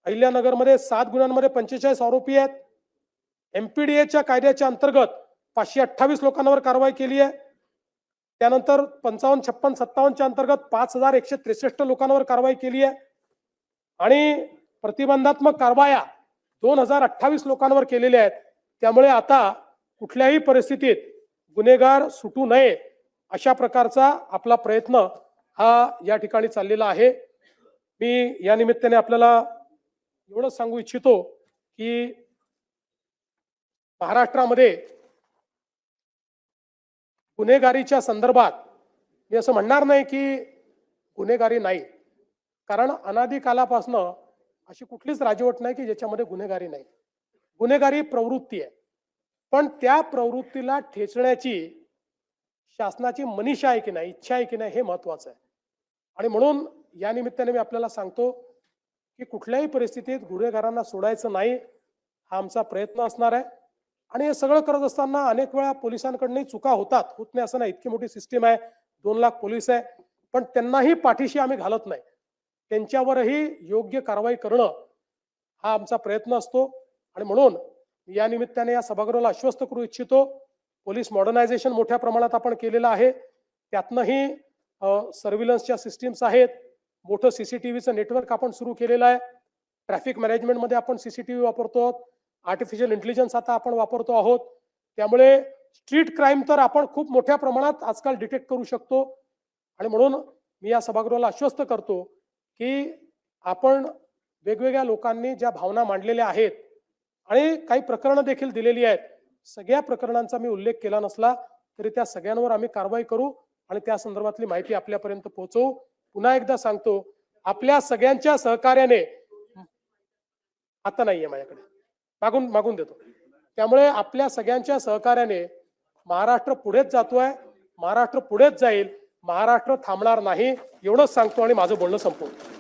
अहिल्यानगरमध्ये 7 गुन्ह्यांमध्ये 45 आरोपी आहेत. MPDAच्या कायद्याच्या अंतर्गत 528 लोकांवर कारवाई केली आहे. त्यानंतर 55, 56, 57च्या अंतर्गत 5163 लोकांवर कारवाई केली आहे आणि प्रतिबंधात्मक कारवाया 2028 लोकांवर केलेल्या आहेत. त्यामुळे आता कुठल्याही परिस्थितीत गुन्हेगार सुटू नये अशा प्रकारचा आपला प्रयत्न हा या ठिकाणी चाललेला आहे. मी या निमित्ताने आपल्याला एवढंच सांगू इच्छितो की महाराष्ट्रामध्ये गुन्हेगारीच्या संदर्भात मी असं म्हणणार नाही की गुन्हेगारी नाही, कारण अनादी कालापासून अशी कुठलीच राजवट नाही की ज्याच्यामध्ये गुन्हेगारी नाही. गुन्हेगारी प्रवृत्ती आहे, पण त्या प्रवृत्तीला ठेचण्याची शासनाची मनीषा आहे की नाही, इच्छा आहे की नाही हे महत्वाचं आहे. आणि म्हणून या निमित्ताने मी आपल्याला सांगतो की कुठल्याही परिस्थितीत गुन्हेगारांना सोडायचं नाही हा आमचा प्रयत्न असणार आहे. आणि हे सगळं करत असताना अनेक वेळा पोलिसांकडूनही चुका होतात, होत नाही असं नाही. इतकी मोठी सिस्टीम आहे, 2 लाख पोलीस आहे, पण त्यांनाही पाठीशी आम्ही घालत नाही. त्यांच्यावरही योग्य कारवाई करणं हा आमचा प्रयत्न असतो. आणि म्हणून या निमित्ताने या सभागृहाला आश्वस्त करू इच्छितो पोलीस मॉडर्नायझेशन मोठ्या प्रमाणात आपण केलेलं आहे. त्यातनंही सर्व्हिलन्सच्या सिस्टीम्स आहेत, मोठं CCTVचं नेटवर्क आपण सुरू केलेलं आहे. ट्रॅफिक मॅनेजमेंटमध्ये आपण CCTV वापरतो, आर्टिफिशियल इंटेलिजन्स आता आपण वापरतो आहोत. त्यामुळे स्ट्रीट क्राईम तर आपण खूप मोठ्या प्रमाणात आजकाल डिटेक्ट करू शकतो. आणि म्हणून मी या सभागृहाला आश्वस्त करतो की आपण वेगवेगळ्या लोकांनी ज्या भावना मांडलेल्या आहेत आणि काही प्रकरणं देखील दिलेली आहेत, सगळ्या प्रकरणांचा मी उल्लेख केला नसला तरी त्या सगळ्यांवर आम्ही कारवाई करू आणि त्या संदर्भातली माहिती आपल्यापर्यंत पोहोचवू. पुन्हा एकदा सांगतो, आपल्या सगळ्यांच्या सहकार्याने आता नाहीये माझ्याकडे, मागून देतो. त्यामुळे आपल्या सगळ्यांच्या सहकार्याने महाराष्ट्र पुढेच जातोय, महाराष्ट्र पुढेच जाईल, महाराष्ट्र थांबणार नाही एवढंच सांगतो आणि माझं बोलणं संपवतो.